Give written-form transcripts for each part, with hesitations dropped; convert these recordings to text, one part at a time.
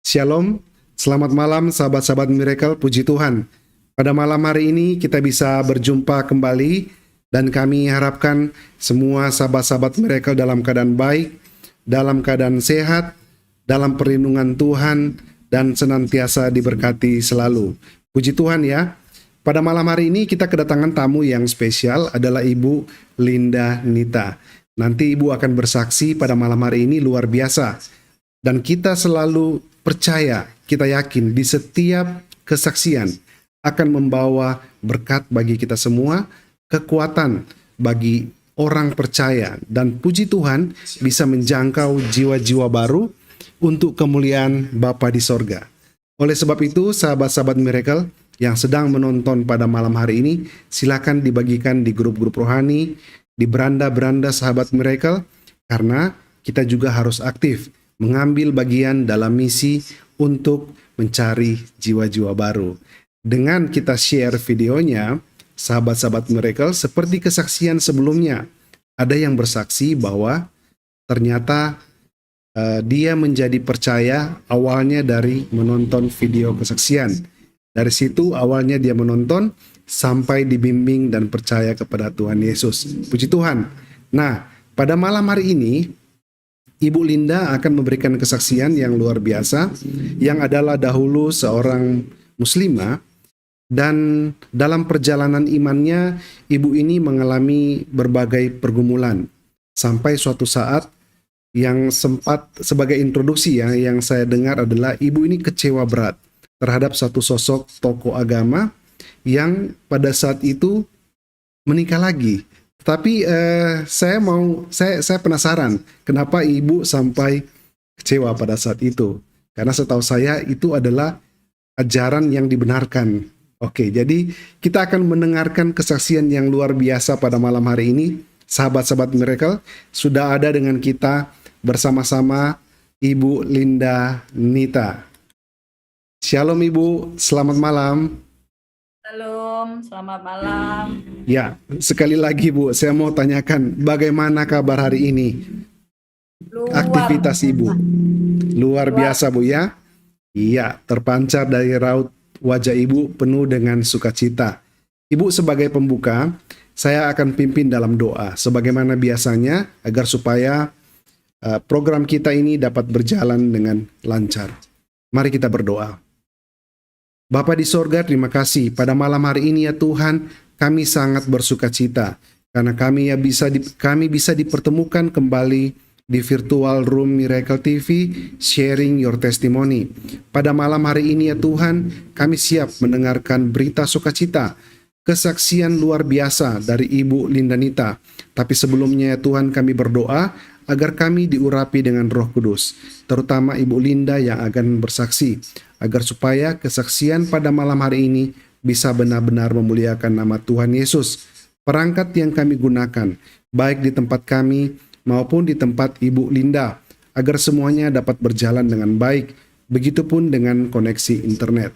Shalom, selamat malam sahabat-sahabat Miracle, puji Tuhan. Pada malam hari ini kita bisa berjumpa kembali dan kami harapkan semua sahabat-sahabat Miracle dalam keadaan baik, dalam keadaan sehat, dalam perlindungan Tuhan dan senantiasa diberkati selalu. Puji Tuhan ya. Pada malam hari ini kita kedatangan tamu yang spesial adalah Ibu Linda Nita. Nanti Ibu akan bersaksi pada malam hari ini luar biasa. Dan kita selalu percaya, kita yakin di setiap kesaksian akan membawa berkat bagi kita semua, kekuatan bagi orang percaya, dan puji Tuhan bisa menjangkau jiwa-jiwa baru untuk kemuliaan Bapa di sorga. Oleh sebab itu, sahabat-sahabat Miracle yang sedang menonton pada malam hari ini, silakan dibagikan di grup-grup rohani, di beranda-beranda sahabat Miracle, karena kita juga harus aktif mengambil bagian dalam misi untuk mencari jiwa-jiwa baru. Dengan kita share videonya, sahabat-sahabat Miracle, seperti kesaksian sebelumnya, ada yang bersaksi bahwa ternyata dia menjadi percaya awalnya dari menonton video kesaksian. Dari situ awalnya dia menonton sampai dibimbing dan percaya kepada Tuhan Yesus. Puji Tuhan. Nah, pada malam hari ini Ibu Linda akan memberikan kesaksian yang luar biasa, yang adalah dahulu seorang muslimah, dan dalam perjalanan imannya, ibu ini mengalami berbagai pergumulan. Sampai suatu saat yang sempat sebagai introduksi ya, yang saya dengar adalah ibu ini kecewa berat terhadap satu sosok tokoh agama yang pada saat itu menikah lagi. Tapi saya penasaran kenapa ibu sampai kecewa pada saat itu. Karena setahu saya itu adalah ajaran yang dibenarkan. Oke, jadi kita akan mendengarkan kesaksian yang luar biasa pada malam hari ini. Sahabat-sahabat Miracle, sudah ada dengan kita bersama-sama Ibu Linda Nita. Shalom Ibu, selamat malam. Shalom, selamat malam. Ya, sekali lagi Bu, saya mau tanyakan bagaimana kabar hari ini? Aktivitas Ibu luar biasa Bu ya. Iya, terpancar dari raut wajah Ibu penuh dengan sukacita. Ibu sebagai pembuka, saya akan pimpin dalam doa sebagaimana biasanya agar supaya program kita ini dapat berjalan dengan lancar. Mari kita berdoa. Bapa di sorga, terima kasih pada malam hari ini ya Tuhan, kami sangat bersukacita karena kami bisa dipertemukan kembali di virtual room Miracle TV, sharing your testimony. Pada malam hari ini ya Tuhan, kami siap mendengarkan berita sukacita, kesaksian luar biasa dari Ibu Linda Nita. Tapi sebelumnya ya Tuhan, kami berdoa agar kami diurapi dengan Roh Kudus, terutama Ibu Linda yang akan bersaksi, agar supaya kesaksian pada malam hari ini bisa benar-benar memuliakan nama Tuhan Yesus. Perangkat yang kami gunakan, baik di tempat kami maupun di tempat Ibu Linda, agar semuanya dapat berjalan dengan baik, begitupun dengan koneksi internet.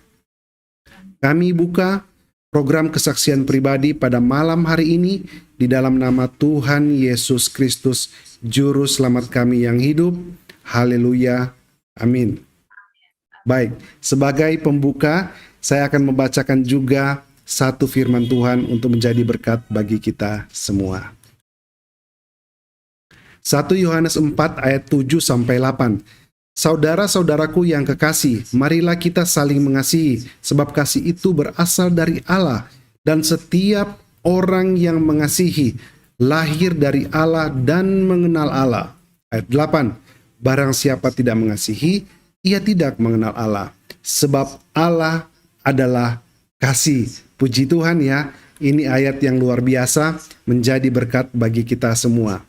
Kami buka program kesaksian pribadi pada malam hari ini di dalam nama Tuhan Yesus Kristus, Juru Selamat kami yang hidup. Haleluya. Amin. Baik, sebagai pembuka, saya akan membacakan juga satu firman Tuhan untuk menjadi berkat bagi kita semua. 1 Yohanes 4 ayat 7-8. Saudara-saudaraku yang kekasih, marilah kita saling mengasihi, sebab kasih itu berasal dari Allah, dan setiap orang yang mengasihi lahir dari Allah dan mengenal Allah. Ayat 8. Barang siapa tidak mengasihi, ia tidak mengenal Allah, sebab Allah adalah kasih. Puji Tuhan ya, ini ayat yang luar biasa menjadi berkat bagi kita semua.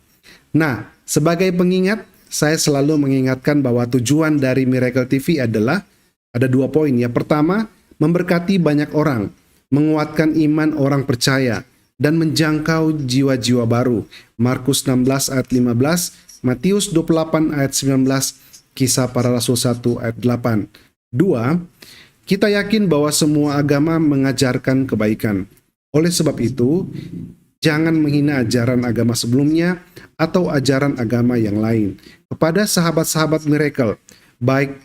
Nah, sebagai pengingat, saya selalu mengingatkan bahwa tujuan dari Miracle TV adalah ada 2 poin. Yang pertama, memberkati banyak orang, menguatkan iman orang percaya, dan menjangkau jiwa-jiwa baru. Markus 16 ayat 15, Matius 28 ayat 19, Kisah Para Rasul 1 ayat 8. 2, kita yakin bahwa semua agama mengajarkan kebaikan. Oleh sebab itu, jangan menghina ajaran agama sebelumnya atau ajaran agama yang lain. Kepada sahabat-sahabat Miracle, baik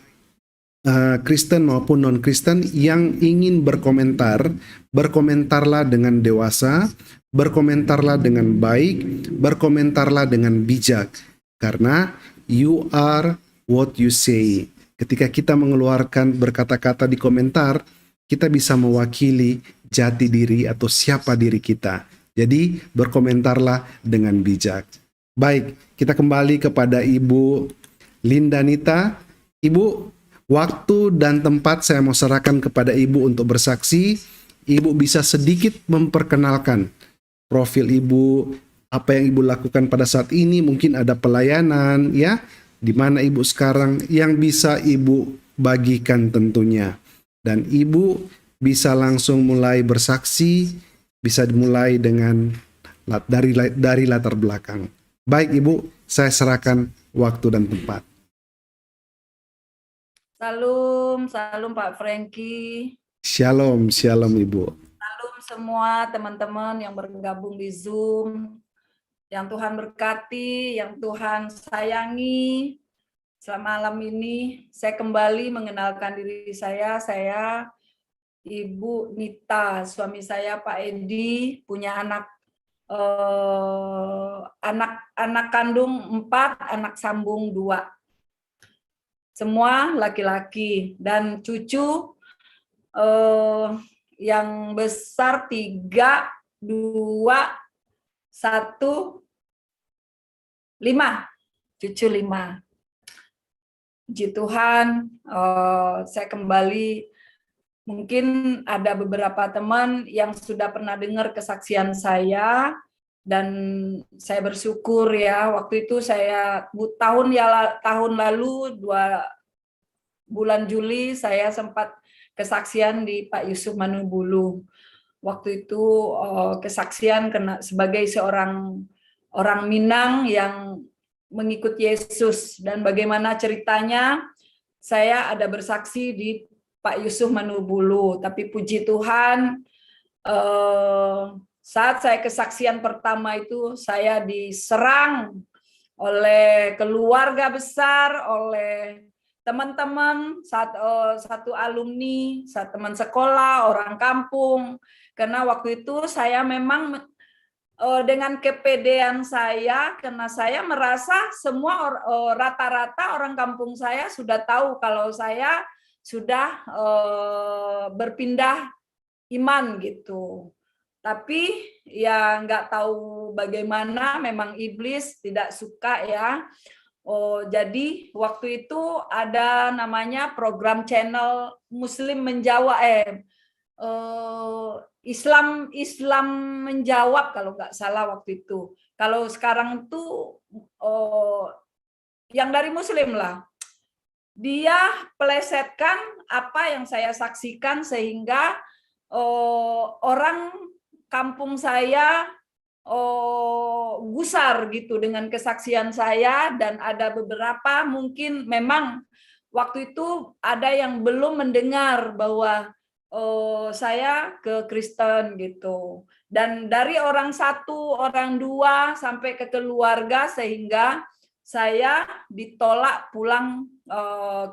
Kristen maupun non-Kristen yang ingin berkomentar, berkomentarlah dengan dewasa, berkomentarlah dengan baik, berkomentarlah dengan bijak. Karena you are what you say. Ketika kita mengeluarkan berkata-kata di komentar, kita bisa mewakili jati diri atau siapa diri kita. Jadi berkomentarlah dengan bijak. Baik, kita kembali kepada Ibu Linda Nita. Ibu, waktu dan tempat saya mau serahkan kepada Ibu untuk bersaksi. Ibu bisa sedikit memperkenalkan profil Ibu, apa yang Ibu lakukan pada saat ini, mungkin ada pelayanan ya, di mana Ibu sekarang yang bisa Ibu bagikan tentunya. Dan Ibu bisa langsung mulai bersaksi, bisa dimulai dengan dari latar belakang. Baik Ibu, saya serahkan waktu dan tempat. Salam, salam Pak Frankie. Shalom, shalom Ibu. Salam semua teman-teman yang bergabung di Zoom. Yang Tuhan berkati, yang Tuhan sayangi. Selama malam ini saya kembali mengenalkan diri saya Ibu Nita, suami saya Pak Edi, punya anak kandung 4, anak sambung 2. Semua laki-laki dan cucu yang besar 3, 2, 1, 5, cucu 5. Puji Tuhan, saya kembali. Mungkin ada beberapa teman yang sudah pernah dengar kesaksian saya, dan saya bersyukur ya. Waktu itu saya tahun lalu 2 bulan Juli saya sempat kesaksian di Pak Yusuf Manubulu. Waktu itu kesaksian sebagai seorang orang Minang yang mengikut Yesus, dan bagaimana ceritanya saya ada bersaksi di Pak Yusuf Manubulu. Tapi puji Tuhan, saat saya kesaksian pertama itu saya diserang oleh keluarga besar, oleh teman-teman, satu alumni, satu teman sekolah, orang kampung. Karena waktu itu saya memang dengan kepedean saya, karena saya merasa semua rata-rata orang kampung saya sudah tahu kalau saya sudah berpindah iman gitu. Tapi ya nggak tahu bagaimana, memang iblis tidak suka ya. Jadi waktu itu ada namanya program channel Muslim Islam menjawab kalau nggak salah waktu itu. Kalau sekarang tuh yang dari Muslim lah. Dia pelesetkan apa yang saya saksikan sehingga orang kampung saya gusar gitu dengan kesaksian saya, dan ada beberapa mungkin memang waktu itu ada yang belum mendengar bahwa saya ke Kristen gitu. Dan dari orang 1, orang 2 sampai ke keluarga, sehingga saya ditolak pulang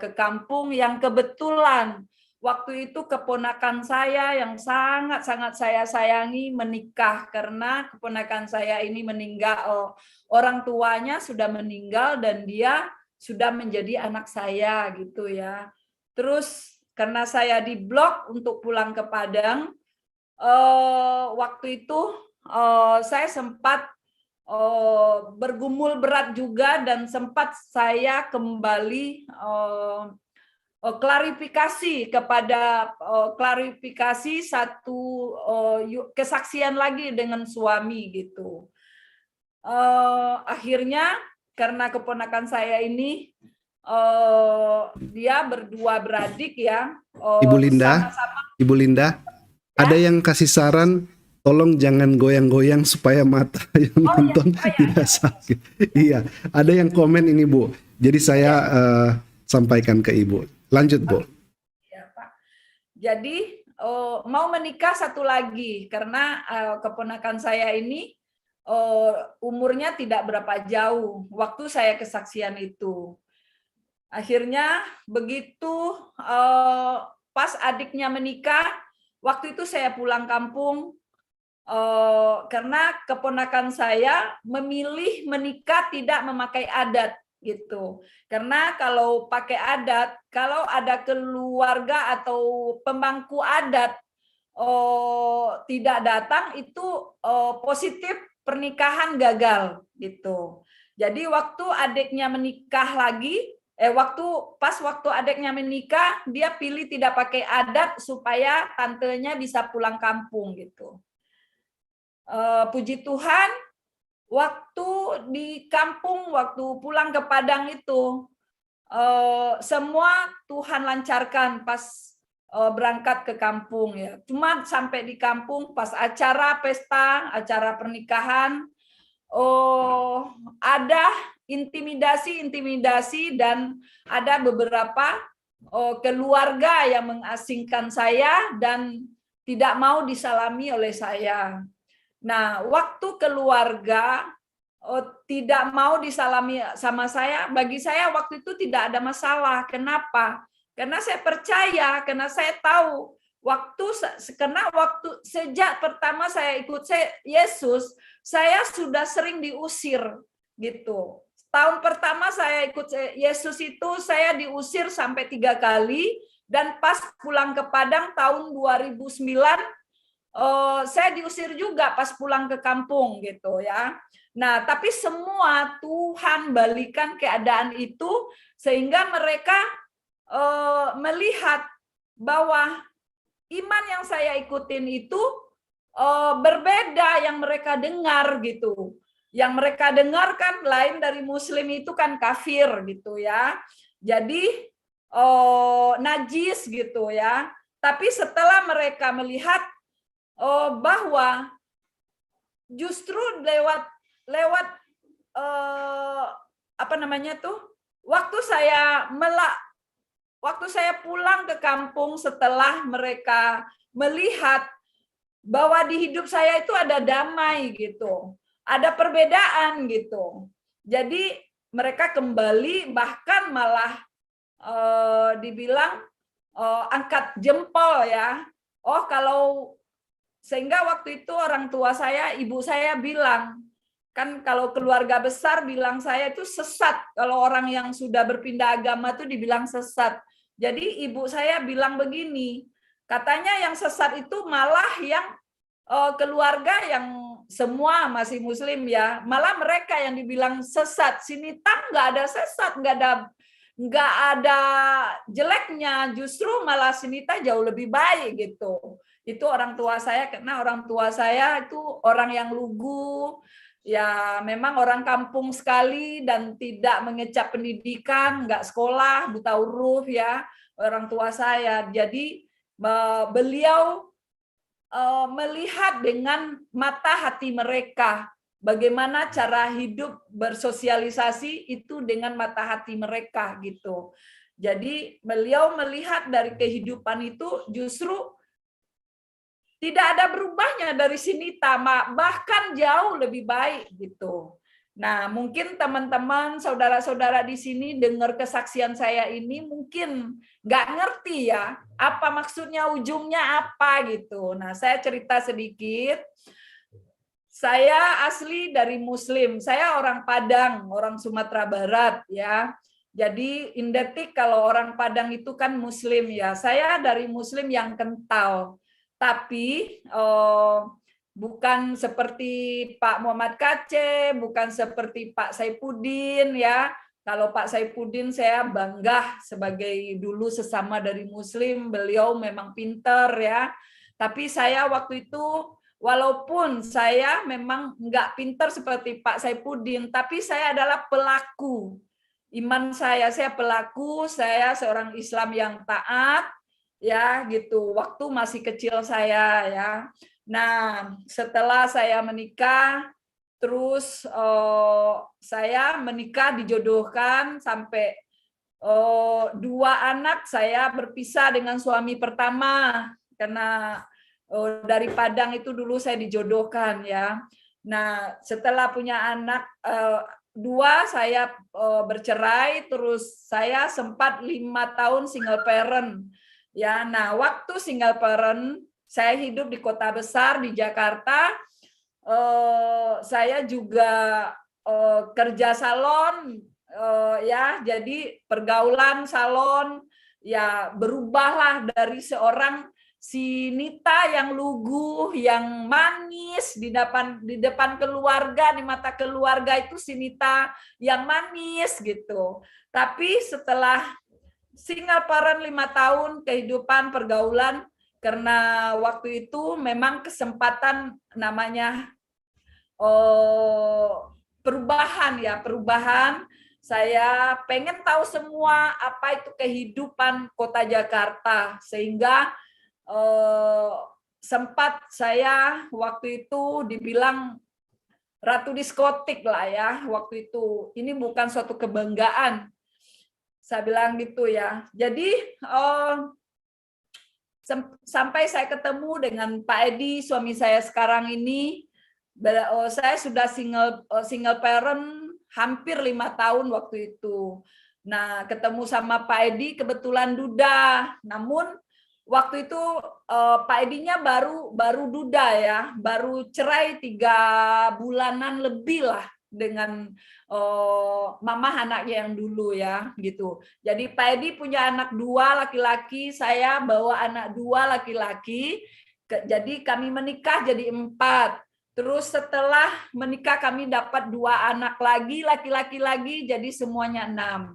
ke kampung, yang kebetulan waktu itu keponakan saya yang sangat-sangat saya sayangi menikah, karena keponakan saya ini meninggal, orang tuanya sudah meninggal dan dia sudah menjadi anak saya gitu ya. Terus karena saya diblok untuk pulang ke Padang, waktu itu saya sempat bergumul berat juga, dan sempat saya kembali klarifikasi satu kesaksian lagi dengan suami gitu. Akhirnya karena keponakan saya ini dia berdua beradik ya. Ibu Linda, Ibu Linda, ada yang kasih saran, tolong jangan goyang-goyang supaya mata yang nonton tidak sakit. Iya, ada yang komen ini Bu. Jadi saya sampaikan ke Ibu. Lanjut Bu. Ya, Pak. Jadi mau menikah satu lagi, karena keponakan saya ini umurnya tidak berapa jauh waktu saya kesaksian itu. Akhirnya begitu pas adiknya menikah, waktu itu saya pulang kampung karena keponakan saya memilih menikah tidak memakai adat gitu. Karena kalau pakai adat, kalau ada keluarga atau pemangku adat tidak datang itu positif pernikahan gagal gitu. Jadi waktu adiknya menikah lagi, waktu adiknya menikah, dia pilih tidak pakai adat supaya tantenya bisa pulang kampung gitu. Puji Tuhan, waktu di kampung, waktu pulang ke Padang itu, semua Tuhan lancarkan pas berangkat ke kampung ya. Cuma sampai di kampung pas acara pesta, acara pernikahan, ada intimidasi dan ada beberapa keluarga yang mengasingkan saya dan tidak mau disalami oleh saya. Nah, waktu keluarga tidak mau disalami sama saya, bagi saya waktu itu tidak ada masalah. Kenapa? Karena saya percaya, karena saya tahu karena waktu sejak pertama saya ikut Yesus, saya sudah sering diusir gitu. Tahun pertama saya ikut Yesus itu saya diusir sampai 3 kali, dan pas pulang ke Padang tahun 2009 saya diusir juga pas pulang ke kampung gitu ya. Nah, tapi semua Tuhan balikan keadaan itu sehingga mereka melihat bahwa iman yang saya ikutin itu berbeda yang mereka dengar gitu. Yang mereka dengar kan lain dari Muslim itu kan kafir gitu ya. Jadi najis gitu ya. Tapi setelah mereka melihat bahwa justru lewat apa namanya tuh, waktu saya pulang ke kampung setelah mereka melihat bahwa di hidup saya itu ada damai gitu, ada perbedaan gitu. Jadi mereka kembali, bahkan malah dibilang angkat jempol ya. Oh, kalau sehingga waktu itu orang tua saya, ibu saya bilang, kan kalau keluarga besar bilang saya itu sesat. Kalau orang yang sudah berpindah agama itu dibilang sesat. Jadi ibu saya bilang begini, katanya yang sesat itu malah yang keluarga yang semua masih Muslim ya, malah mereka yang dibilang sesat. Sini tam nggak ada sesat, nggak ada jeleknya, justru malah Sinita jauh lebih baik gitu. Itu orang tua saya, karena orang tua saya itu orang yang lugu, ya memang orang kampung sekali dan tidak mengecap pendidikan, nggak sekolah, buta huruf ya orang tua saya. Jadi beliau melihat dengan mata hati mereka, bagaimana cara hidup bersosialisasi itu dengan mata hati mereka gitu. Jadi beliau melihat dari kehidupan itu justru tidak ada berubahnya dari Sinita, bahkan jauh lebih baik gitu. Nah, mungkin teman-teman, saudara-saudara di sini dengar kesaksian saya ini mungkin nggak ngerti ya, apa maksudnya, ujungnya apa gitu. Nah, saya cerita sedikit. Saya asli dari Muslim, saya orang Padang, orang Sumatera Barat ya. Jadi identik kalau orang Padang itu kan Muslim ya. Saya dari Muslim yang kental. Tapi bukan seperti Pak Muhammad Kaceh, bukan seperti Pak Saifuddin ya. Kalau Pak Saifuddin saya bangga sebagai dulu sesama dari Muslim, beliau memang pinter ya. Tapi saya waktu itu, walaupun saya memang nggak pinter seperti Pak Saifuddin, tapi saya adalah pelaku. Iman saya pelaku, saya seorang Islam yang taat, ya gitu, waktu masih kecil saya ya. Nah, setelah saya menikah, terus saya menikah dijodohkan sampai 2 anak. Saya berpisah dengan suami pertama karena dari Padang itu dulu saya dijodohkan ya. Nah, setelah punya anak saya bercerai, terus saya sempat 5 tahun single parent. Ya, nah waktu single parent saya hidup di kota besar di Jakarta. Saya juga kerja salon, ya, jadi pergaulan salon ya berubahlah dari seorang si Nita yang lugu, yang manis di depan keluarga, di mata keluarga itu si Nita yang manis gitu. Tapi setelah single parent 5 tahun kehidupan pergaulan, karena waktu itu memang kesempatan namanya perubahan. Saya pengen tahu semua apa itu kehidupan kota Jakarta, sehingga sempat saya waktu itu dibilang ratu diskotik lah ya waktu itu. Ini bukan suatu kebanggaan, saya bilang gitu ya. Jadi sampai saya ketemu dengan Pak Edi, suami saya sekarang ini. Saya sudah single parent hampir 5 tahun waktu itu. Nah, ketemu sama Pak Edi kebetulan duda. Namun waktu itu Pak Edinya baru duda ya, baru cerai 3 bulanan lebih lah dengan mama anaknya yang dulu ya gitu. Jadi Pak Edi punya anak 2 laki-laki, saya bawa anak 2 laki-laki. Jadi kami menikah jadi 4. Terus setelah menikah kami dapat 2 anak lagi, laki-laki lagi, jadi semuanya 6.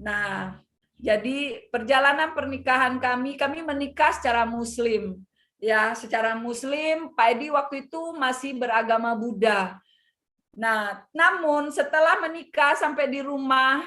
Nah, jadi perjalanan pernikahan kami menikah secara Muslim. Ya, secara Muslim, Pak Edi waktu itu masih beragama Buddha. Nah, namun setelah menikah sampai di rumah,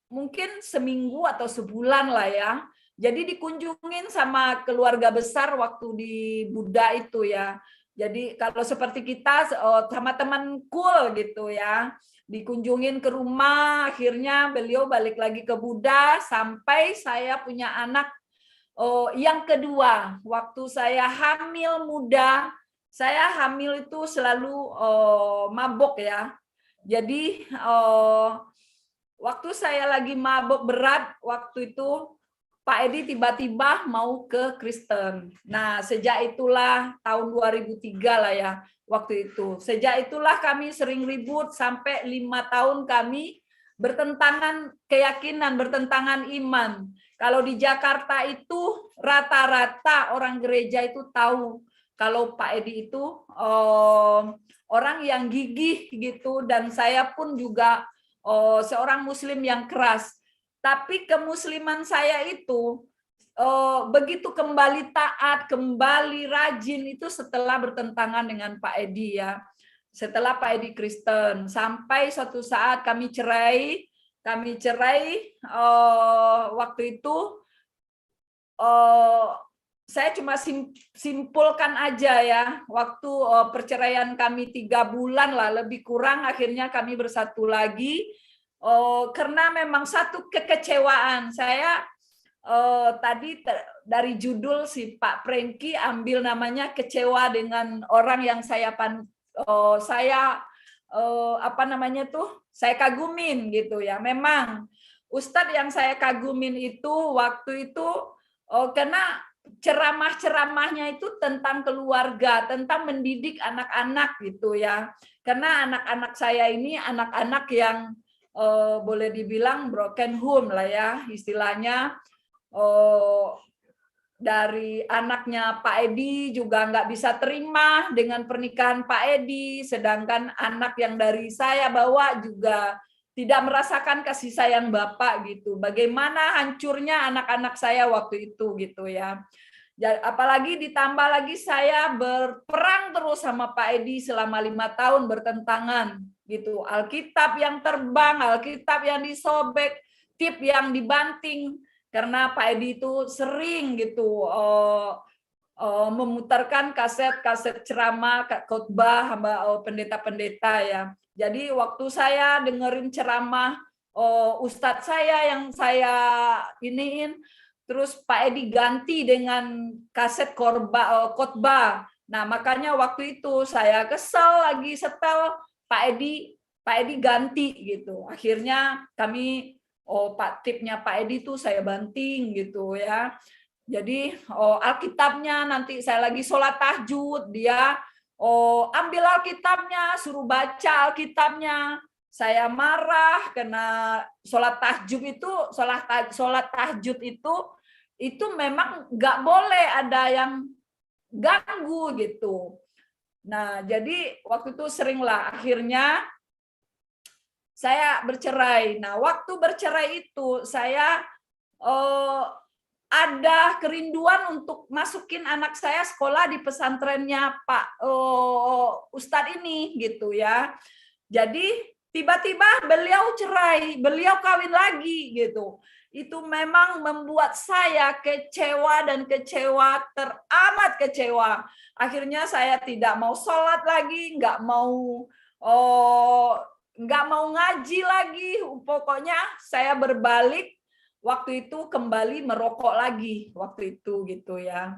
mungkin seminggu atau sebulan lah ya, jadi dikunjungin sama keluarga besar waktu di Buddha itu ya. Jadi kalau seperti kita sama teman cool gitu ya, dikunjungin ke rumah, akhirnya beliau balik lagi ke Buddha sampai saya punya anak yang kedua. Waktu saya hamil muda, saya hamil itu selalu mabok ya. Jadi waktu saya lagi mabok berat waktu itu, Pak Edi tiba-tiba mau ke Kristen. Nah, sejak itulah tahun 2003 lah ya, waktu itu. Sejak itulah kami sering ribut sampai 5 tahun kami bertentangan keyakinan, bertentangan iman. Kalau di Jakarta itu rata-rata orang gereja itu tahu kalau Pak Edi itu orang yang gigih gitu, dan saya pun juga seorang Muslim yang keras. Tapi kemusliman saya itu begitu kembali taat, kembali rajin itu setelah bertentangan dengan Pak Edi ya. Setelah Pak Edi Kristen, sampai suatu saat kami cerai. Waktu itu saya cuma simpulkan aja ya. Waktu perceraian kami 3 bulan lah, lebih kurang, akhirnya kami bersatu lagi. Karena memang satu kekecewaan saya tadi dari judul si Pak Prengki ambil namanya kecewa dengan orang yang saya kagumin gitu ya. Memang Ustadz yang saya kagumin itu waktu itu karena ceramah-ceramahnya itu tentang keluarga, tentang mendidik anak-anak gitu ya. Karena anak-anak saya ini anak-anak yang boleh dibilang broken home lah ya istilahnya. Dari anaknya Pak Edi juga nggak bisa terima dengan pernikahan Pak Edi, sedangkan anak yang dari saya bawa juga tidak merasakan kasih sayang Bapak gitu. Bagaimana hancurnya anak-anak saya waktu itu gitu ya. Apalagi ditambah lagi saya berperang terus sama Pak Edi selama 5 tahun bertentangan gitu. Alkitab yang terbang, Alkitab yang disobek, tip yang dibanting, karena Pak Edi itu sering gitu memutarkan kaset-kaset ceramah, khotbah pendeta-pendeta ya. Jadi waktu saya dengerin ceramah ustadz saya yang saya iniin, terus Pak Edi ganti dengan kaset khotbah. Nah, makanya waktu itu saya kesel lagi setel Pak Edi ganti gitu. Akhirnya kami Pak tipnya Pak Edi tuh saya banting gitu ya. Jadi Alkitabnya nanti saya lagi sholat tahajud, dia ambil Alkitabnya, suruh baca Alkitabnya. Saya marah karena sholat tahajud itu, sholat tahajud itu memang nggak boleh ada yang ganggu gitu. Nah, jadi waktu itu seringlah akhirnya saya bercerai. Nah, waktu bercerai itu saya ada kerinduan untuk masukin anak saya sekolah di pesantrennya Pak Ustadz ini gitu ya. Jadi tiba-tiba beliau cerai, beliau kawin lagi gitu. Itu memang membuat saya kecewa dan kecewa, teramat kecewa. Akhirnya saya tidak mau sholat lagi, nggak mau ngaji lagi. Pokoknya saya berbalik waktu itu kembali merokok lagi waktu itu gitu ya.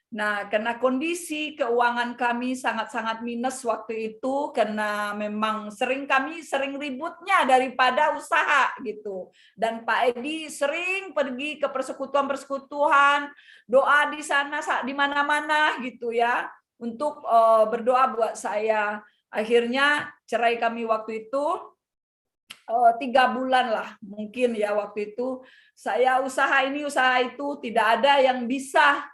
Nah, karena kondisi keuangan kami sangat-sangat minus waktu itu, karena memang kami sering ributnya daripada usaha gitu. Dan Pak Edi sering pergi ke persekutuan-persekutuan, doa di sana di mana-mana gitu ya, untuk berdoa buat saya. Akhirnya cerai kami waktu itu 3 bulan lah mungkin ya waktu itu. Saya usaha ini usaha itu, tidak ada yang bisa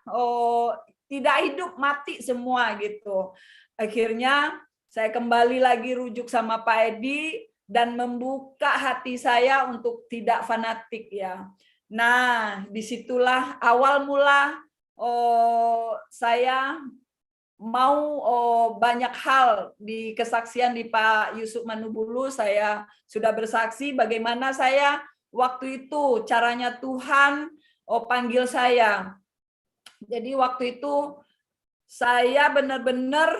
tidak hidup mati semua gitu. Akhirnya saya kembali lagi rujuk sama Pak Edi dan membuka hati saya untuk tidak fanatik ya. Nah, disitulah awal mula saya mau banyak hal di kesaksian di Pak Yusuf Manubulu. Saya sudah bersaksi bagaimana saya waktu itu caranya Tuhan panggil saya. Jadi waktu itu saya benar-benar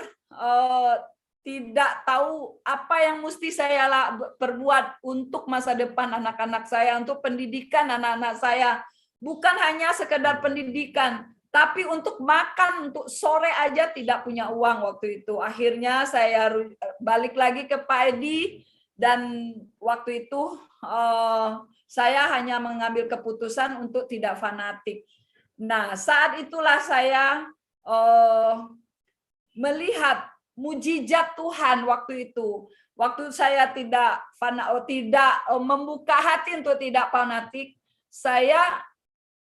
tidak tahu apa yang mesti saya perbuat untuk masa depan anak-anak saya, untuk pendidikan anak-anak saya. Bukan hanya sekedar pendidikan, tapi untuk makan, untuk sore aja tidak punya uang waktu itu. Akhirnya saya balik lagi ke Pak Edi, dan waktu itu saya hanya mengambil keputusan untuk tidak fanatik. Nah, saat itulah saya melihat mujizat Tuhan waktu itu. Waktu saya tidak membuka hati untuk tidak fanatik, saya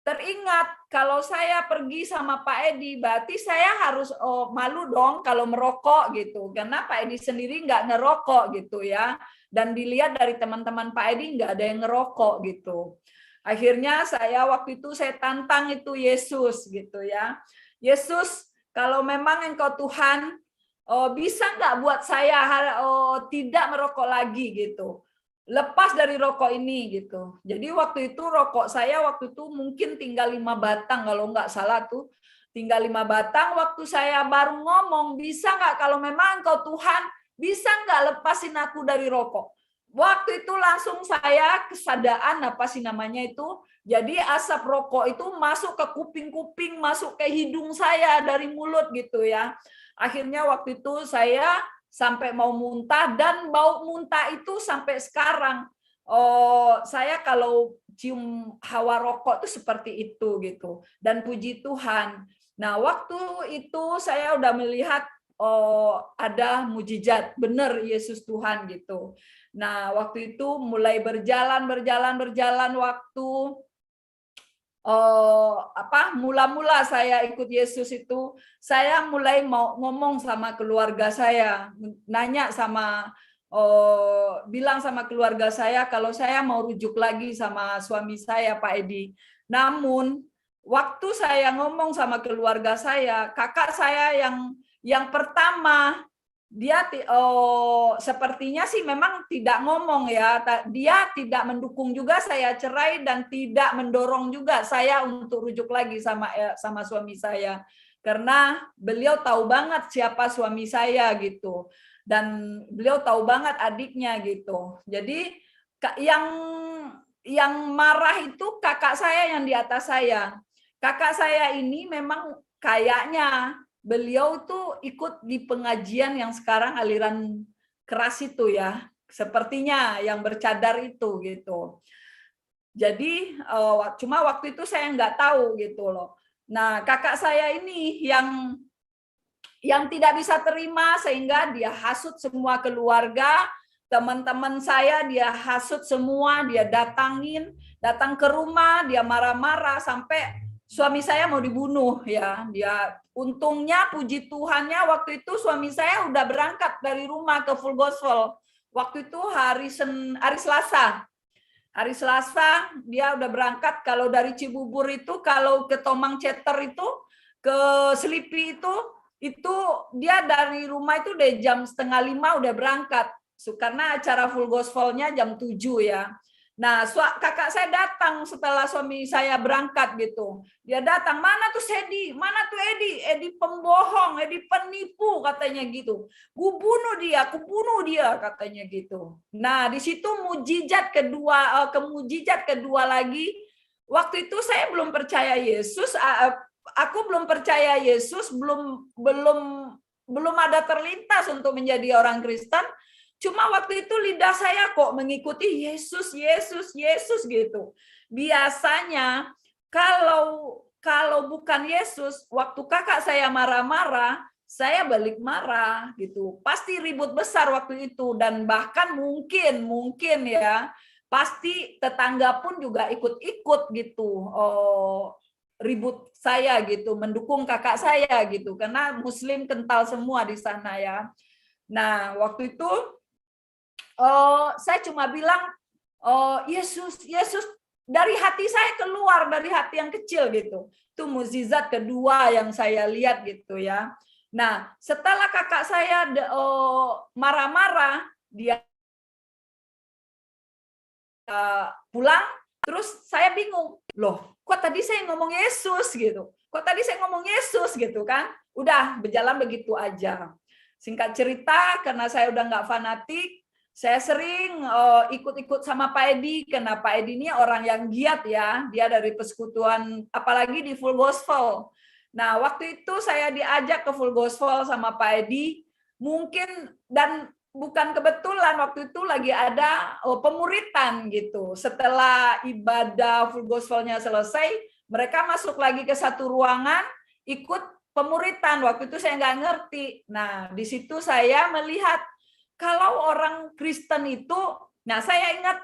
teringat kalau saya pergi sama Pak Edi, berarti saya harus malu dong kalau merokok gitu. Karena Pak Edi sendiri nggak ngerokok gitu ya. Dan dilihat dari teman-teman Pak Edi nggak ada yang ngerokok gitu. Akhirnya saya waktu itu saya tantang itu Yesus gitu ya. Yesus, kalau memang Engkau Tuhan, bisa nggak buat saya tidak merokok lagi gitu. Lepas dari rokok ini gitu. Jadi waktu itu rokok saya waktu itu mungkin tinggal 5 batang kalau nggak salah tuh. Tinggal 5 batang. Waktu saya baru ngomong, bisa nggak kalau memang Engkau Tuhan, bisa nggak lepasin aku dari rokok? Waktu itu langsung saya kesadaan apa sih namanya itu. Jadi asap rokok itu masuk ke kuping-kuping, masuk ke hidung saya dari mulut gitu ya. Akhirnya waktu itu saya sampai mau muntah, dan bau muntah itu sampai sekarang. Saya kalau cium hawa rokok itu seperti itu gitu. Dan puji Tuhan. Nah, waktu itu saya udah melihat ada mujizat, benar Yesus Tuhan gitu. Nah, waktu itu mulai berjalan waktu mula-mula saya ikut Yesus itu, saya mulai mau ngomong sama keluarga saya, nanya sama bilang sama keluarga saya kalau saya mau rujuk lagi sama suami saya Pak Edi. Namun waktu saya ngomong sama keluarga saya, kakak saya yang pertama, dia sepertinya sih memang tidak ngomong ya, dia tidak mendukung juga saya cerai dan tidak mendorong juga saya untuk rujuk lagi sama suami saya, karena beliau tahu banget siapa suami saya gitu, dan beliau tahu banget adiknya gitu. Jadi yang marah itu kakak saya yang di atas saya. Kakak saya ini memang kayaknya beliau tuh ikut di pengajian yang sekarang aliran keras itu ya, sepertinya yang bercadar itu gitu. Jadi cuma waktu itu saya nggak tahu gitu loh. Nah, kakak saya ini yang tidak bisa terima sehingga dia hasut semua keluarga, teman-teman saya dia hasut semua, dia datang ke rumah, dia marah-marah sampai suami saya mau dibunuh ya. Dia untungnya puji Tuhannya waktu itu suami saya udah berangkat dari rumah ke Full Gospel. Waktu itu hari Selasa. Hari Selasa dia udah berangkat. Kalau dari Cibubur itu, kalau ke Tomang Ceter itu, ke Selipi itu dia dari rumah itu udah jam 4:30 udah berangkat. Karena acara Full Gospel-nya jam 7 ya. Nah, kakak saya datang setelah suami saya berangkat gitu. Dia datang, mana tuh Sedi? Mana tuh Edi? Edi pembohong, Edi penipu katanya gitu. Ku bunuh dia katanya gitu. Nah, di situ kemujizat kedua lagi. Waktu itu saya belum percaya Yesus, aku belum percaya Yesus, belum ada terlintas untuk menjadi orang Kristen. Cuma waktu itu lidah saya kok mengikuti Yesus, Yesus, Yesus gitu. Biasanya kalau bukan Yesus, waktu kakak saya marah-marah, saya balik marah gitu. Pasti ribut besar waktu itu dan bahkan mungkin ya, pasti tetangga pun juga ikut-ikut gitu. Ribut saya gitu, mendukung kakak saya gitu karena Muslim kental semua di sana ya. Nah, waktu itu saya cuma bilang, Yesus, Yesus, dari hati saya keluar, dari hati yang kecil gitu. Itu mukjizat kedua yang saya lihat gitu ya. Nah, setelah kakak saya marah-marah, dia pulang, terus saya bingung, loh, kok tadi saya ngomong Yesus gitu? Kok tadi saya ngomong Yesus gitu kan? Udah berjalan begitu aja. Singkat cerita, karena saya udah nggak fanatik, saya sering ikut-ikut sama Pak Edi, karena Pak Edi ini orang yang giat ya, dia dari persekutuan, apalagi di Full Gospel. Nah, waktu itu saya diajak ke Full Gospel sama Pak Edi, mungkin, dan bukan kebetulan waktu itu lagi ada pemuritan gitu. Setelah ibadah Full Gospel-nya selesai, mereka masuk lagi ke satu ruangan, ikut pemuritan. Waktu itu saya nggak ngerti. Nah, di situ saya melihat kalau orang Kristen itu, nah saya ingat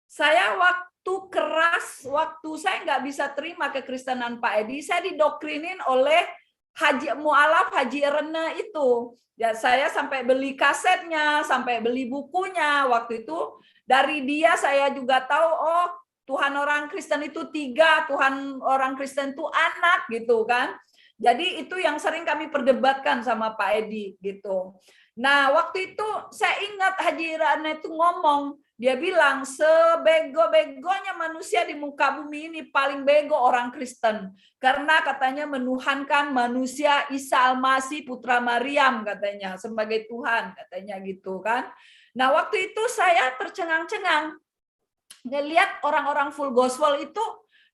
saya waktu saya nggak bisa terima kekristenan Pak Edi, saya didoktrinin oleh Mualaf Haji Rene itu. Ya, saya sampai beli kasetnya, sampai beli bukunya. Waktu itu dari dia saya juga tahu, oh Tuhan orang Kristen itu 3, Tuhan orang Kristen itu anak gitu kan. Jadi itu yang sering kami perdebatkan sama Pak Edi gitu. Nah, waktu itu saya ingat Haji Rana itu ngomong, dia bilang sebego-begonya manusia di muka bumi ini paling bego orang Kristen. Karena katanya menuhankan manusia Isa Al-Masih putra Maryam katanya sebagai Tuhan katanya gitu kan. Nah, waktu itu saya tercengang-cengang ngelihat orang-orang Full Gospel itu,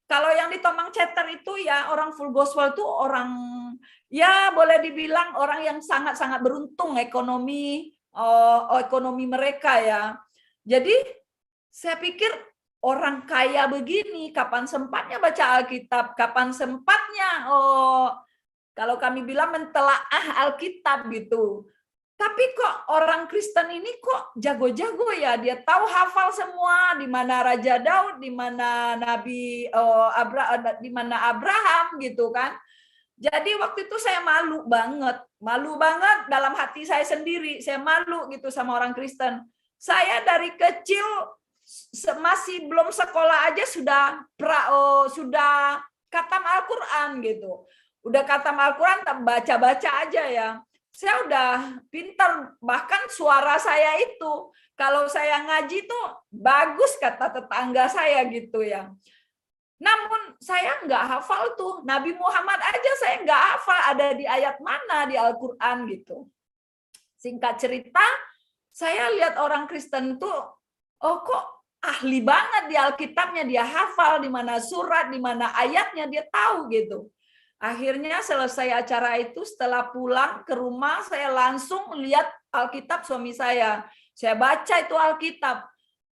kalau yang di Tomang Ceter itu ya orang Full Gospel itu orang ya boleh dibilang orang yang sangat-sangat beruntung ekonomi mereka ya. Jadi saya pikir orang kaya begini kapan sempatnya baca Alkitab, kapan sempatnya kalau kami bilang mentelaah Alkitab gitu. Tapi kok orang Kristen ini kok jago-jago ya, dia tahu hafal semua di mana Raja Daud, di mana Nabi di mana Abraham gitu kan. Jadi waktu itu saya malu banget dalam hati saya sendiri, saya malu gitu sama orang Kristen. Saya dari kecil masih belum sekolah aja sudah khatam Al-Qur'an gitu. Udah khatam Al-Qur'an baca-baca aja ya. Saya udah pintar, bahkan suara saya itu kalau saya ngaji tuh bagus kata tetangga saya gitu ya. Namun saya nggak hafal tuh, Nabi Muhammad aja saya nggak hafal ada di ayat mana di Al-Quran gitu. Singkat cerita, saya lihat orang Kristen tuh, oh kok ahli banget di Alkitabnya, dia hafal di mana surat, di mana ayatnya dia tahu gitu. Akhirnya selesai acara itu, setelah pulang ke rumah saya langsung lihat Alkitab suami saya. Saya baca itu Alkitab.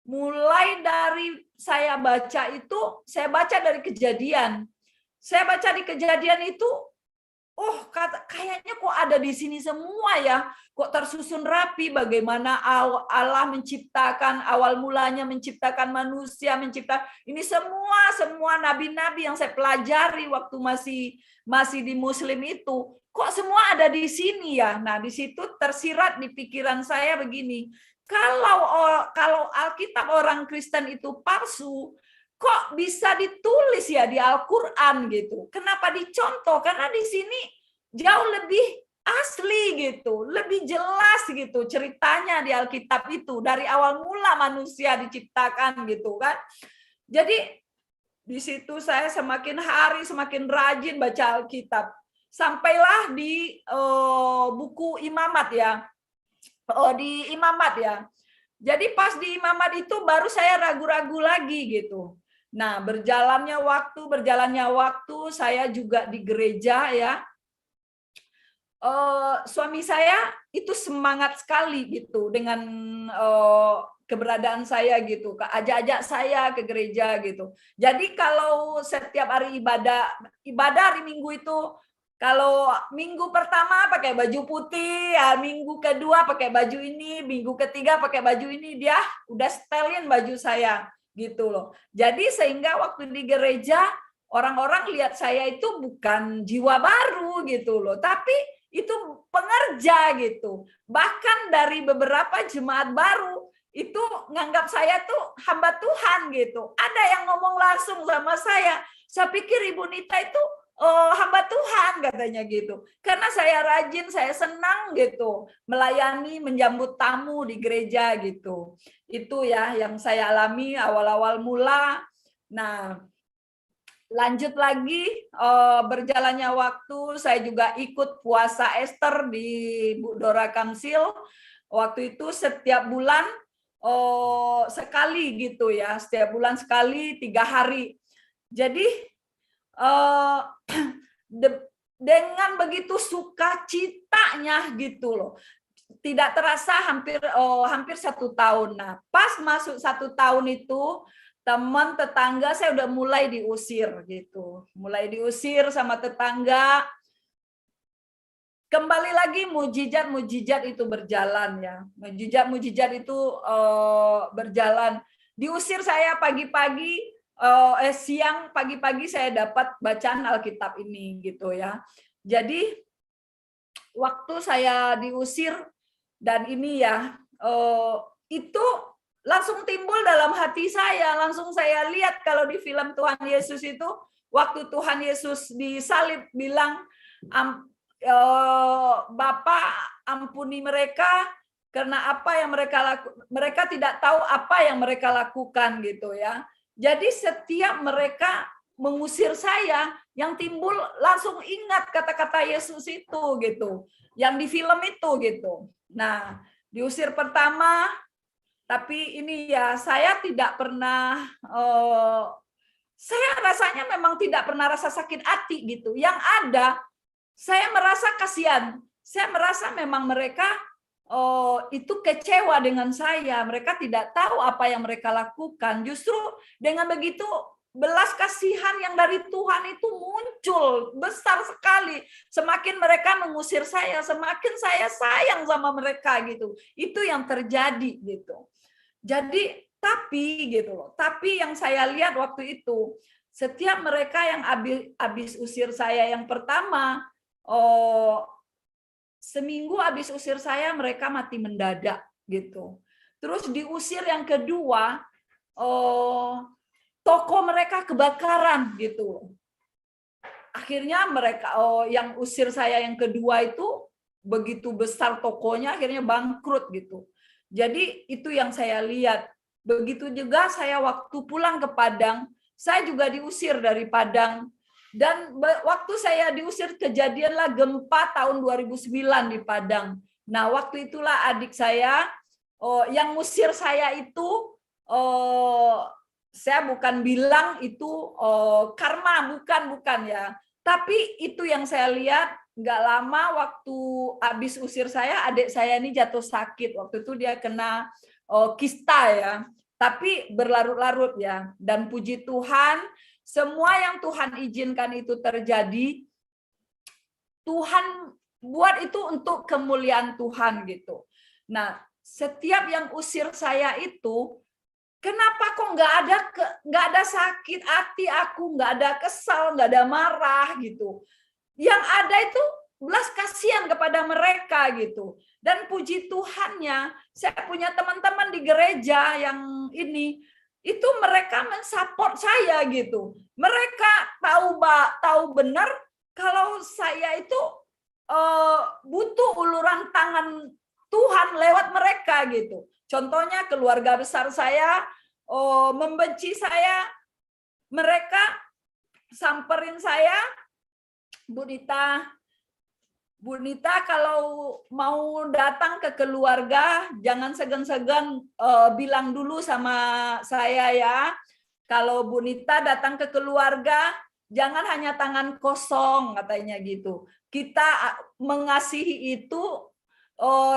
Mulai dari saya baca itu, saya baca dari Kejadian. Saya baca di Kejadian itu, oh kayaknya kok ada di sini semua ya, kok tersusun rapi bagaimana Allah menciptakan, awal mulanya menciptakan manusia, menciptakan ini semua nabi-nabi yang saya pelajari waktu masih di Muslim itu, kok semua ada di sini ya. Nah, di situ tersirat di pikiran saya begini, kalau Alkitab orang Kristen itu palsu, kok bisa ditulis ya di Al-Quran gitu. Kenapa dicontoh? Karena di sini jauh lebih asli gitu, lebih jelas gitu ceritanya di Alkitab itu dari awal mula manusia diciptakan gitu kan. Jadi di situ saya semakin hari semakin rajin baca Alkitab. Sampailah di buku Imamat ya. Di Imamat ya. Jadi pas di Imamat itu baru saya ragu-ragu lagi gitu. Nah, berjalannya waktu, saya juga di gereja ya. Suami saya itu semangat sekali gitu dengan keberadaan saya gitu, ajak-ajak saya ke gereja gitu. Jadi kalau setiap hari ibadah hari Minggu itu, kalau minggu pertama pakai baju putih, ya minggu kedua pakai baju ini, minggu ketiga pakai baju ini, dia udah setelin baju saya gitu loh. Jadi sehingga waktu di gereja orang-orang lihat saya itu bukan jiwa baru gitu loh, tapi itu pengerja gitu. Bahkan dari beberapa jemaat baru itu nganggap saya tuh hamba Tuhan gitu. Ada yang ngomong langsung sama saya pikir Ibu Nita itu hamba Tuhan katanya gitu. Karena saya rajin, saya senang gitu melayani, menjambut tamu di gereja gitu. Itu ya yang saya alami awal-awal mula. Nah, lanjut lagi berjalannya waktu, saya juga ikut puasa Ester di Bu Dora Kamsil. Waktu itu setiap bulan sekali gitu ya, setiap bulan sekali 3 hari. Jadi dengan begitu sukacitanya gitu loh, tidak terasa hampir 1 tahun. Nah, pas masuk 1 tahun itu teman tetangga saya udah mulai diusir gitu, mulai diusir sama tetangga. Kembali lagi mujizat itu berjalan ya, mujizat itu berjalan. Diusir saya pagi-pagi, siang pagi-pagi saya dapat bacaan Alkitab ini gitu ya. Jadi waktu saya diusir dan ini ya, itu langsung timbul dalam hati saya, langsung saya lihat kalau di film Tuhan Yesus itu, waktu Tuhan Yesus disalib bilang, Bapa ampuni mereka karena apa yang mereka tidak tahu apa yang mereka lakukan gitu ya. Jadi setiap mereka mengusir saya, yang timbul langsung ingat kata-kata Yesus itu gitu, yang di film itu gitu. Nah, diusir pertama, tapi ini ya saya tidak pernah, saya rasanya memang tidak pernah rasa sakit hati gitu. Yang ada saya merasa kasihan, saya merasa memang mereka itu kecewa dengan saya, mereka tidak tahu apa yang mereka lakukan. Justru dengan begitu belas kasihan yang dari Tuhan itu muncul besar sekali. Semakin mereka mengusir saya, semakin saya sayang sama mereka gitu. Itu yang terjadi gitu. Jadi tapi gitu loh. Tapi yang saya lihat waktu itu, setiap mereka yang habis usir saya yang pertama, seminggu habis usir saya mereka mati mendadak gitu. Terus diusir yang kedua, toko mereka kebakaran gitu. Akhirnya mereka yang usir saya yang kedua itu begitu besar tokonya, akhirnya bangkrut gitu. Jadi itu yang saya lihat. Begitu juga saya waktu pulang ke Padang, saya juga diusir dari Padang. Dan waktu saya diusir kejadianlah gempa tahun 2009 di Padang. Nah, waktu itulah adik saya yang ngusir saya itu, saya bukan bilang itu karma, bukan ya. Tapi itu yang saya lihat nggak lama waktu habis usir saya, adik saya ini jatuh sakit. Waktu itu dia kena kista ya, tapi berlarut-larut ya. Dan puji Tuhan, semua yang Tuhan izinkan itu terjadi, Tuhan buat itu untuk kemuliaan Tuhan gitu. Nah, setiap yang usir saya itu, kenapa kok nggak ada sakit hati aku, nggak ada kesal, nggak ada marah gitu. Yang ada itu belas kasihan kepada mereka gitu. Dan puji Tuhannya, saya punya teman-teman di gereja yang ini, itu mereka mensupport saya gitu. Mereka tahu benar kalau saya itu butuh uluran tangan Tuhan lewat mereka gitu. Contohnya keluarga besar saya membenci saya, mereka samperin saya, Bu Nita kalau mau datang ke keluarga jangan segan-segan bilang dulu sama saya ya. Kalau Bu Nita datang ke keluarga jangan hanya tangan kosong katanya gitu. Kita mengasihi itu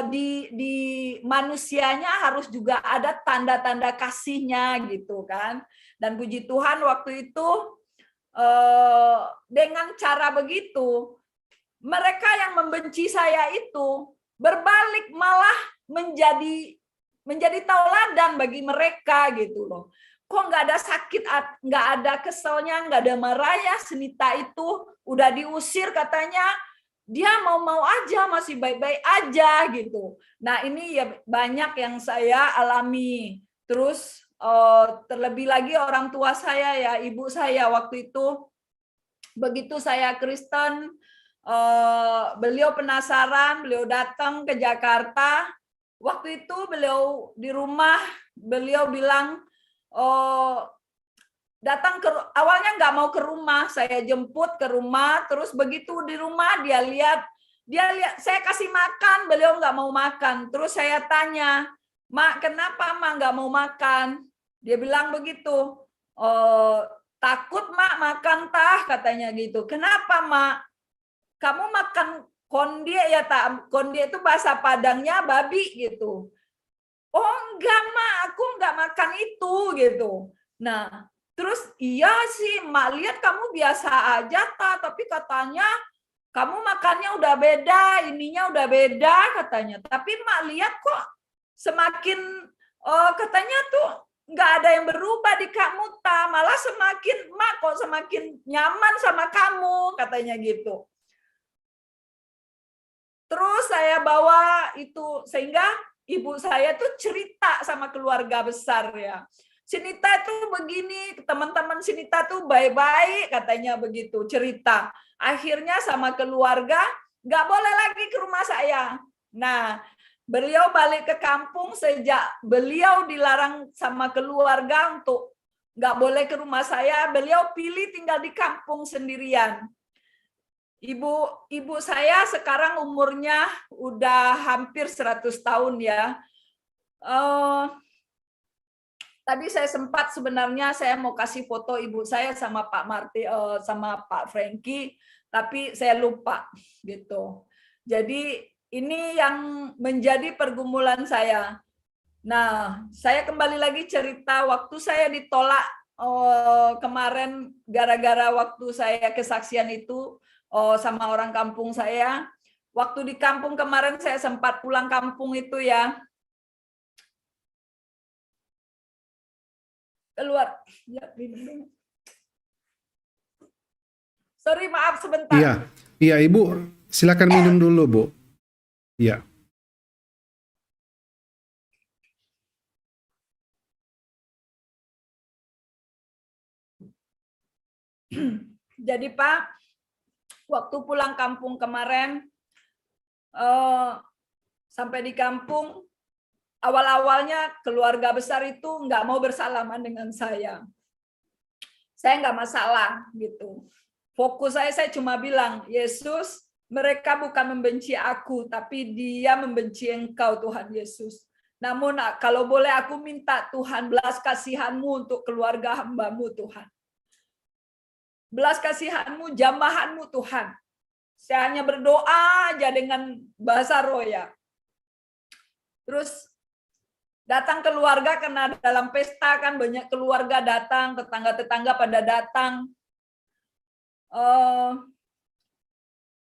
di manusianya harus juga ada tanda-tanda kasihnya gitu kan. Dan puji Tuhan waktu itu dengan cara begitu mereka yang membenci saya itu berbalik malah menjadi tauladan bagi mereka gitu loh. Kok nggak ada sakit, nggak ada keselnya, nggak ada marah ya, Senita itu udah diusir katanya dia mau-mau aja, masih baik-baik aja gitu. Nah ini ya banyak yang saya alami. Terus terlebih lagi orang tua saya ya, ibu saya waktu itu begitu saya Kristen, beliau penasaran, beliau datang ke Jakarta. Waktu itu beliau di rumah, beliau bilang datang awalnya nggak mau ke rumah, saya jemput ke rumah, terus begitu di rumah dia lihat saya kasih makan, beliau nggak mau makan. Terus saya tanya, Mak, kenapa Mak nggak mau makan? Dia bilang begitu, takut Mak makan tah, katanya gitu. Kenapa Mak? Kamu makan kondie ya tak? Kondie itu bahasa Padangnya babi gitu. Oh enggak Mak, aku enggak makan itu gitu. Nah, terus iya sih Mak lihat kamu biasa aja tapi katanya kamu makannya udah beda, ininya udah beda katanya. Tapi Mak lihat kok semakin katanya tuh nggak ada yang berubah di kamu malah semakin Mak kok semakin nyaman sama kamu katanya gitu. Terus saya bawa itu sehingga ibu saya tuh cerita sama keluarga besar ya. Sinita tuh begini, teman-teman Sinita tuh baik-baik katanya begitu cerita. Akhirnya sama keluarga nggak boleh lagi ke rumah saya. Nah, beliau balik ke kampung sejak beliau dilarang sama keluarga untuk nggak boleh ke rumah saya. Beliau pilih tinggal di kampung sendirian. Ibu saya sekarang umurnya udah hampir 100 tahun ya. Tadi saya sempat sebenarnya saya mau kasih foto ibu saya sama Pak Marti sama Pak Frankie, tapi saya lupa gitu. Jadi ini yang menjadi pergumulan saya. Nah, saya kembali lagi cerita waktu saya ditolak kemarin gara-gara waktu saya kesaksian itu sama orang kampung saya. Waktu di kampung kemarin saya sempat pulang kampung itu ya. Keluar. Ya, sorry, maaf sebentar. Iya, iya Ibu, silakan minum dulu Bu. Iya. Jadi Pak, waktu pulang kampung kemarin, sampai di kampung, awal-awalnya keluarga besar itu nggak mau bersalaman dengan saya. Saya nggak masalah gitu. Fokus saya cuma bilang, Yesus, mereka bukan membenci aku, tapi dia membenci Engkau Tuhan Yesus. Namun kalau boleh aku minta Tuhan belas kasihan-Mu untuk keluarga hamba-Mu Tuhan. Belas kasihan-Mu, jamahan-Mu Tuhan. Saya hanya berdoa aja dengan bahasa roh ya. Terus datang keluarga, karena dalam pesta kan banyak keluarga datang, tetangga-tetangga pada datang.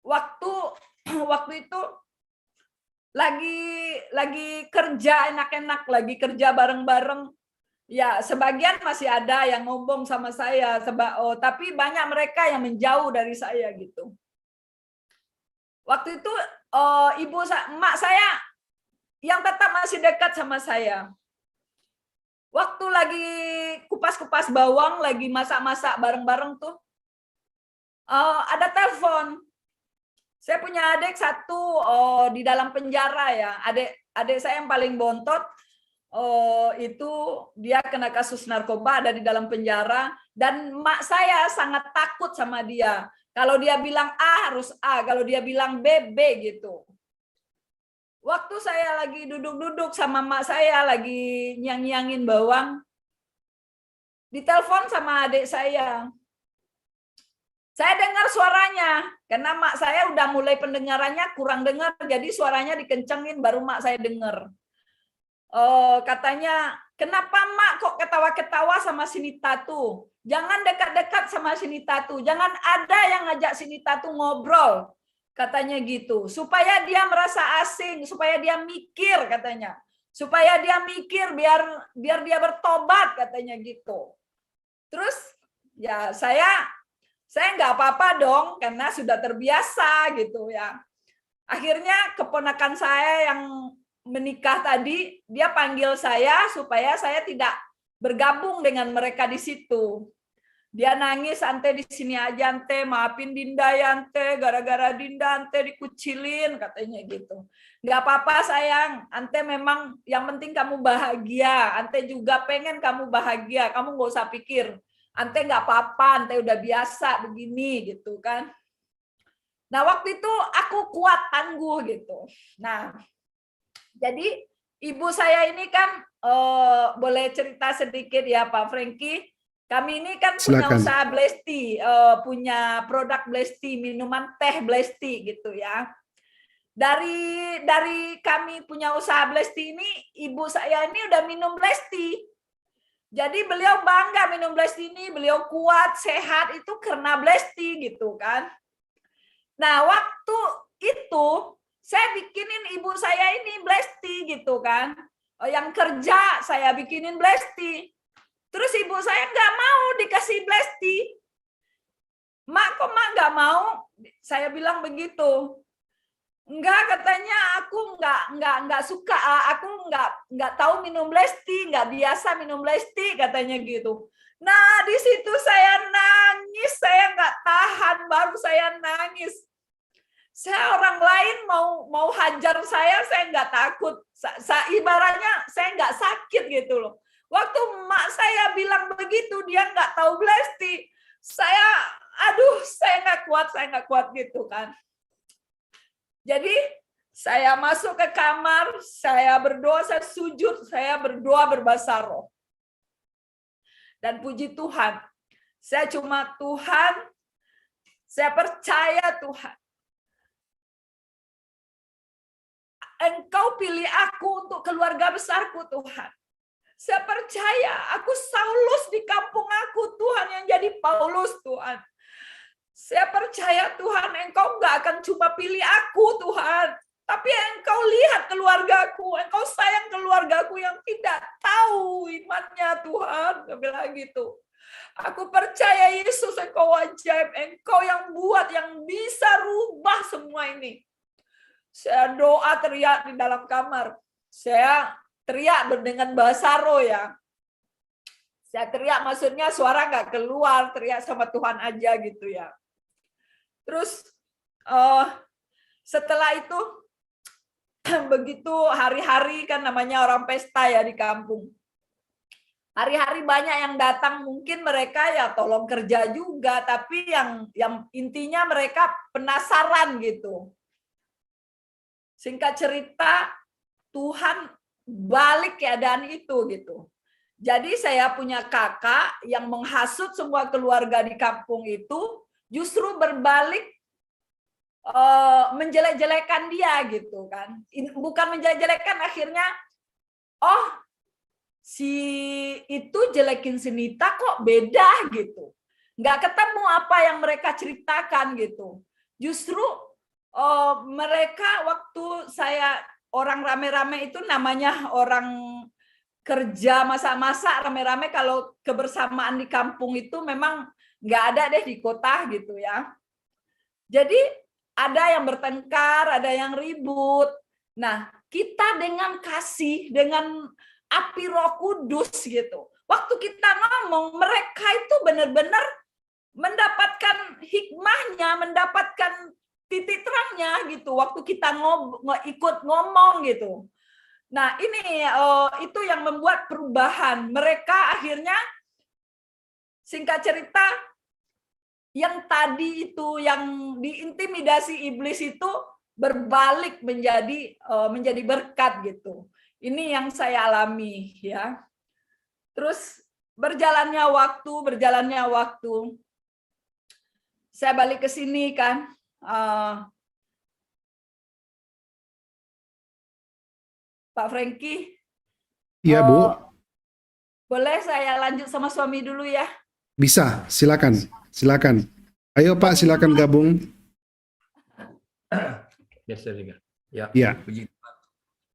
Waktu itu lagi kerja enak-enak, lagi kerja bareng-bareng. Ya, sebagian masih ada yang ngomong sama saya, tapi banyak mereka yang menjauh dari saya gitu. Waktu itu emak saya yang tetap masih dekat sama saya. Waktu lagi kupas-kupas bawang, lagi masak-masak bareng-bareng tuh, ada telepon. Saya punya adik satu di dalam penjara ya. Adik saya yang paling bontot itu dia kena kasus narkoba, ada di dalam penjara, dan mak saya sangat takut sama dia. Kalau dia bilang A harus A, kalau dia bilang B, B gitu. Waktu saya lagi duduk-duduk sama mak saya lagi nyang-nyangin bawang, ditelepon sama adik saya. Saya dengar suaranya, karena mak saya udah mulai pendengarannya kurang dengar, jadi suaranya dikencengin baru mak saya dengar. Katanya, kenapa mak kok ketawa-ketawa sama si Nita tuh? Jangan dekat-dekat sama si Nita tuh, jangan ada yang ngajak si Nita tuh ngobrol, katanya gitu. Supaya dia merasa asing, supaya dia mikir katanya. Supaya dia mikir biar dia bertobat katanya gitu. Terus ya saya nggak apa-apa dong, karena sudah terbiasa gitu ya. Akhirnya keponakan saya yang menikah tadi, dia panggil saya supaya saya tidak bergabung dengan mereka di situ. Dia nangis, ante di sini aja ante, maafin Dinda ya ante, gara-gara Dinda ante dikucilin, katanya gitu. Nggak apa-apa sayang, ante memang yang penting kamu bahagia, ante juga pengen kamu bahagia, kamu nggak usah pikir. Ante nggak apa-apa, ante udah biasa begini gitu kan. Nah waktu itu aku kuat tangguh gitu. Nah jadi ibu saya ini kan boleh cerita sedikit ya Pak Franky. Kami ini kan punya Silakan. usaha Blesti, punya produk Blesti, minuman teh Blesti gitu ya. Dari kami punya usaha Blesti ini, ibu saya ini udah minum Blesti. Jadi beliau bangga minum Blesti ini, beliau kuat, sehat itu karena Blesti gitu kan. Nah, waktu itu saya bikinin ibu saya ini Blesti gitu kan. Yang kerja saya bikinin Blesti. Terus ibu saya nggak mau dikasih Blesti. Mak, kok mak nggak mau? Saya bilang begitu. Enggak, katanya aku nggak suka, aku nggak tahu minum Blesti, nggak biasa minum Blesti, katanya gitu. Nah di situ saya nangis, saya nggak tahan, baru saya nangis. Saya orang lain mau hajar saya nggak takut, ibaratnya saya nggak sakit gitu loh. Waktu emak saya bilang begitu, dia nggak tahu Blesti, saya nggak kuat gitu kan. Jadi saya masuk ke kamar, saya berdoa, saya sujud, saya berdoa berbahasa roh. Dan puji Tuhan, saya cuma Tuhan, saya percaya Tuhan. Engkau pilih aku untuk keluarga besarku Tuhan. Saya percaya aku Saulus di kampung aku Tuhan yang jadi Paulus Tuhan. Saya percaya Tuhan, Engkau nggak akan cuma pilih aku Tuhan, tapi Engkau lihat keluargaku, Engkau sayang keluargaku yang tidak tahu imannya Tuhan. Saya bilang gitu. Aku percaya Yesus, Engkau ajaib, Engkau yang buat, yang bisa rubah semua ini. Saya doa teriak di dalam kamar. Saya teriak dengan bahasa roh ya. Saya teriak maksudnya suara nggak keluar, teriak sama Tuhan aja gitu ya. Terus setelah itu begitu hari-hari kan namanya orang pesta ya di kampung. Hari-hari banyak yang datang, mungkin mereka ya tolong kerja juga, tapi yang intinya mereka penasaran gitu. Singkat cerita, Tuhan balik keadaan itu gitu. Jadi saya punya kakak yang menghasut semua keluarga di kampung itu, justru berbalik menjelek-jelekan dia gitu kan. Bukan menjelek-jelekan, akhirnya oh si itu jelekin si Nita kok beda gitu. Nggak ketemu apa yang mereka ceritakan gitu. Justru mereka waktu saya orang rame-rame itu namanya orang kerja masak-masak rame-rame, kalau kebersamaan di kampung itu memang nggak ada deh di kota gitu ya. Jadi ada yang bertengkar, ada yang ribut. Nah, kita dengan kasih, dengan api Roh Kudus gitu. Waktu kita ngomong, mereka itu benar-benar mendapatkan hikmahnya, mendapatkan titik terangnya gitu. Waktu kita ikut ngomong gitu. Nah, ini itu yang membuat perubahan. Mereka akhirnya, singkat cerita, yang tadi itu yang diintimidasi iblis itu berbalik menjadi berkat gitu. Ini yang saya alami ya. Terus berjalannya waktu, saya balik ke sini kan. Pak Franky, Iya, Bu. boleh saya lanjut sama suami dulu ya? Bisa, silakan. Silakan. Ayo Pak, silakan gabung. Biasa juga. Ya, Ya. puji Tuhan.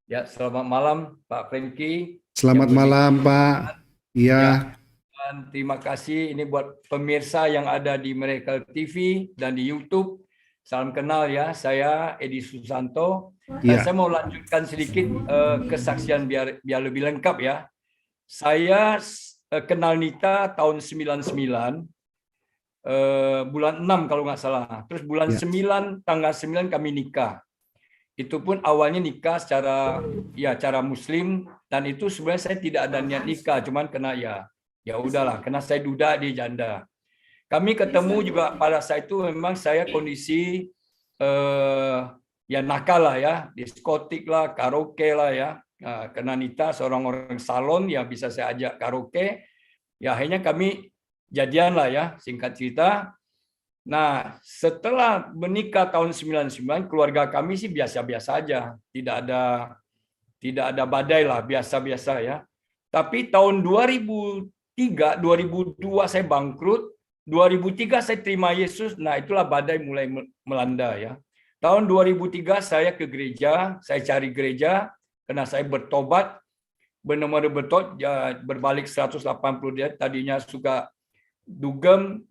Ya, selamat malam Pak Franky. Selamat malam, Pak. Iya. Dan terima kasih ini buat pemirsa yang ada di Miracle TV dan di YouTube. Salam kenal ya, saya Edi Susanto. Iya. Saya mau lanjutkan sedikit kesaksian biar lebih lengkap ya. Saya kenal Nita tahun 99, bulan 6 kalau nggak salah. Terus bulan 9, tanggal 9 kami nikah. Itu pun awalnya nikah secara cara Muslim, dan itu sebenarnya saya tidak ada niat nikah, cuman kena ya udahlah, karena saya duda, dia janda. Kami ketemu juga pada saat itu memang saya kondisi nakal lah ya, diskotik lah, karaoke lah ya. Karena Nita seorang orang salon, ya bisa saya ajak karaoke. Ya akhirnya kami jadian lah ya, singkat cerita. Nah, setelah menikah tahun 99, keluarga kami sih biasa-biasa aja. Tidak ada badai lah, biasa-biasa ya. Tapi tahun 2003, 2002 saya bangkrut, 2003 saya terima Yesus, nah itulah badai mulai melanda ya. Tahun 2003 saya ke gereja, saya cari gereja, karena saya bertobat, benar-benar bertobat, berbalik 180 derajat, tadinya suka dugem,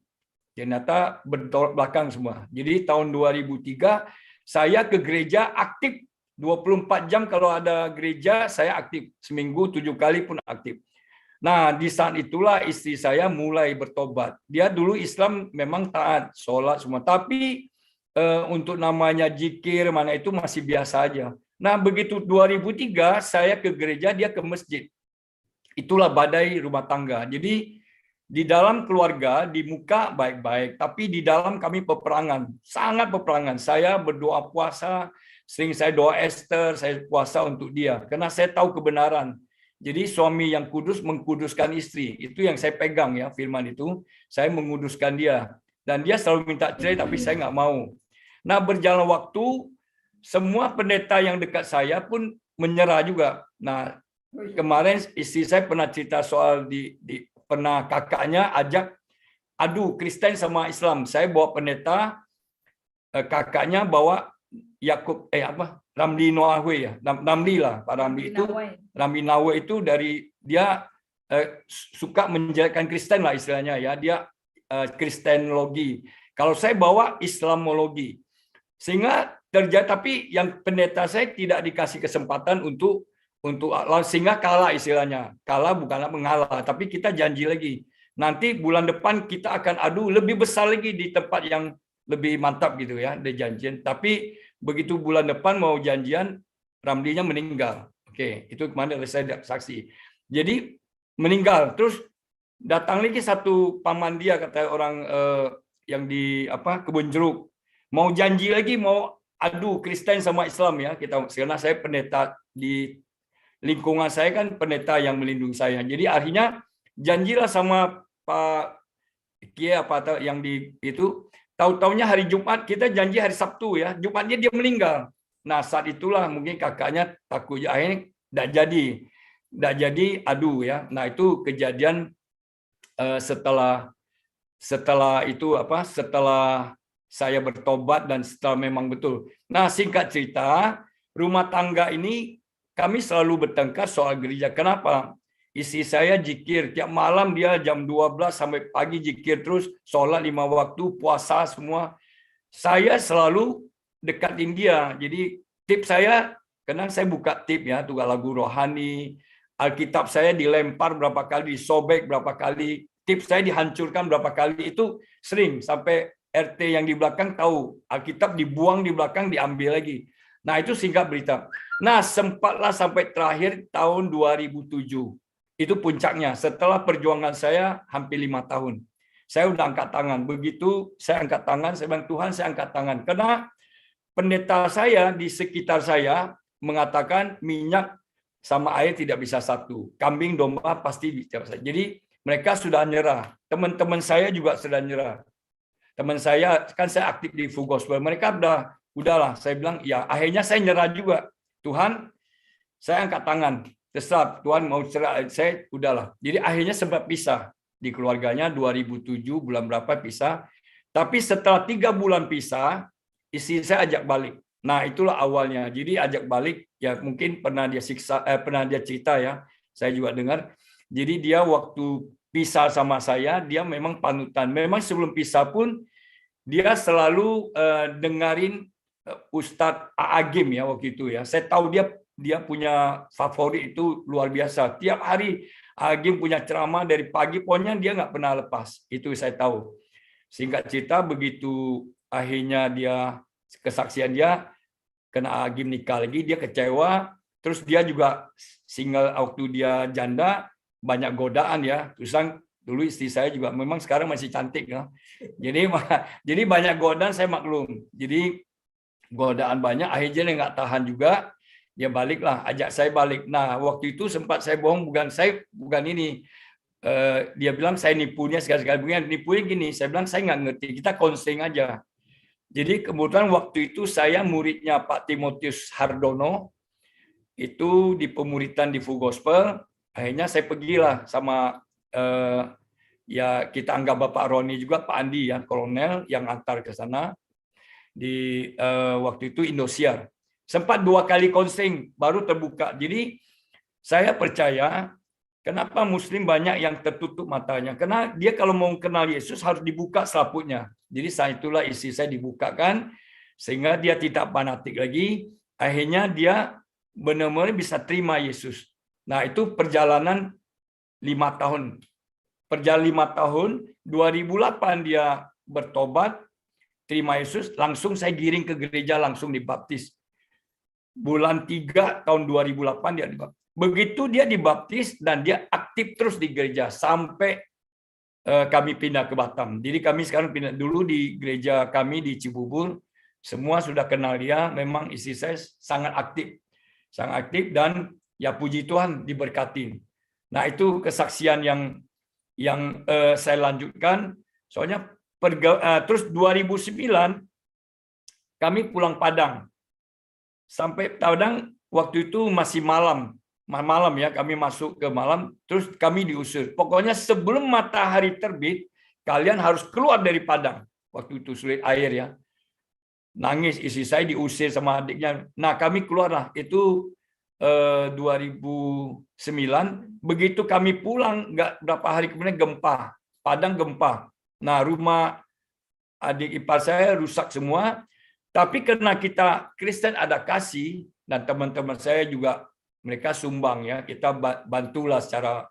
ternyata bertolak belakang semua. Jadi tahun 2003 saya ke gereja aktif 24 jam, kalau ada gereja saya aktif, seminggu 7 kali pun aktif. Nah, di saat itulah istri saya mulai bertobat. Dia dulu Islam memang taat, sholat semua, tapi untuk namanya jikir mana itu masih biasa aja. Nah, begitu 2003 saya ke gereja, dia ke masjid. Itulah badai rumah tangga. Jadi di dalam keluarga, di muka baik-baik, tapi di dalam kami peperangan, sangat peperangan. Saya berdoa puasa, sering saya doa Esther, saya puasa untuk dia, karena saya tahu kebenaran. Jadi suami yang kudus mengkuduskan istri, itu yang saya pegang ya, firman itu. Saya menguduskan dia, dan dia selalu minta cerai, tapi saya nggak mau. Nah, berjalan waktu, semua pendeta yang dekat saya pun menyerah juga. Nah, kemarin istri saya pernah cerita soal pernah kakaknya ajak adu Kristen sama Islam. Saya bawa pendeta, kakaknya bawa Yakub Ramli Noahwe ya, Ramli lah, Pak Ramli itu, Ramli Nawe itu dari dia suka menjelekkan Kristen lah istilahnya ya, dia Kristenologi. Kalau saya bawa Islamologi, sehingga terjadi, tapi yang pendeta saya tidak dikasih kesempatan untuk sehingga kalah istilahnya. Kalah bukanlah mengalah, tapi kita janji lagi. Nanti bulan depan kita akan adu lebih besar lagi di tempat yang lebih mantap gitu ya, ada janjian. Tapi begitu bulan depan mau janjian, Ramlinya meninggal. Oke, itu kemarin saya saksi. Jadi meninggal, terus datang lagi satu paman dia, kata orang yang di Kebun Jeruk, mau janji lagi, mau adu Kristen sama Islam ya. Karena saya pendeta di lingkungan saya kan, pendeta yang melindungi saya. Jadi akhirnya janjilah sama Pak Kia yang di itu, tahu-taunya hari Jumat kita janji hari Sabtu ya, Jumatnya dia meninggal. Nah saat itulah mungkin kakaknya takut, akhirnya tidak jadi adu ya. Nah itu kejadian setelah itu apa? Setelah saya bertobat dan setelah memang betul. Nah singkat cerita, rumah tangga ini kami selalu bertengkar soal gereja. Kenapa? Istri saya jikir tiap malam, dia jam 12 sampai pagi jikir terus, sholat 5 waktu, puasa semua. Saya selalu dekatin dia. Jadi tip saya, kadang saya buka tip ya, tugas lagu rohani, Alkitab saya dilempar berapa kali, disobek berapa kali, tips saya dihancurkan berapa kali, itu sering sampai RT yang di belakang tahu, Alkitab dibuang di belakang, diambil lagi. Nah itu singkat berita. Nah sempatlah sampai terakhir tahun 2007. Itu puncaknya. Setelah perjuangan saya hampir 5 tahun. Saya udah angkat tangan. Begitu saya angkat tangan, saya bilang, Tuhan saya angkat tangan. Karena pendeta saya di sekitar saya mengatakan minyak sama air tidak bisa satu. Kambing domba pasti bisa. Jadi mereka sudah nyerah. Teman-teman saya juga sudah nyerah. Teman saya, kan saya aktif di Full Gospel. Mereka udahlah. Saya bilang, ya akhirnya saya nyerah juga. Tuhan, saya angkat tangan. Terserah, Tuhan mau cerah, saya udahlah. Jadi akhirnya sempat pisah di keluarganya 2007 bulan berapa pisah. Tapi setelah 3 bulan pisah, istri saya ajak balik. Nah itulah awalnya. Jadi ajak balik ya mungkin pernah dia cerita ya. Saya juga dengar. Jadi dia waktu pisah sama saya, dia memang panutan. Memang sebelum pisah pun dia selalu dengerin Ustadz Agim ya waktu itu ya. Saya tahu dia punya favorit itu luar biasa. Tiap hari Agim punya ceramah dari pagi, pokoknya dia nggak pernah lepas. Itu saya tahu. Singkat cerita, begitu akhirnya kesaksian dia, kena Agim nikah lagi, dia kecewa. Terus dia juga single waktu dia janda, banyak godaan ya. Terusan dulu istri saya juga memang sekarang masih cantik ya. Jadi banyak godaan, saya maklum. Jadi godaan banyak, akhirnya dia nggak tahan juga. Dia baliklah, ajak saya balik. Nah, waktu itu sempat saya bohong, bukan ini. Dia bilang saya nipunya sekali-sekali. Nipunya gini, saya bilang saya nggak ngerti, kita konseling aja. Jadi kebetulan waktu itu saya muridnya Pak Timotius Hardono, itu di pemuritan di Full Gospel. Akhirnya saya pergilah sama, ya kita anggap Bapak Roni juga, Pak Andi ya, kolonel yang antar ke sana. Di waktu itu Indosiar. Sempat 2 kali konseling baru terbuka. Jadi saya percaya kenapa Muslim banyak yang tertutup matanya. Karena dia kalau mau kenal Yesus harus dibuka selaputnya. Jadi saat itulah istri saya dibukakan sehingga dia tidak fanatik lagi. Akhirnya dia benar-benar bisa terima Yesus. Nah itu perjalanan 5 tahun. Perjalanan 5 tahun, 2008 dia bertobat, terima Yesus, langsung saya giring ke gereja, langsung dibaptis. Bulan 3 tahun 2008 dia dibaptis. Begitu dia dibaptis dan dia aktif terus di gereja sampai kami pindah ke Batam. Jadi kami sekarang pindah dulu di gereja kami di Cibubur. Semua sudah kenal dia. Memang istri saya sangat aktif dan ya puji Tuhan diberkati. Nah itu kesaksian yang saya lanjutkan. Soalnya terus 2009 kami pulang Padang. Sampai Padang waktu itu masih malam ya, kami masuk ke malam, terus kami diusir. Pokoknya sebelum matahari terbit, kalian harus keluar dari Padang. Waktu itu sulit air ya. Nangis, istri saya diusir sama adiknya. Nah kami keluarlah, itu 2009. Begitu kami pulang, nggak berapa hari kemudian gempa. Padang gempa. Nah rumah adik ipar saya rusak semua. Tapi karena kita Kristen ada kasih, dan teman-teman saya juga mereka sumbang ya, kita bantulah secara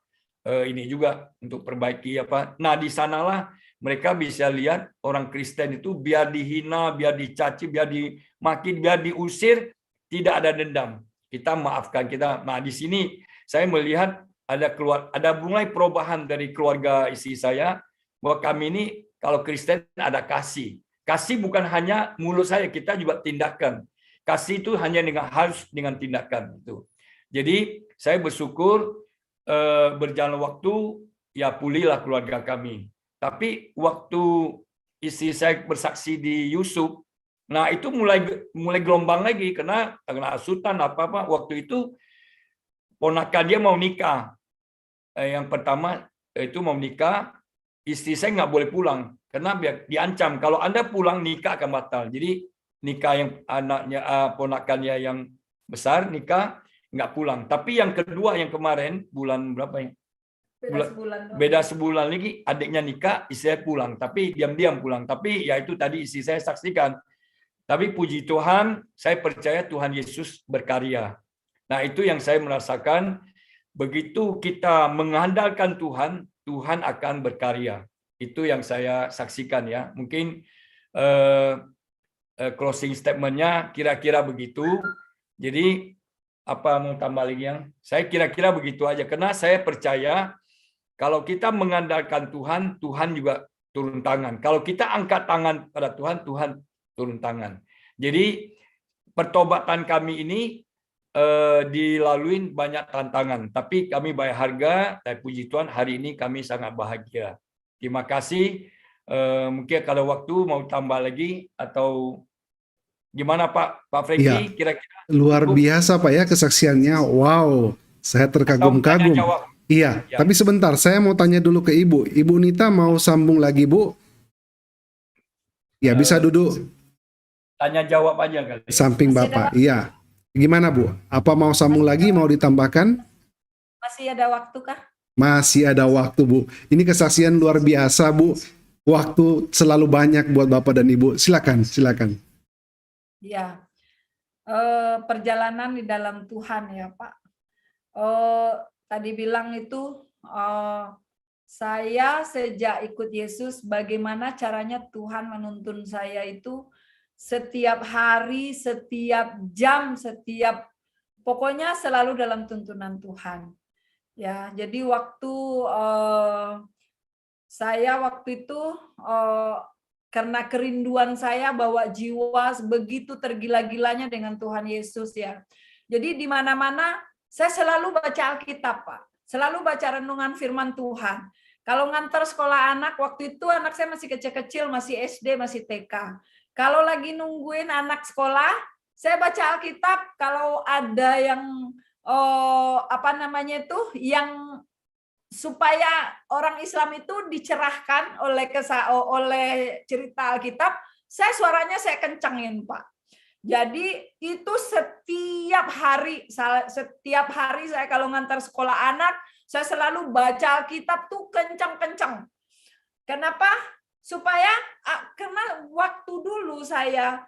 ini juga untuk perbaiki apa. Nah di sanalah mereka bisa lihat orang Kristen itu biar dihina, biar dicaci, biar dimaki, biar diusir, tidak ada dendam. Kita maafkan kita. Nah di sini saya melihat ada mulai perubahan dari keluarga istri saya, bahwa kami ini kalau Kristen ada kasih. Kasih bukan hanya mulut saya, kita juga tindakan. Kasih itu hanya harus dengan tindakan itu. Jadi saya bersyukur berjalan waktu ya pulihlah keluarga kami. Tapi waktu istri saya bersaksi di Yusuf. Nah, itu mulai gelombang lagi karena hasutan apa-apa. Waktu itu ponakan dia mau nikah. Yang pertama itu mau nikah, istri saya nggak boleh pulang karena diancam kalau Anda pulang nikah akan batal. Jadi nikah yang anaknya ponakannya yang besar nikah nggak pulang. Tapi yang kedua yang kemarin bulan berapa ya? Beda sebulan lagi adiknya nikah, istri saya pulang. Tapi diam-diam pulang. Tapi ya itu tadi istri saya saksikan. Tapi puji Tuhan, saya percaya Tuhan Yesus berkarya. Nah, itu yang saya merasakan. Begitu kita mengandalkan Tuhan, Tuhan akan berkarya. Itu yang saya saksikan ya. Mungkin closing statement-nya kira-kira begitu. Jadi apa mau tambah lagi yang? Saya kira-kira begitu aja. Karena saya percaya kalau kita mengandalkan Tuhan, Tuhan juga turun tangan. Kalau kita angkat tangan pada Tuhan, Tuhan turun tangan. Jadi pertobatan kami ini dilalui banyak tantangan, tapi kami bayar harga. Dan puji Tuhan hari ini kami sangat bahagia. Terima kasih. Mungkin kalau waktu mau tambah lagi atau gimana Pak Franky? Iya. Kira-kira Luar cukup? biasa Pak ya kesaksiannya. Wow, saya terkagum-kagum. Iya, Ya. tapi sebentar, saya mau tanya dulu ke Ibu. Ibu Nita mau sambung lagi, Bu? Ya, bisa duduk Tanya jawab aja kali. samping Masih Bapak. Iya. Gimana, Bu? Apa mau sambung lagi, mau ditambahkan? Masih ada waktu kah? Masih ada waktu, Bu. Ini kesaksian luar biasa, Bu. Waktu selalu banyak buat Bapak dan Ibu. Silakan, silakan. Ya, perjalanan di dalam Tuhan ya Pak. Tadi bilang itu saya sejak ikut Yesus, bagaimana caranya Tuhan menuntun saya itu setiap hari, setiap jam, pokoknya selalu dalam tuntunan Tuhan. Ya, jadi saya waktu itu karena kerinduan saya bahwa jiwa begitu tergila-gilanya dengan Tuhan Yesus ya. Jadi di mana-mana saya selalu baca Alkitab, Pak. Selalu baca renungan firman Tuhan. Kalau ngantar sekolah anak, waktu itu anak saya masih kecil-kecil, masih SD, masih TK. Kalau lagi nungguin anak sekolah, saya baca Alkitab. Kalau ada yang yang supaya orang Islam itu dicerahkan oleh cerita Alkitab, suaranya saya kencengin, Pak. Jadi itu setiap hari saya kalau ngantar sekolah anak, saya selalu baca Alkitab tuh kencang-kencang. Kenapa? Karena waktu dulu saya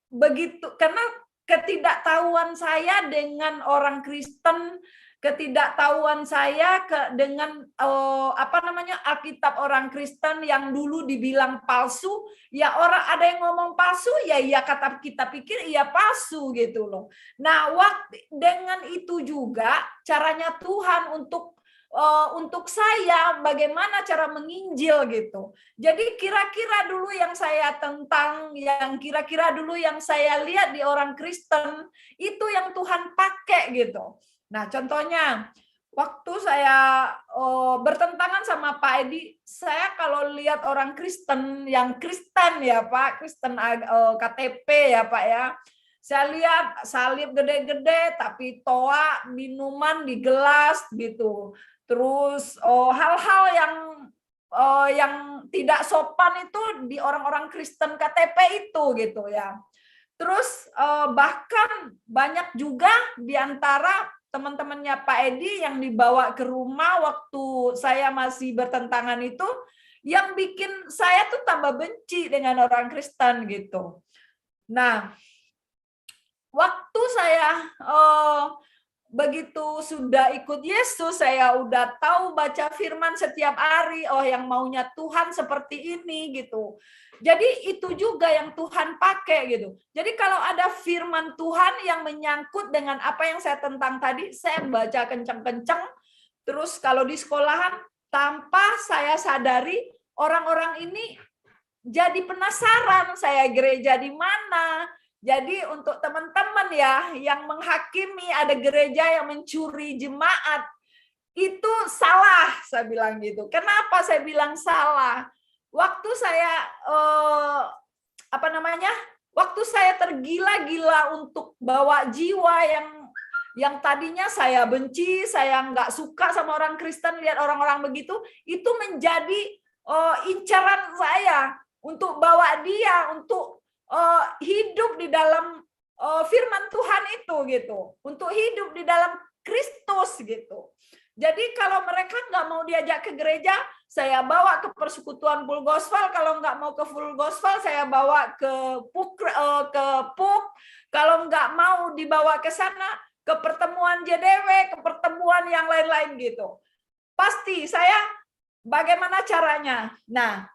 begitu, karena ketidaktahuan saya dengan orang Kristen, ketidaktahuan saya dengan Alkitab orang Kristen yang dulu dibilang palsu, ya orang ada yang ngomong palsu, ya kata kita pikir iya palsu gitu loh. Nah, dengan itu juga caranya Tuhan untuk saya bagaimana cara menginjil gitu. Jadi kira-kira dulu yang saya kira-kira dulu yang saya lihat di orang Kristen itu yang Tuhan pakai gitu. Nah, contohnya waktu saya bertentangan sama Pak Edi, saya kalau lihat orang Kristen yang Kristen ya Pak, Kristen KTP ya Pak ya, saya lihat salib gede-gede tapi toa minuman di gelas gitu. Terus hal-hal yang tidak sopan itu di orang-orang Kristen KTP itu gitu ya. Terus bahkan banyak juga di antara teman-temannya Pak Edi yang dibawa ke rumah waktu saya masih bertentangan itu, yang bikin saya tuh tambah benci dengan orang Kristen gitu. Nah, waktu saya begitu sudah ikut Yesus, saya udah tahu baca firman setiap hari, yang maunya Tuhan seperti ini gitu. Jadi itu juga yang Tuhan pakai gitu. Jadi kalau ada firman Tuhan yang menyangkut dengan apa yang saya tentang tadi, saya baca kencang-kencang. Terus kalau di sekolahan, tanpa saya sadari, orang-orang ini jadi penasaran saya gereja di mana. Jadi untuk teman-teman ya yang menghakimi ada gereja yang mencuri jemaat, itu salah, saya bilang gitu. Kenapa saya bilang salah? waktu saya apa namanya? Waktu saya tergila-gila untuk bawa jiwa yang tadinya saya benci, saya nggak suka sama orang Kristen, lihat orang-orang begitu, itu menjadi incaran saya untuk bawa dia untuk hidup di dalam firman Tuhan itu gitu, untuk hidup di dalam Kristus gitu. Jadi kalau mereka nggak mau diajak ke gereja, saya bawa ke persekutuan Full Gospel. Kalau nggak mau ke Full Gospel, saya bawa ke PUK. Kalau nggak mau dibawa ke sana, ke pertemuan JDW, ke pertemuan yang lain-lain gitu. Pasti saya bagaimana caranya? Nah,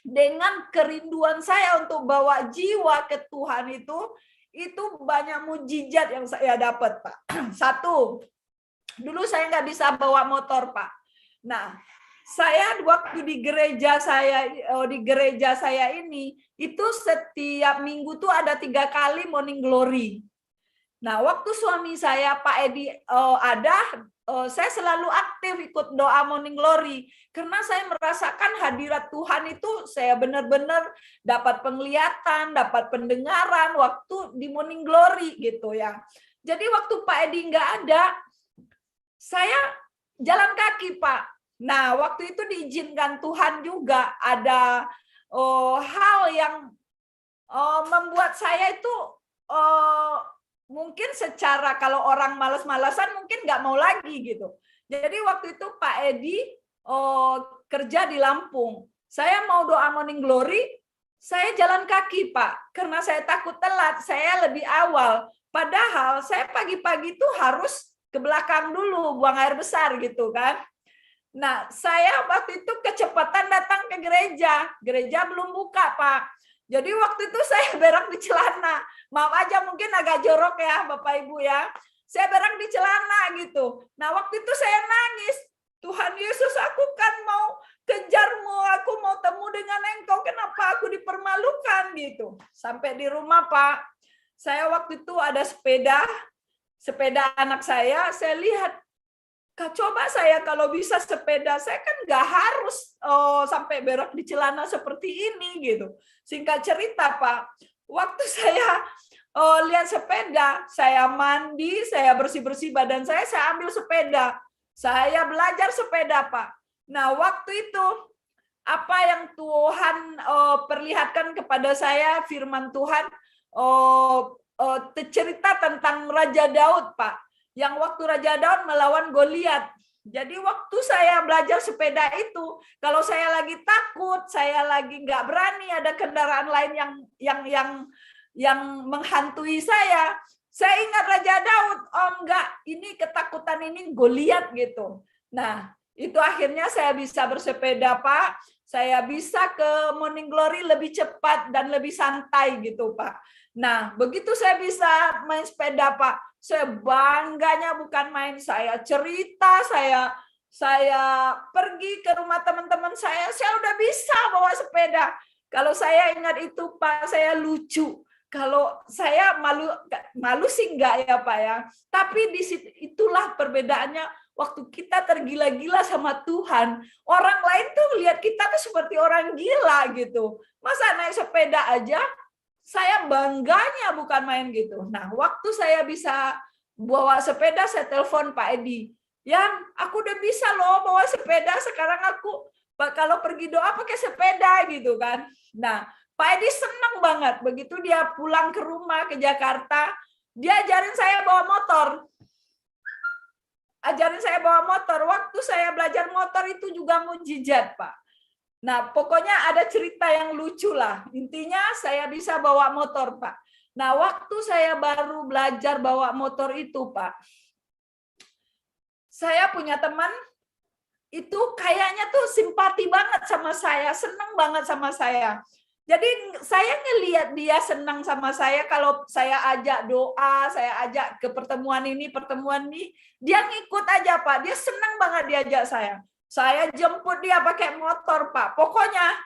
dengan kerinduan saya untuk bawa jiwa ke Tuhan itu banyak mujizat yang saya dapat, Pak. Satu, dulu saya nggak bisa bawa motor, Pak. Nah, saya waktu di gereja saya ini itu setiap minggu tuh ada 3 kali morning glory. Nah, waktu suami saya Pak Edi saya selalu aktif ikut doa morning glory karena saya merasakan hadirat Tuhan itu saya benar-benar dapat penglihatan, dapat pendengaran waktu di morning glory gitu ya. Jadi waktu Pak Edi nggak ada, saya jalan kaki, Pak. Nah, waktu itu diizinkan Tuhan juga ada hal yang membuat saya itu mungkin secara kalau orang malas-malasan mungkin nggak mau lagi gitu. Jadi waktu itu Pak Edi kerja di Lampung. Saya mau doa morning glory, saya jalan kaki, Pak. Karena saya takut telat, saya lebih awal. Padahal saya pagi-pagi itu harus ke belakang dulu, buang air besar gitu kan. Nah, saya waktu itu kecepatan datang ke gereja. Gereja belum buka, Pak. Jadi waktu itu saya berak di celana. Maaf aja mungkin agak jorok ya Bapak Ibu ya. Saya berak di celana gitu. Nah, waktu itu saya nangis. Tuhan Yesus, aku kan mau kejarmu, aku mau temu dengan Engkau. Kenapa aku dipermalukan gitu. Sampai di rumah, Pak. Saya waktu itu ada sepeda anak saya lihat, coba saya kalau bisa sepeda, saya kan nggak harus sampai berak di celana seperti ini gitu. Singkat cerita, Pak, waktu saya lihat sepeda, saya mandi, saya bersih-bersih badan saya ambil sepeda. Saya belajar sepeda, Pak. Nah, waktu itu apa yang Tuhan perlihatkan kepada saya, firman Tuhan cerita tentang Raja Daud, Pak. Yang waktu Raja Daud melawan Goliat. Jadi waktu saya belajar sepeda itu, kalau saya lagi takut, saya lagi nggak berani, ada kendaraan lain yang menghantui saya ingat Raja Daud. Oh enggak, ini ketakutan ini Goliat gitu. Nah, itu akhirnya saya bisa bersepeda, Pak. Saya bisa ke morning glory lebih cepat dan lebih santai gitu, Pak. Nah, begitu saya bisa main sepeda, Pak, saya bangganya bukan main. Saya cerita, saya pergi ke rumah teman-teman saya udah bisa bawa sepeda. Kalau saya ingat itu, Pak, saya lucu. Kalau saya malu sih enggak ya, Pak ya. Tapi di situ itulah perbedaannya waktu kita tergila-gila sama Tuhan. Orang lain tuh lihat kita tuh seperti orang gila gitu. Masa naik sepeda aja saya bangganya bukan main gitu. Nah, waktu saya bisa bawa sepeda, saya telepon Pak Edi. Yang aku udah bisa loh bawa sepeda, sekarang aku kalau pergi doa pakai sepeda gitu kan. Nah, Pak Edi senang banget. Begitu dia pulang ke rumah ke Jakarta, dia ajarin saya bawa motor. Waktu saya belajar motor itu juga mujizat, Pak. Nah, pokoknya ada cerita yang lucu lah. Intinya saya bisa bawa motor, Pak. Nah, waktu saya baru belajar bawa motor itu, Pak, saya punya teman itu kayaknya tuh simpati banget sama saya, senang banget sama saya. Jadi saya ngelihat dia senang sama saya kalau saya ajak doa, saya ajak ke pertemuan ini, dia ngikut aja, Pak. Dia senang banget diajak saya. Saya jemput dia pakai motor, Pak. Pokoknya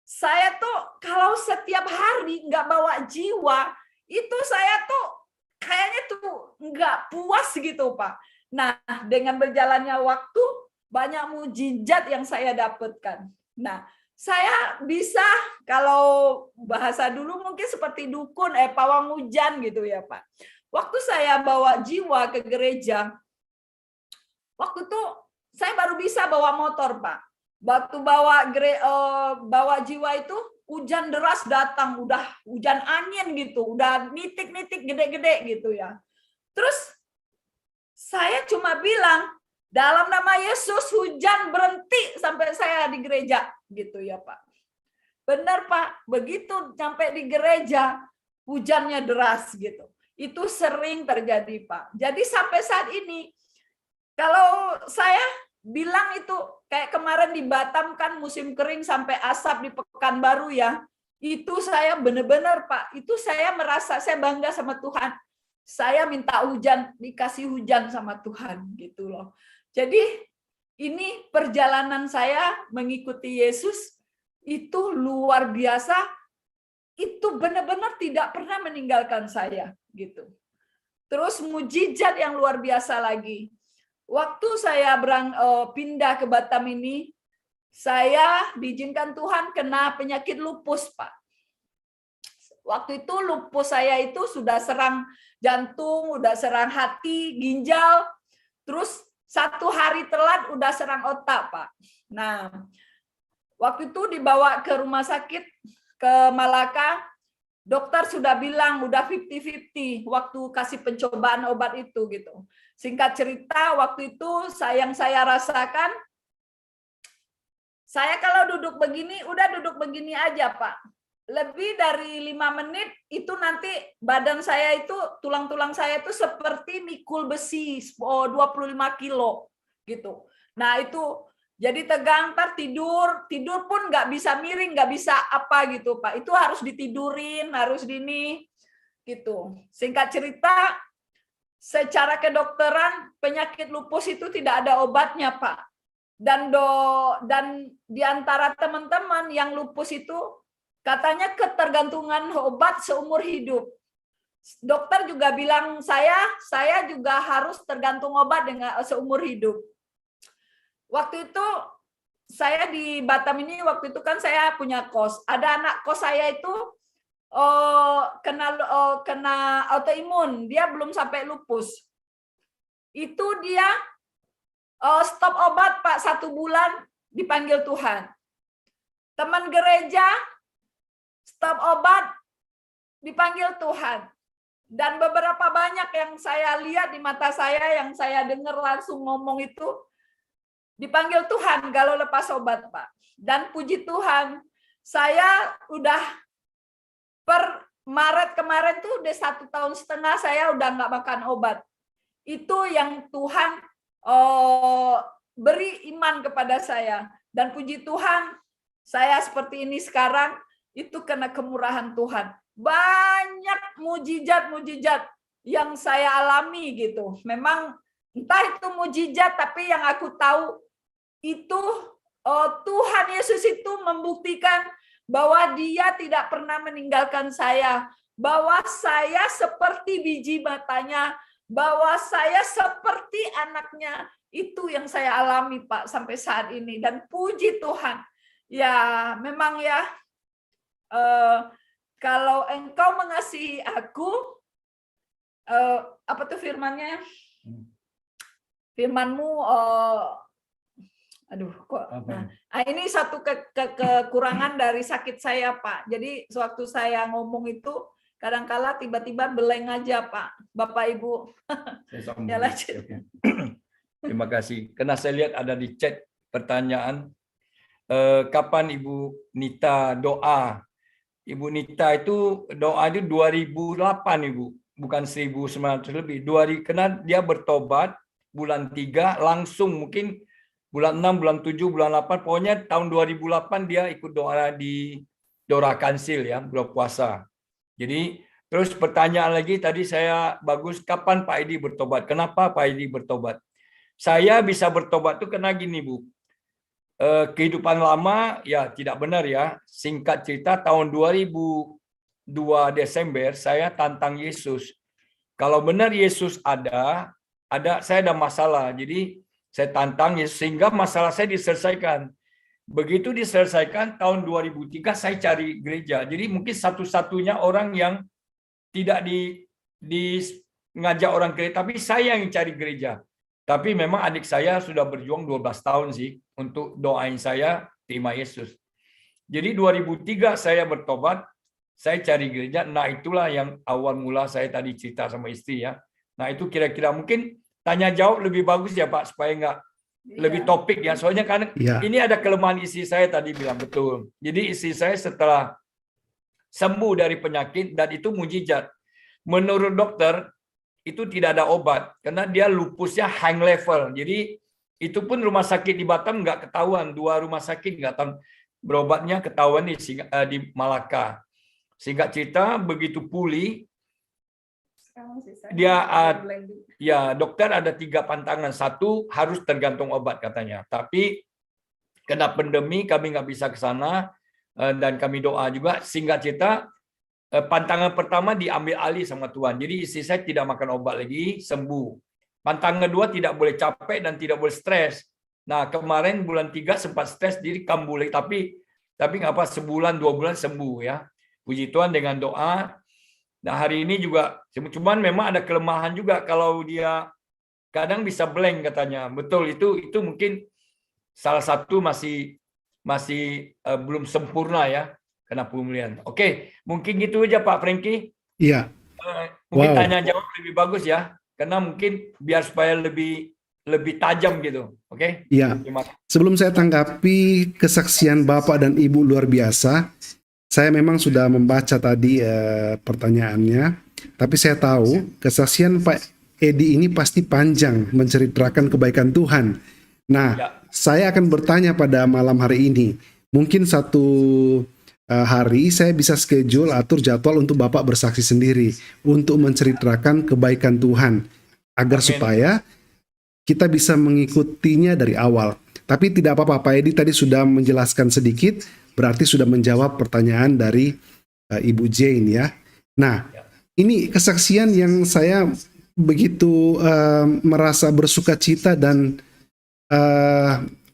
saya tuh kalau setiap hari nggak bawa jiwa, itu saya tuh kayaknya tuh nggak puas gitu, Pak. Nah, dengan berjalannya waktu, banyak mujizat yang saya dapatkan. Nah, saya bisa kalau bahasa dulu mungkin seperti dukun, pawang hujan gitu ya Pak. Waktu saya bawa jiwa ke gereja, waktu itu saya baru bisa bawa motor Pak. Waktu bawa jiwa itu hujan deras datang, udah hujan angin gitu, udah nitik-nitik gede-gede gitu ya. Terus saya cuma bilang, dalam nama Yesus hujan berhenti sampai saya di gereja gitu ya Pak. Benar Pak, begitu sampai di gereja hujannya deras gitu. Itu sering terjadi Pak. Jadi sampai saat ini kalau saya bilang itu kayak kemarin di Batam kan musim kering sampai asap di Pekanbaru ya. Itu saya benar-benar Pak, itu saya merasa saya bangga sama Tuhan. Saya minta hujan, dikasih hujan sama Tuhan gitu loh. Jadi ini perjalanan saya mengikuti Yesus itu luar biasa. Itu benar-benar tidak pernah meninggalkan saya gitu. Terus mujizat yang luar biasa lagi. Waktu saya pindah ke Batam ini, saya diizinkan Tuhan kena penyakit lupus, Pak. Waktu itu lupus saya itu sudah serang jantung, udah serang hati, ginjal, terus 1 hari telat udah serang otak, Pak. Nah, waktu itu dibawa ke rumah sakit ke Malaka, dokter sudah bilang udah 50-50 waktu kasih pencobaan obat itu gitu. Singkat cerita, waktu itu yang saya rasakan, saya kalau duduk begini, udah duduk begini aja Pak. Lebih dari 5 menit, itu nanti badan saya itu, tulang-tulang saya itu seperti mikul besi 25 kilo gitu. Nah itu, jadi tegang, ntar tidur pun nggak bisa miring, nggak bisa apa gitu Pak. Itu harus ditidurin, harus dini gitu. Singkat cerita, secara kedokteran penyakit lupus itu tidak ada obatnya Pak. Dan di antara teman-teman yang lupus itu katanya ketergantungan obat seumur hidup. Dokter juga bilang saya juga harus tergantung obat dengan seumur hidup. Waktu itu saya di Batam ini, waktu itu kan saya punya kos. Ada anak kos saya itu kena autoimun, dia belum sampai lupus. Itu dia stop obat Pak 1 bulan, dipanggil Tuhan. Teman gereja stop obat, dipanggil Tuhan. Dan beberapa banyak yang saya lihat di mata saya, yang saya dengar langsung ngomong itu, dipanggil Tuhan kalau lepas obat Pak. Dan puji Tuhan, saya udah per Maret kemarin tuh udah 1,5 tahun saya udah nggak makan obat. Itu yang Tuhan beri iman kepada saya. Dan puji Tuhan, saya seperti ini sekarang, itu karena kemurahan Tuhan. Banyak mujizat-mujizat yang saya alami gitu. Memang entah itu mujizat, tapi yang aku tahu itu Tuhan Yesus itu membuktikan bahwa Dia tidak pernah meninggalkan saya, bahwa saya seperti biji matanya, bahwa saya seperti anaknya. Itu yang saya alami Pak sampai saat ini, dan puji Tuhan. Ya, memang ya, kalau Engkau mengasihi aku, apa tuh firman-nya? Firman-Mu, aduh kok. Nah, ini satu kekurangan dari sakit saya Pak. Jadi sewaktu saya ngomong itu, kadang-kala tiba-tiba beleng aja Pak, Bapak Ibu. Ya lanjut. Terima kasih. Karena saya lihat ada di chat pertanyaan, kapan Ibu Nita doa? Ibu Nita itu doa itu 2008 Ibu, bukan 1900 lebih. 2000, karena dia bertobat bulan 3 langsung, mungkin bulan 6, bulan 7, bulan 8, pokoknya tahun 2008 dia ikut doa di Dora Kansil ya, bulan puasa. Jadi terus pertanyaan lagi tadi saya bagus, kapan Pak Edi bertobat? Kenapa Pak Edi bertobat? Saya bisa bertobat tuh karena gini Bu, kehidupan lama ya tidak benar ya. Singkat cerita tahun 2002 Desember saya tantang Yesus. Kalau benar Yesus ada saya ada masalah. Jadi Saya tantang Yesus sehingga masalah saya diselesaikan. Begitu diselesaikan tahun 2003 saya cari gereja. Jadi mungkin satu-satunya orang yang tidak di ngajak orang gereja, tapi saya yang cari gereja. Tapi memang adik saya sudah berjuang 12 tahun sih untuk doain saya terima Yesus. Jadi 2003 saya bertobat, saya cari gereja. Nah, itulah yang awal mula saya tadi cerita sama istri ya. Nah, itu kira-kira mungkin tanya jawab lebih bagus ya Pak, supaya nggak lebih topik ya. Soalnya kan ini ada kelemahan istri saya tadi bilang betul. Jadi istri saya setelah sembuh dari penyakit dan itu mujizat. Menurut dokter itu tidak ada obat karena dia lupusnya high level. Jadi itu pun rumah sakit di Batam nggak ketahuan, 2 rumah sakit nggak tahu berobatnya, ketahuan di Malaka. Singkat cerita begitu pulih dia ya dokter ada 3 pantangan, 1 harus tergantung obat katanya. Tapi kena pandemi kami nggak bisa ke sana dan kami doa juga. Singkat cerita pantangan pertama diambil alih sama Tuhan. Jadi istri saya tidak makan obat lagi, sembuh. Pantangan kedua tidak boleh capek dan tidak boleh stres. Nah kemarin bulan 3 sempat stres, jadi kambuh lagi. Tapi nggak apa, sebulan 2 bulan sembuh ya. Puji Tuhan dengan doa. Nah hari ini juga, cuman memang ada kelemahan juga kalau dia kadang bisa blank katanya. Betul itu mungkin salah satu masih belum sempurna ya kena pemulihan. Oke, mungkin gitu aja Pak Frankie. Iya. Mungkin tanya jawab lebih bagus ya, karena mungkin biar supaya lebih tajam gitu. Oke? Iya. Sebelum saya tanggapi kesaksian Bapak dan Ibu luar biasa, saya memang sudah membaca tadi pertanyaannya, tapi saya tahu kesaksian Pak Edi ini pasti panjang menceritakan kebaikan Tuhan. Nah, saya akan bertanya pada malam hari ini. Mungkin satu hari saya bisa schedule atur jadwal untuk Bapak bersaksi sendiri untuk menceritakan kebaikan Tuhan agar supaya kita bisa mengikutinya dari awal. Tapi tidak apa-apa, Pak Edi tadi sudah menjelaskan sedikit, berarti sudah menjawab pertanyaan dari Ibu Jane ya. Nah, ini kesaksian yang saya begitu merasa bersuka cita dan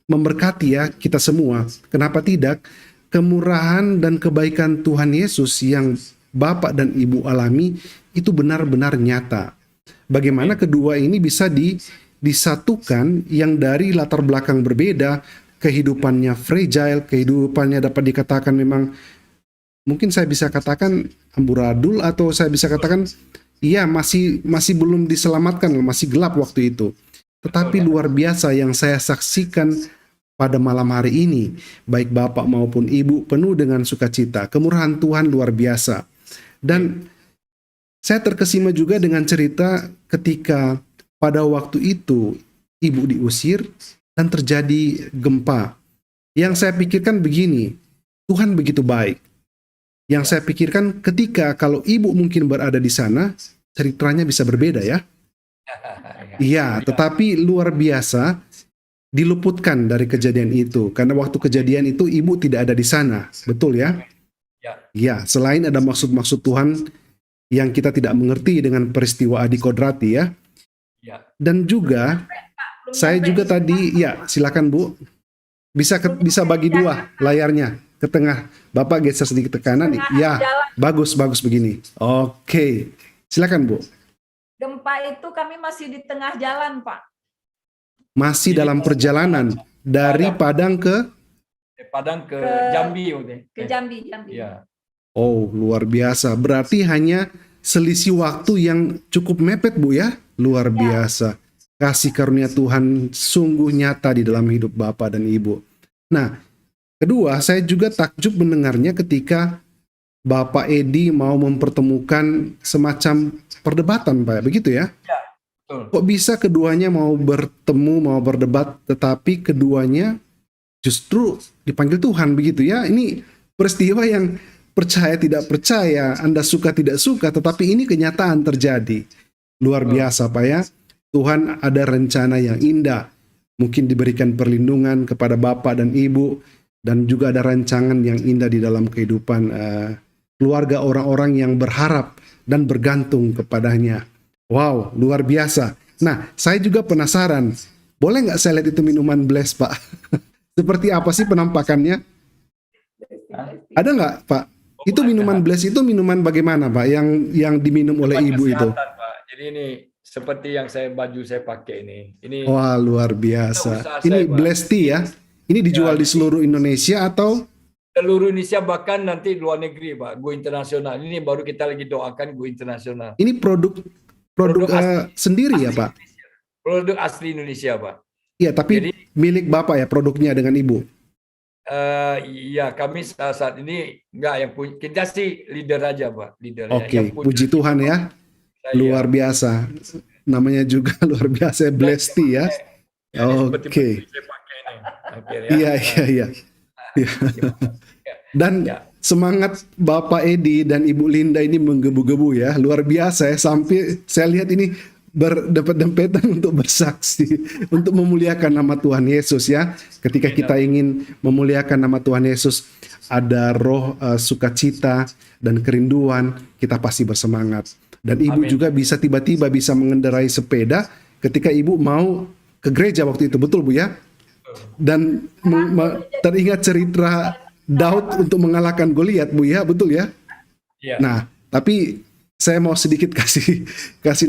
memberkati ya kita semua. Kenapa tidak? Kemurahan dan kebaikan Tuhan Yesus yang Bapak dan Ibu alami itu benar-benar nyata. Bagaimana kedua ini bisa disatukan yang dari latar belakang berbeda, kehidupannya fragile, kehidupannya dapat dikatakan memang mungkin saya bisa katakan amburadul, atau saya bisa katakan iya masih belum diselamatkan, masih gelap waktu itu. Tetapi luar biasa yang saya saksikan pada malam hari ini, baik Bapak maupun Ibu penuh dengan sukacita. Kemurahan Tuhan luar biasa. Dan saya terkesima juga dengan cerita ketika pada waktu itu Ibu diusir dan terjadi gempa. Yang saya pikirkan begini, Tuhan begitu baik. Yang saya pikirkan ketika kalau Ibu mungkin berada di sana, ceritanya bisa berbeda ya. Iya, tetapi luar biasa diluputkan dari kejadian itu. Karena waktu kejadian itu Ibu tidak ada di sana. Betul ya? Ya, selain ada maksud-maksud Tuhan yang kita tidak mengerti dengan peristiwa Adi Kodrati ya. Dan juga saya juga tadi, ya silakan Bu. Bisa bagi 2 layarnya ke tengah. Bapak geser sedikit ke kanan. Ya, bagus begini. Oke. Silakan Bu. Gempa itu kami masih di tengah jalan, Pak. Masih dalam perjalanan dari Padang ke Jambi. Ke Jambi. Ya. Oh, luar biasa. Berarti hanya selisih waktu yang cukup mepet, Bu ya. Luar biasa. Kasih karunia Tuhan sungguh nyata di dalam hidup Bapak dan Ibu. Nah, kedua, saya juga takjub mendengarnya ketika Bapak Edi mau mempertemukan semacam perdebatan, Pak. Begitu ya? Ya, betul. Kok bisa keduanya mau bertemu, mau berdebat, tetapi keduanya justru dipanggil Tuhan, begitu ya? Ini peristiwa yang percaya tidak percaya, Anda suka tidak suka, tetapi ini kenyataan terjadi. Luar biasa, Pak ya. Tuhan ada rencana yang indah. Mungkin diberikan perlindungan kepada Bapak dan Ibu, dan juga ada rancangan yang indah di dalam kehidupan keluarga orang-orang yang berharap dan bergantung kepadanya. Wow, luar biasa. Nah, saya juga penasaran, Boleh nggak saya lihat itu minuman bless, Pak? Seperti apa sih penampakannya? Ada nggak, Pak? Itu minuman bless itu minuman bagaimana, Pak? Yang diminum oleh Bukan ibu itu? kesehatan, Pak. Jadi ini seperti yang baju saya pakai ini. Ini Wah, luar usaha biasa. saya, Ini Pak. bless tea ya? Ini dijual Ya, di seluruh Indonesia atau? seluruh Indonesia, bahkan nanti luar negeri, Pak. Go internasional. Ini baru kita lagi doakan go internasional. Ini produk Produk sendiri ya, asli Pak? Indonesia. Produk asli Indonesia, Pak. Iya, tapi Jadi milik Bapak ya produknya dengan Ibu. ya kami saat ini enggak yang punya, kita sih leader aja, Pak, leader ya. Oke, Yang punya puji Tuhan ya. saya. Luar biasa. Namanya juga luar biasa, bless tea ya. Ya, ini seperti Oke. baju saya pakai ini. Akhir ya. Iya, iya, iya. Iya. Dan Ya. semangat Bapak Edi dan Ibu Linda ini menggebu-gebu ya, luar biasa ya. Sampai saya lihat ini berdempet-dempetan untuk bersaksi, untuk memuliakan nama Tuhan Yesus ya. Ketika kita ingin memuliakan nama Tuhan Yesus, ada roh sukacita dan kerinduan, kita pasti bersemangat. Dan Ibu Amin. juga bisa tiba-tiba bisa mengendarai sepeda ketika Ibu mau ke gereja waktu itu, betul Bu ya? Dan teringat cerita Daud untuk mengalahkan Goliat, Bu ya, betul ya? Iya. Nah, tapi saya mau sedikit kasih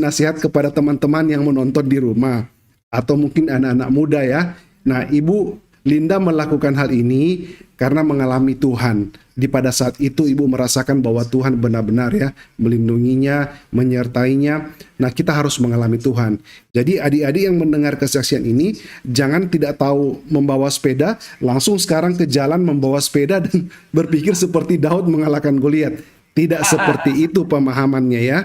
nasihat kepada teman-teman yang menonton di rumah atau mungkin anak-anak muda ya. Nah, Ibu Linda melakukan hal ini karena mengalami Tuhan. Pada saat itu Ibu merasakan bahwa Tuhan benar-benar ya melindunginya, menyertainya. Nah, kita harus mengalami Tuhan. Jadi adik-adik yang mendengar kesaksian ini jangan tidak tahu membawa sepeda, langsung sekarang ke jalan membawa sepeda dan berpikir seperti Daud mengalahkan Goliat. Tidak seperti itu pemahamannya ya.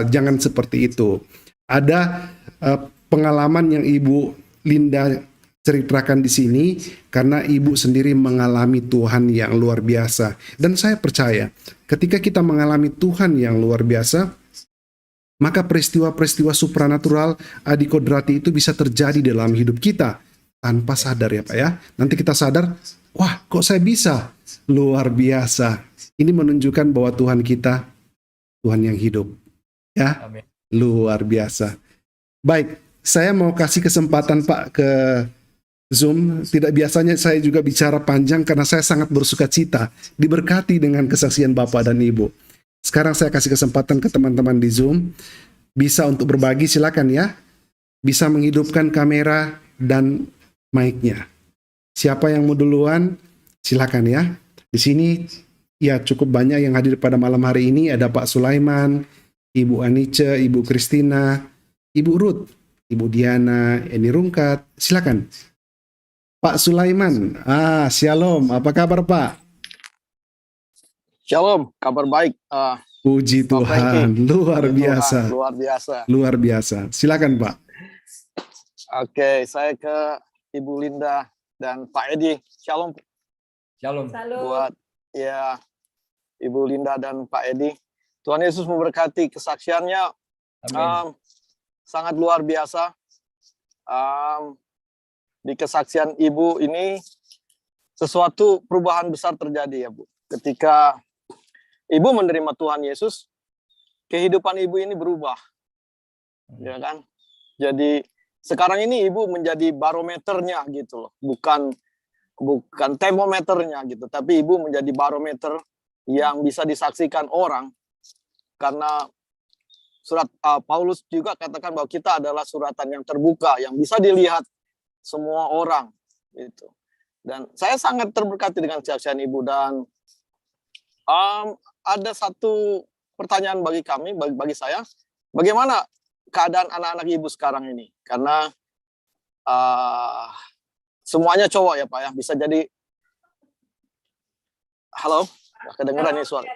Jangan seperti itu. Ada pengalaman yang Ibu Linda ceritakan di sini karena Ibu sendiri mengalami Tuhan yang luar biasa. Dan saya percaya ketika kita mengalami Tuhan yang luar biasa, maka peristiwa-peristiwa supranatural adikodrati itu bisa terjadi dalam hidup kita tanpa sadar ya Pak ya. Nanti kita sadar, wah kok saya bisa? Luar biasa. Ini menunjukkan bahwa Tuhan kita, Tuhan yang hidup. Ya, Amin. luar biasa. Baik, saya mau kasih kesempatan Pak ke Zoom. Tidak biasanya saya juga bicara panjang karena saya sangat bersuka cita diberkati dengan kesaksian Bapak dan Ibu. Sekarang saya kasih kesempatan ke teman-teman di Zoom. Bisa untuk berbagi, silakan ya. Bisa menghidupkan kamera dan mic-nya. Siapa yang mau duluan, silakan ya. Di sini ya cukup banyak yang hadir pada malam hari ini. Ada Pak Sulaiman, Ibu Anice, Ibu Kristina, Ibu Ruth, Ibu Diana, Eni Rungkat. Silakan. Pak Sulaiman. Shalom. Apa kabar Pak? Shalom, kabar baik. Puji Pak Tuhan, Franky. luar Tuhan, biasa. luar biasa. Luar biasa. Silakan Pak. Oke, saya ke Ibu Linda dan Pak Edi. Shalom Shalom. Salut. buat ya Ibu Linda dan Pak Edi. Tuhan Yesus memberkati kesaksiannya. Amin. Sangat luar biasa. Di kesaksian Ibu ini sesuatu perubahan besar terjadi ya Bu. Ketika Ibu menerima Tuhan Yesus, kehidupan Ibu ini berubah. Ya kan? Jadi sekarang ini Ibu menjadi barometernya gitu loh. Bukan termometernya gitu, tapi Ibu menjadi barometer yang bisa disaksikan orang. Karena surat Paulus juga katakan bahwa kita adalah suratan yang terbuka yang bisa dilihat semua orang gitu. Dan saya sangat terberkati dengan kesaksian Ibu dan ada satu pertanyaan bagi kami, bagi saya, bagaimana keadaan anak-anak Ibu sekarang ini? Karena semuanya cowok ya Pak ya, bisa jadi. Halo, kedengeran nih suara.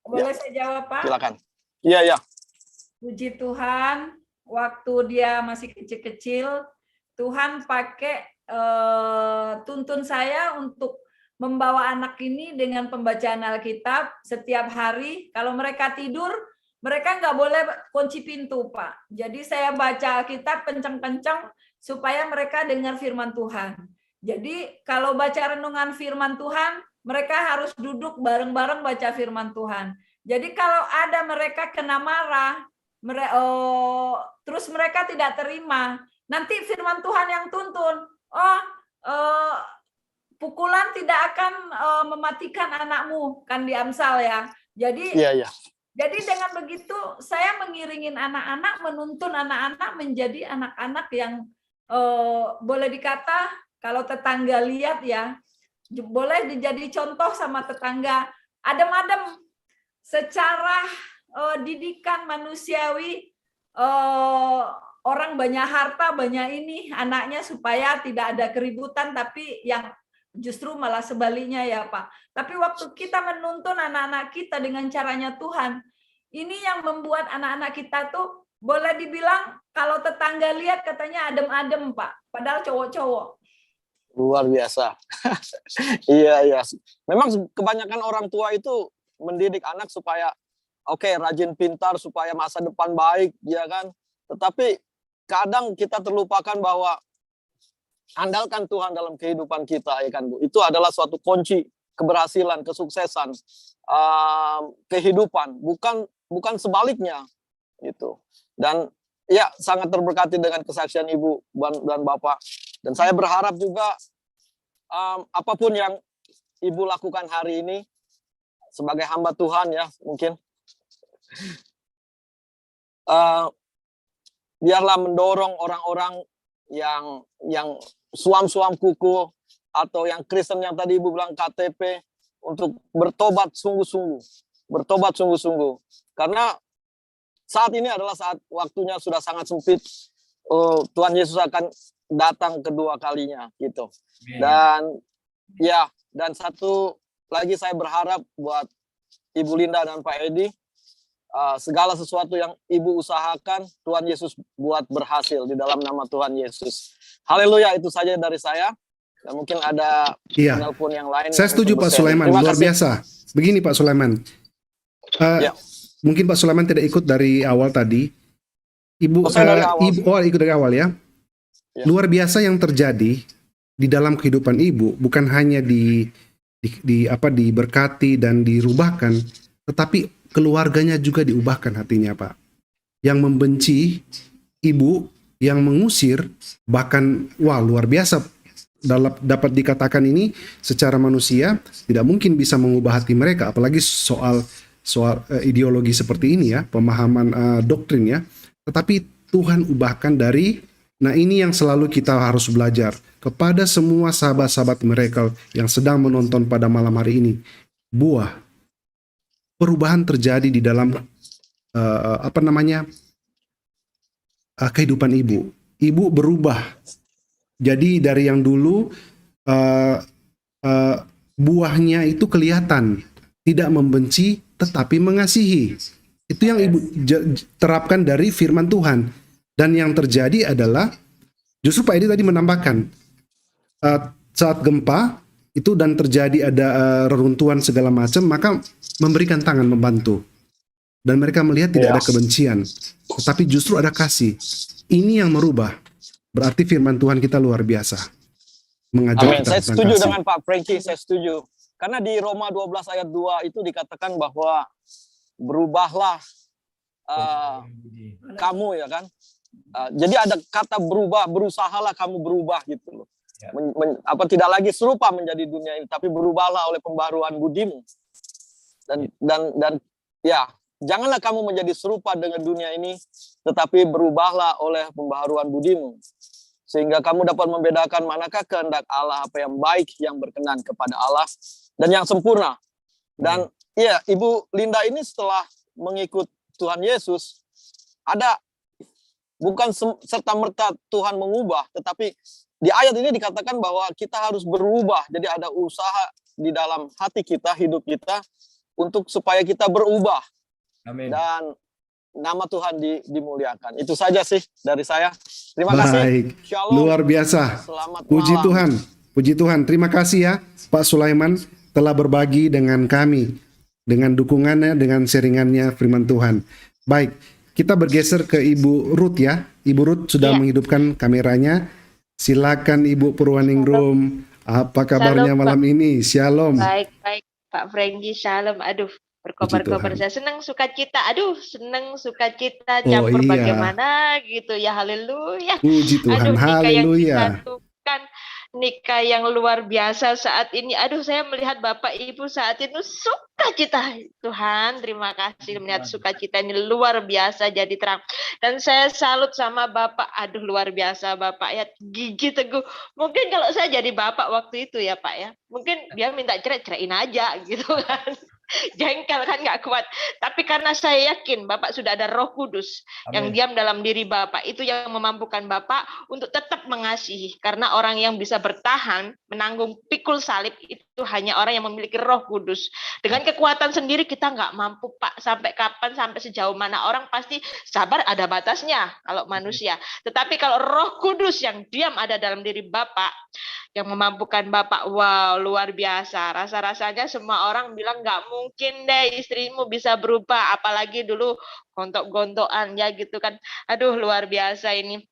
Boleh saya jawab Pak? Silakan. Iya. Puji Tuhan, waktu dia masih kecil-kecil, Tuhan pakai tuntun saya untuk membawa anak ini dengan pembacaan Alkitab setiap hari. Kalau mereka tidur, mereka nggak boleh kunci pintu, Pak. Jadi saya baca Alkitab kencang-kencang supaya mereka dengar firman Tuhan. Jadi kalau baca renungan firman Tuhan, mereka harus duduk bareng-bareng baca firman Tuhan. Jadi kalau ada mereka kena marah, terus mereka tidak terima, nanti firman Tuhan yang tuntun. Oh, pukulan tidak akan mematikan anakmu, kan di Amsal ya. Jadi Iya. Jadi dengan begitu saya mengiringin anak-anak, menuntun anak-anak menjadi anak-anak yang boleh dikata kalau tetangga lihat ya, boleh dijadi contoh sama tetangga, adem-adem secara didikan manusiawi, orang banyak harta, banyak ini, anaknya supaya tidak ada keributan, tapi yang justru malah sebaliknya ya Pak. Tapi waktu kita menuntun anak-anak kita dengan caranya Tuhan, ini yang membuat anak-anak kita tuh boleh dibilang kalau tetangga lihat katanya adem-adem Pak, padahal cowok-cowok. Luar biasa. Iya. Memang kebanyakan orang tua itu mendidik anak supaya rajin, pintar, supaya masa depan baik, ya kan. Tetapi kadang kita terlupakan bahwa andalkan Tuhan dalam kehidupan kita, ya kan Bu. Itu adalah suatu kunci keberhasilan, kesuksesan, kehidupan, bukan sebaliknya gitu. Dan ya sangat terberkati dengan kesaksian Ibu dan Bapak. Dan saya berharap juga apapun yang Ibu lakukan hari ini sebagai hamba Tuhan ya, mungkin biarlah mendorong orang-orang yang suam-suam kuku atau yang Kristen yang tadi Ibu bilang KTP untuk bertobat sungguh-sungguh. Karena saat ini adalah saat waktunya sudah sangat sempit. Tuhan Yesus akan datang kedua kalinya gitu. Dan satu lagi saya berharap buat Ibu Linda dan Pak Edi, segala sesuatu yang Ibu usahakan, Tuhan Yesus buat berhasil di dalam nama Tuhan Yesus. Haleluya, itu saja dari saya. Dan mungkin ada penelpon yang lain. Saya setuju Pak Sulaiman, luar biasa. Begini Pak Sulaiman, mungkin Pak Sulaiman tidak ikut dari awal tadi. Ibu ikut dari awal ya. Luar biasa yang terjadi di dalam kehidupan Ibu, bukan hanya diberkati dan dirubahkan, tetapi keluarganya juga diubahkan hatinya Pak. Yang membenci Ibu, yang mengusir, bahkan luar biasa. Dapat dikatakan ini secara manusia tidak mungkin bisa mengubah hati mereka, apalagi soal ideologi seperti ini ya, pemahaman doktrin ya. Tetapi Tuhan ubahkan dari, nah ini yang selalu kita harus belajar kepada semua sahabat-sahabat Miracle yang sedang menonton pada malam hari ini. Buah perubahan terjadi di dalam kehidupan Ibu. Ibu berubah. Jadi dari yang dulu buahnya itu kelihatan, tidak membenci tetapi mengasihi. Itu yang Ibu terapkan dari firman Tuhan. Dan yang terjadi adalah, justru Pak Edi tadi menambahkan, saat gempa itu dan terjadi ada reruntuhan segala macam, maka memberikan tangan membantu. Dan mereka melihat tidak ada kebencian, tetapi justru ada kasih. Ini yang merubah. Berarti firman Tuhan kita luar biasa. Mengajar kita. Saya setuju dengan Pak Frankie, saya setuju. Karena di Roma 12 ayat 2 itu dikatakan bahwa berubahlah kamu ya kan. Jadi ada kata berubah, berusahalah kamu berubah gitu loh. Tidak lagi serupa menjadi dunia ini, tapi berubahlah oleh pembaruan budimu. Dan janganlah kamu menjadi serupa dengan dunia ini, tetapi berubahlah oleh pembaharuan budimu, sehingga kamu dapat membedakan manakah kehendak Allah, apa yang baik, yang berkenan kepada Allah, dan yang sempurna. Dan Ibu Linda ini setelah mengikut Tuhan Yesus, ada bukan serta-merta Tuhan mengubah, tetapi di ayat ini dikatakan bahwa kita harus berubah. Jadi ada usaha di dalam hati kita, hidup kita, untuk supaya kita berubah. Amin. Dan nama Tuhan dimuliakan. Itu saja sih dari saya. Terima kasih. Shalom. Luar biasa. Selamat Puji malam. Tuhan. Puji Tuhan. Terima kasih ya Pak Sulaiman telah berbagi dengan kami, dengan dukungannya, dengan sharingannya firman Tuhan. Baik, kita bergeser ke Ibu Ruth ya. Ibu Ruth sudah menghidupkan kameranya. Silakan Ibu Purwaningrum. Apa kabarnya Shalom, malam ini? Shalom. Baik, Pak Frankie, shalom. Aduh, Puji berkobar-kobar. Tuhan. Saya senang sukacita. Aduh, senang sukacita Oh campur iya, bagaimana gitu ya. Haleluya. puji Tuhan, Aduh, nikah yang haleluya. disatukan, nikah yang luar biasa saat ini. Aduh, saya melihat Bapak Ibu saat itu sukacita. Tuhan, terima kasih melihat sukacita ini luar biasa jadi terang. Dan saya salut sama Bapak. Aduh, luar biasa Bapak ya, gigi teguh. Mungkin kalau saya jadi Bapak waktu itu ya Pak ya, mungkin dia minta cerai, ceraiin aja gitu kan. Jengkel kan nggak kuat. Tapi karena saya yakin Bapak sudah ada Roh Kudus yang Amin. diam dalam diri Bapak, itu yang memampukan Bapak untuk tetap mengasihi. Karena orang yang bisa bertahan menanggung pikul salib itu hanya orang yang memiliki Roh Kudus. Dengan kekuatan sendiri kita nggak mampu Pak. Sampai kapan, sampai sejauh mana. Orang pasti sabar ada batasnya kalau manusia. Tetapi kalau Roh Kudus yang diam ada dalam diri Bapak, yang memampukan Bapak, wow, luar biasa. Rasa-rasanya semua orang bilang nggak mungkin deh istrimu bisa berubah, apalagi dulu gontok-gontokan ya gitu kan. Aduh, luar biasa ini.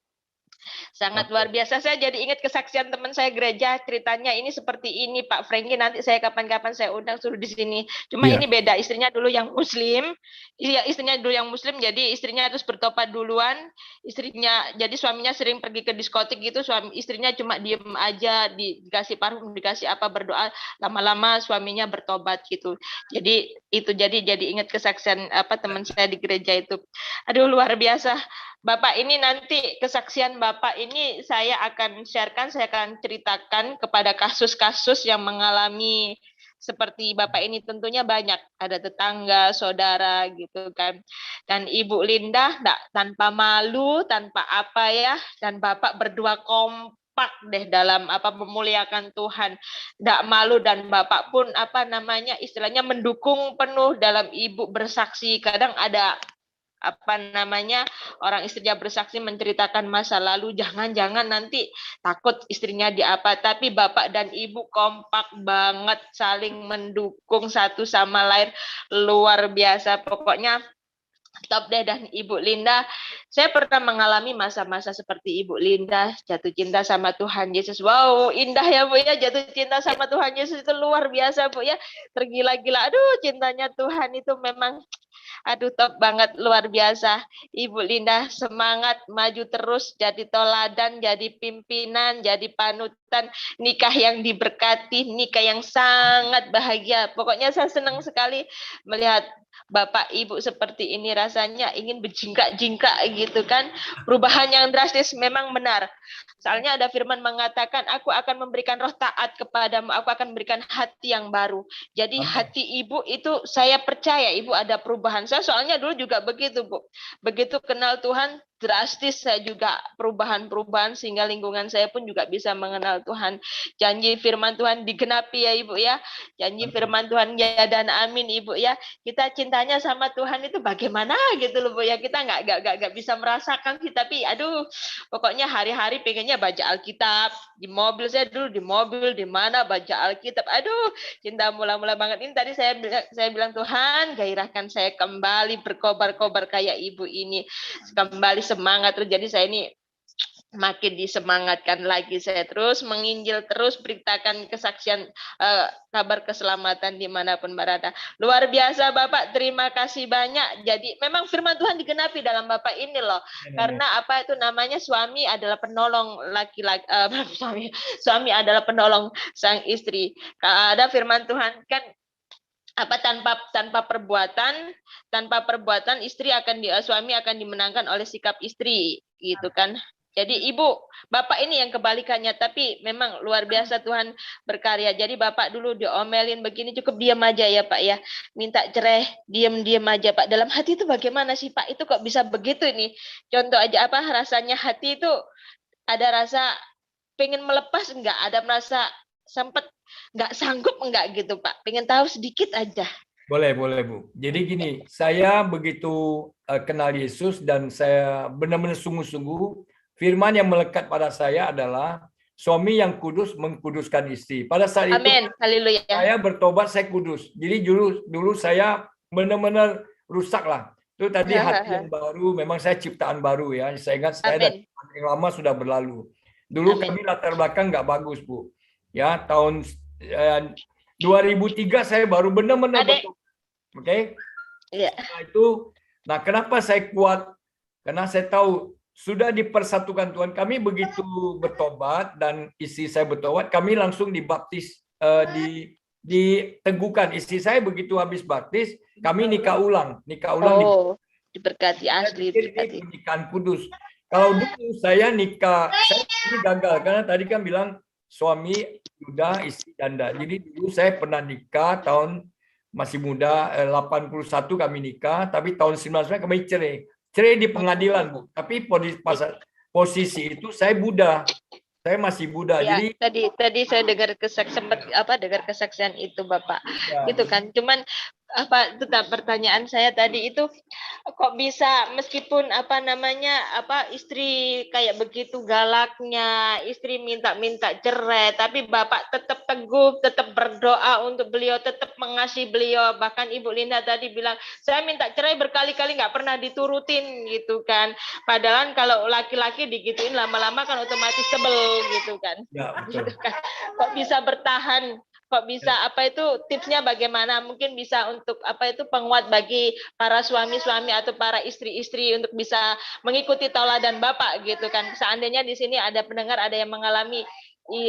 Sangat luar biasa. Saya jadi ingat kesaksian teman saya gereja, ceritanya ini seperti ini Pak Franky, nanti saya kapan-kapan saya undang suruh di sini. Cuma Iya. ini beda, istrinya dulu yang muslim. Iya, istrinya dulu yang muslim, jadi istrinya terus bertobat duluan. Istrinya, jadi suaminya sering pergi ke diskotik gitu, istrinya cuma diem aja, dikasih parfum, dikasih apa, berdoa, lama-lama suaminya bertobat gitu. Jadi itu jadi ingat kesaksian apa teman saya di gereja itu. Aduh, luar biasa. Bapak ini nanti kesaksian Bapak ini saya akan sharekan, saya akan ceritakan kepada kasus-kasus yang mengalami seperti Bapak ini, tentunya banyak, ada tetangga, saudara gitu kan. Dan Ibu Linda tanpa malu, tanpa apa ya, dan Bapak berdua kompak deh dalam apa memuliakan Tuhan, tidak malu, dan Bapak pun apa namanya istilahnya mendukung penuh dalam Ibu bersaksi. Kadang ada apa namanya orang istrinya bersaksi menceritakan masa lalu, jangan-jangan nanti takut istrinya diapa, tapi Bapak dan Ibu kompak banget saling mendukung satu sama lain, luar biasa pokoknya. Top deh. Dan Ibu Linda, saya pernah mengalami masa-masa seperti Ibu Linda, jatuh cinta sama Tuhan Yesus. Wow, indah ya Bu ya, jatuh cinta sama Tuhan Yesus itu luar biasa Bu ya, tergila-gila. Aduh, cintanya Tuhan itu memang aduh top banget, luar biasa. Ibu Linda semangat, maju terus, jadi toladan, jadi pimpinan, jadi panutan, nikah yang diberkati, nikah yang sangat bahagia. Pokoknya saya senang sekali melihat Bapak Ibu seperti ini, rasanya ingin berjingkrak-jingkrak gitu kan. Perubahan yang drastis memang benar. Soalnya ada firman mengatakan, aku akan memberikan roh taat kepadamu, aku akan memberikan hati yang baru. Jadi hati Ibu itu saya percaya Ibu ada perubahan. Saya soalnya dulu juga begitu Bu. Begitu kenal Tuhan, drastis saya juga perubahan-perubahan sehingga lingkungan saya pun juga bisa mengenal Tuhan. Janji firman Tuhan digenapi ya Ibu ya. Janji firman Tuhan ya dan amin Ibu ya. Kita cintanya sama Tuhan itu bagaimana gitu loh Bu ya. Kita nggak bisa merasakan sih, tapi aduh pokoknya hari-hari pengennya baca Alkitab. Di mobil saya dulu, di mobil di mana baca Alkitab. Aduh, cinta mula-mula banget. Ini tadi saya bilang Tuhan, gairahkan saya kembali berkobar-kobar kayak Ibu ini. Kembali semangat terus. Jadi saya ini makin disemangatkan lagi, saya terus menginjil, terus beritakan kesaksian kabar keselamatan dimanapun berada. Luar biasa Bapak, terima kasih banyak. Jadi memang firman Tuhan digenapi dalam Bapak ini loh. Karena apa itu namanya, suami adalah penolong laki-laki, suami adalah penolong sang istri. Ada firman Tuhan kan, apa tanpa perbuatan istri suami akan dimenangkan oleh sikap istri gitu kan. Jadi Ibu, Bapak ini yang kebalikannya, tapi memang luar biasa Tuhan berkarya. Jadi Bapak dulu diomelin begini cukup diam aja ya Pak ya. Minta cerai, diam-diam aja Pak. Dalam hati itu bagaimana sih Pak? Itu kok bisa begitu nih? Contoh aja apa rasanya hati itu, ada rasa pengen melepas enggak? Ada merasa sempat nggak sanggup enggak gitu Pak? Pengen tahu sedikit aja. Boleh Bu. Jadi gini, saya begitu kenal Yesus dan saya benar-benar sungguh-sungguh, firman yang melekat pada saya adalah suami yang kudus mengkuduskan istri. Pada saat itu Haleluya. Saya bertobat, saya kudus. Jadi dulu saya benar-benar rusak lah. Itu tadi hati yang baru, memang saya ciptaan baru ya. Saya ingat saya yang lama sudah berlalu. Dulu kami latar belakang nggak bagus Bu. Ya, tahun 2003 saya baru benar-benar bertobat. Oke? Iya. Setelah itu, nah kenapa saya kuat? Karena saya tahu sudah dipersatukan Tuhan. Kami begitu bertobat dan istri saya bertobat, kami langsung dibaptis, diteguhkan. Istri saya begitu habis baptis, kami nikah ulang di Oh, diberkati saya asli, pikir ini diberkati. pernikahan kudus. Kalau dulu saya nikah, saya ini gagal karena tadi kan bilang suami muda, istri janda. Jadi dulu saya pernah nikah tahun masih muda, 81 kami nikah, tapi tahun 99 kami cerai. Cerai di pengadilan, Bu. Tapi posisi itu saya Buddha. Saya masih Buddha. Ya, Jadi tadi saya dengar dengar kesaksian itu Bapak. ya, Gitu kan. Cuman tetap pertanyaan saya tadi itu kok bisa meskipun istri kayak begitu galaknya, istri minta cerai, tapi Bapak tetap teguh, tetap berdoa untuk beliau, tetap mengasihi beliau. Bahkan Ibu Linda tadi bilang, saya minta cerai berkali-kali nggak pernah diturutin gitu kan. Padahal kalau laki-laki digituin lama-lama kan otomatis sebel gitu kan. ya betul. Gitu kan. Kok bisa bertahan? Kok bisa tipsnya bagaimana? Mungkin bisa untuk penguat bagi para suami-suami atau para istri-istri untuk bisa mengikuti tauladan Bapak gitu kan. Seandainya di sini ada pendengar ada yang mengalami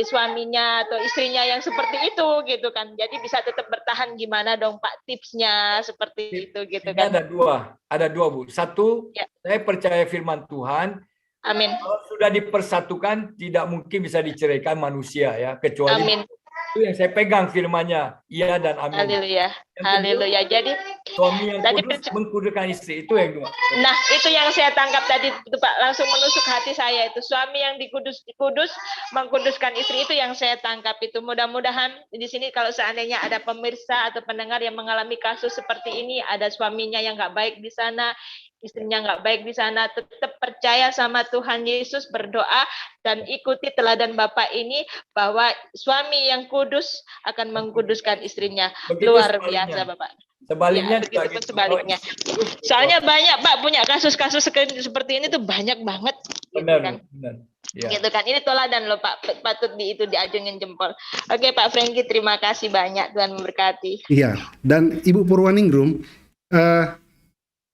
suaminya atau istrinya yang seperti itu gitu kan. Jadi bisa tetap bertahan gimana dong Pak tipsnya seperti itu gitu Ini kan. ada dua Bu. Satu, Ya. saya percaya firman Tuhan. Amin. Kalau sudah dipersatukan, tidak mungkin bisa diceraikan manusia ya, kecuali Amin. itu yang saya pegang firman-Nya. Iya dan amin. Haleluya. Yang Haleluya. Jadi Suami yang tadi kudus mengkuduskan istri, itu yang dua. nah, itu yang saya tangkap tadi itu Pak, langsung menusuk hati saya itu. Suami yang dikudus mengkuduskan istri itu yang saya tangkap itu. Mudah-mudahan di sini kalau seandainya ada pemirsa atau pendengar yang mengalami kasus seperti ini, ada suaminya yang nggak baik di sana, istrinya nggak baik di sana, tetap percaya sama Tuhan Yesus, berdoa dan ikuti teladan Bapak ini bahwa suami yang kudus akan mengkuduskan istrinya. Begitu Luar sebaliknya. biasa Bapak. Sebaliknya Ya, juga begitu pun gitu. sebaliknya. Soalnya banyak Pak punya kasus-kasus seperti ini tuh banyak banget gitu Benar, kan. benar. Ya. Gitu kan. Ini teladan loh Pak, patut diajungin jempol. Oke Pak Franky, terima kasih banyak, Tuhan memberkati. Iya, dan Ibu Purwaningrum,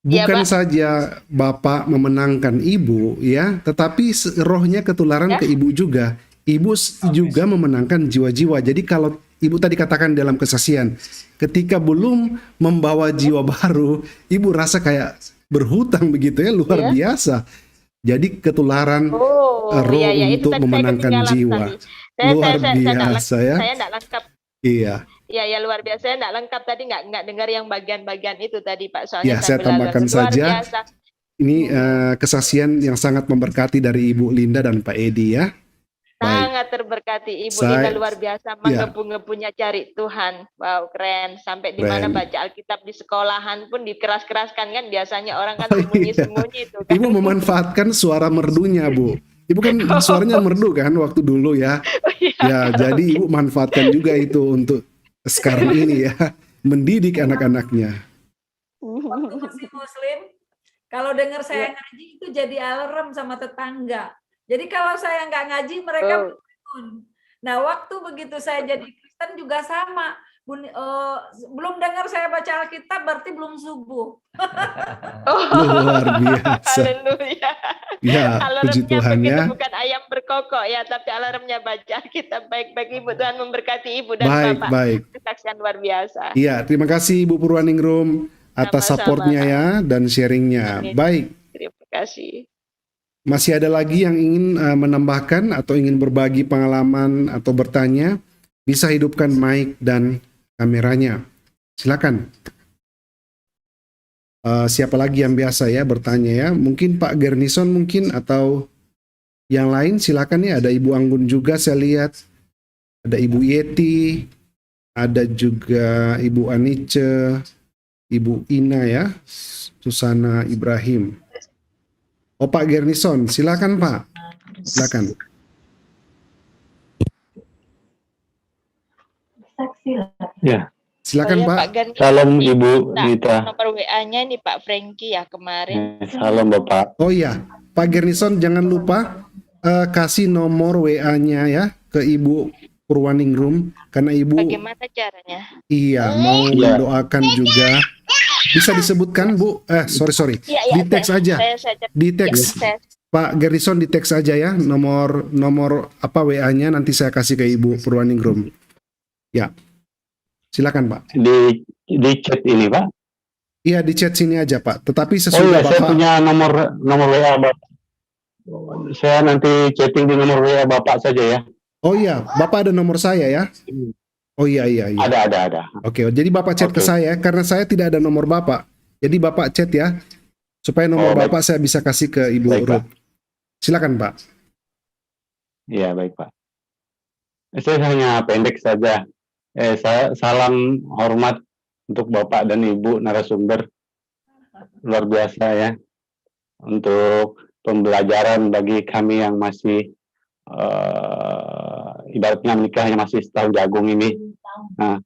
Iya, bukan Pak. saja Bapak memenangkan Ibu ya, tetapi rohnya ketularan Ya. ke Ibu juga. Ibu juga memenangkan jiwa-jiwa. Jadi kalau Ibu tadi katakan dalam kesaksian, ketika belum membawa jiwa baru, Ibu rasa kayak berhutang begitu ya, luar Iya. biasa. Jadi ketularan roh iya, itu untuk tadi saya memenangkan ketinggalan jiwa. tadi. Luar biasa ya. Saya enggak lengkap. Iya. Iya, ya luar biasa. Saya enggak lengkap tadi, enggak dengar yang bagian-bagian itu tadi Pak. Soalnya Ya, saya sambil tambahkan lalas. Luar saja. biasa. Ini kesaksian yang sangat memberkati dari Ibu Linda dan Pak Edi ya. Baik. Sangat terberkati Ibu Saya- Linda, luar biasa ya. menggebu-gebunya cari Tuhan. Wow, keren. Sampai di mana Keren. baca Alkitab di sekolahan pun dikeras-keraskan kan, biasanya orang kan Oh, iya. sembunyi-sembunyi itu kan. Ibu memanfaatkan suara merdunya, Bu. Ibu kan suaranya merdu kan waktu dulu ya. Ya, jadi Ibu manfaatkan juga itu untuk sekarang ini ya, mendidik anak-anaknya. Waktu masih Muslim, kalau dengar saya ngaji itu jadi alarm sama tetangga. Jadi kalau saya nggak ngaji, mereka bangun. Nah, waktu begitu saya jadi Kristen juga sama. Belum dengar saya baca Alkitab, berarti belum subuh. Luar biasa. Haleluya. Ya, puji Alarmnya Tuhan begitu, ya. bukan ayam berkokok ya, tapi alarmnya baca Alkitab. Baik-baik Ibu, Tuhan memberkati Ibu dan Baik, Bapak. baik. Kesaksian luar biasa. Iya, terima kasih Ibu Purwaningrum atas Sama-sama. supportnya ya dan sharingnya. Amin. Baik. Terima kasih. Masih ada lagi yang ingin menambahkan atau ingin berbagi pengalaman atau bertanya, bisa hidupkan mic dan kameranya. Silakan. Siapa lagi yang biasa ya bertanya ya? Mungkin Pak Gernison mungkin atau yang lain silakan ya. Ada Ibu Anggun juga saya lihat. Ada Ibu Yeti, ada juga Ibu Anice, Ibu Ina ya, Susana Ibrahim. Oh Pak Gernison, silakan Pak. Silakan. Ya, Silakan Pak. Gani, salam Ibu Nah, Rita. nomor WA-nya nih Pak Franky ya kemarin. Salam Bapak. Oh iya, Pak Gernison jangan lupa kasih nomor WA-nya ya ke Ibu Purwaningrum karena Ibu Bagaimana caranya? iya mau Iya. mendoakan juga Bisa disebutkan Bu? Sorry. Iya, Di teks aja. Saya Di teks. Pak Garrison di teks aja ya, nomor apa WA-nya nanti saya kasih ke Ibu Purwaningrum. Ya. Silakan Pak. Di chat ini, Pak. Iya, di chat sini aja Pak. Tetapi Oh sesudah iya, saya Bapak punya nomor WA Bapak. Saya nanti chatting di nomor WA Bapak saja ya. Oh iya, Bapak ada nomor saya ya? Oh iya. Ada. Oke, jadi Bapak chat ke Oke. saya karena saya tidak ada nomor Bapak. Jadi Bapak chat ya, supaya nomor Oh, baik. Bapak saya bisa kasih ke Ibu Baik, Pak. Ruth. Silakan Pak. Iya, baik Pak. Saya hanya pendek saja. Saya salam hormat untuk Bapak dan Ibu narasumber. Luar biasa ya. Untuk pembelajaran bagi kami yang masih ibaratnya nikahnya masih setahun jagung ini. Nah,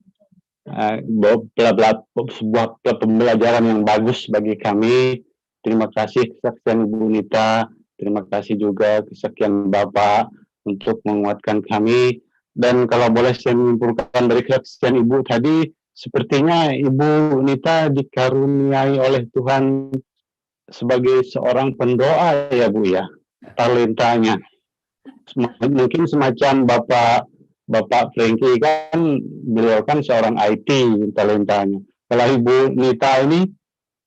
sebuah pembelajaran yang bagus bagi kami. Terima kasih kesaksian Ibu Nita, terima kasih juga kesaksian Bapak untuk menguatkan kami. Dan kalau boleh saya menyimpulkan dari kesaksian Ibu tadi, sepertinya Ibu Nita dikaruniai oleh Tuhan sebagai seorang pendoa ya Bu ya, talentanya. Mungkin semacam Bapak Frankie kan, beliau kan seorang IT talentanya. Kalau Ibu Nita ini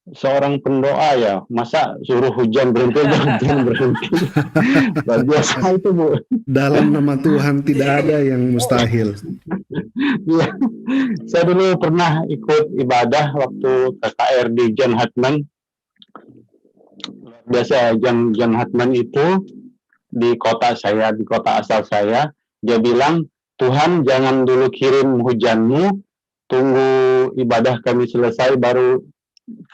seorang pendoa ya, masa suruh hujan berhenti aja hujan berhenti. Luar biasa itu Bu. Dalam nama Tuhan tidak ada yang mustahil. Ya, saya dulu pernah ikut ibadah waktu KKR di John Hartman. Luar biasa, John Hartman itu di kota saya, di kota asal saya, dia bilang, Tuhan jangan dulu kirim hujanmu, tunggu ibadah kami selesai baru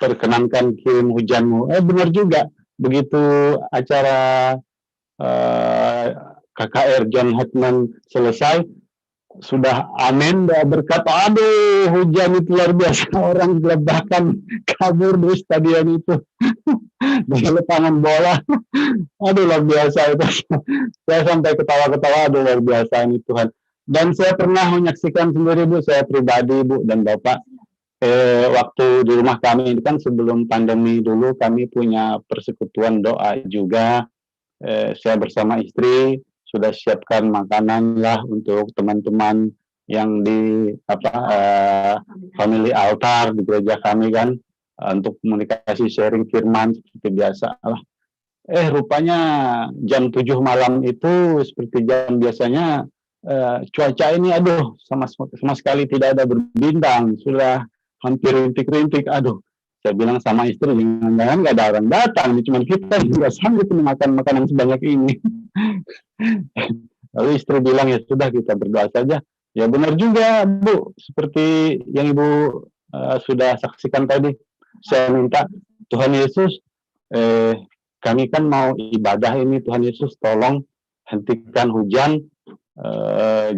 perkenankan kirim hujanmu. Benar juga, begitu acara KKR John Hartman selesai, sudah amin, dah berkata, aduh hujan itu luar biasa, orang bahkan kabur di stadion itu dengan lepangan bola. Aduh luar biasa itu. Saya sampai ketawa-ketawa, aduh luar biasa ini Tuhan. Dan saya pernah menyaksikan sendiri Bu, saya pribadi Bu dan Bapak, waktu di rumah kami ini kan sebelum pandemi dulu kami punya persekutuan doa juga. Saya bersama istri sudah siapkan makanan lah untuk teman-teman yang di family altar di gereja kami kan, untuk komunikasi sharing firman seperti biasa lah. Rupanya jam 7 malam itu seperti jam biasanya, cuaca ini aduh sama sekali tidak ada berbintang, sudah hampir rintik-rintik. Aduh, saya bilang sama istri, jangan-jangan nggak ada orang datang, cuma kita nggak sanggup makan makanan sebanyak ini. Lalu istri bilang, ya sudah kita berdoa saja. Ya benar juga Bu, seperti yang Ibu sudah saksikan tadi. Saya minta Tuhan Yesus, kami kan mau ibadah ini, Tuhan Yesus tolong hentikan hujan,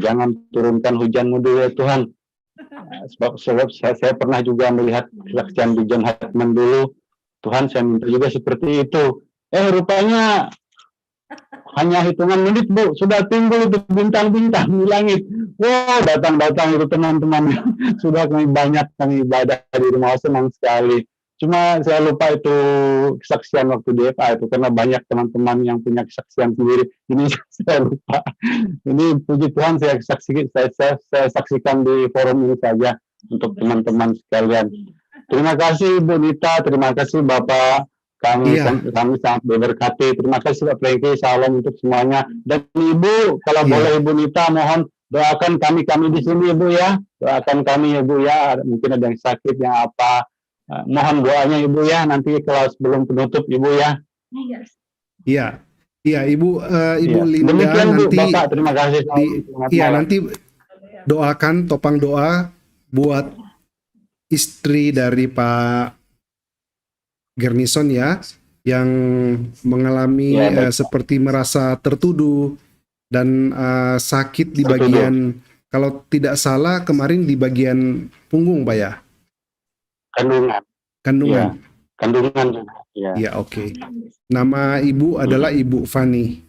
jangan turunkan hujanmu dulu ya Tuhan. Sebab saya pernah juga melihat kesaksian di John Hartman dulu. Tuhan, saya minta juga seperti itu. Rupanya hanya hitungan menit Bu, sudah timbul itu bintang-bintang di langit. Wow, datang-datang itu teman-teman. Sudah kami ibadah di rumah, senang sekali. Cuma saya lupa itu kesaksian waktu di FA itu, karena banyak teman-teman yang punya kesaksian sendiri. Ini saya lupa. Ini puji Tuhan saya saksikan di forum ini saja untuk teman-teman sekalian. Terima kasih Bu Nita, terima kasih Bapak. Kami sangat diberkati. Terima kasih Pak Frankie, salam untuk semuanya. Dan Ibu, kalau boleh Ibu Nita, mohon doakan kami di sini Ibu ya. Doakan kami Ibu ya. Mungkin ada yang sakit, yang apa. Mohon doanya Ibu ya. Nanti kalau sebelum penutup Ibu ya. Iya Ibu Linda. Demikian Bu, nanti Bapak, terima kasih. Nanti doakan topang doa buat istri dari Pak Garrison ya, yang mengalami seperti merasa tertuduh dan sakit di bagian, kalau tidak salah kemarin di bagian punggung Pak ya? Kandungan. Kandungan juga. Ya, oke. Nama Ibu adalah Ibu Fani.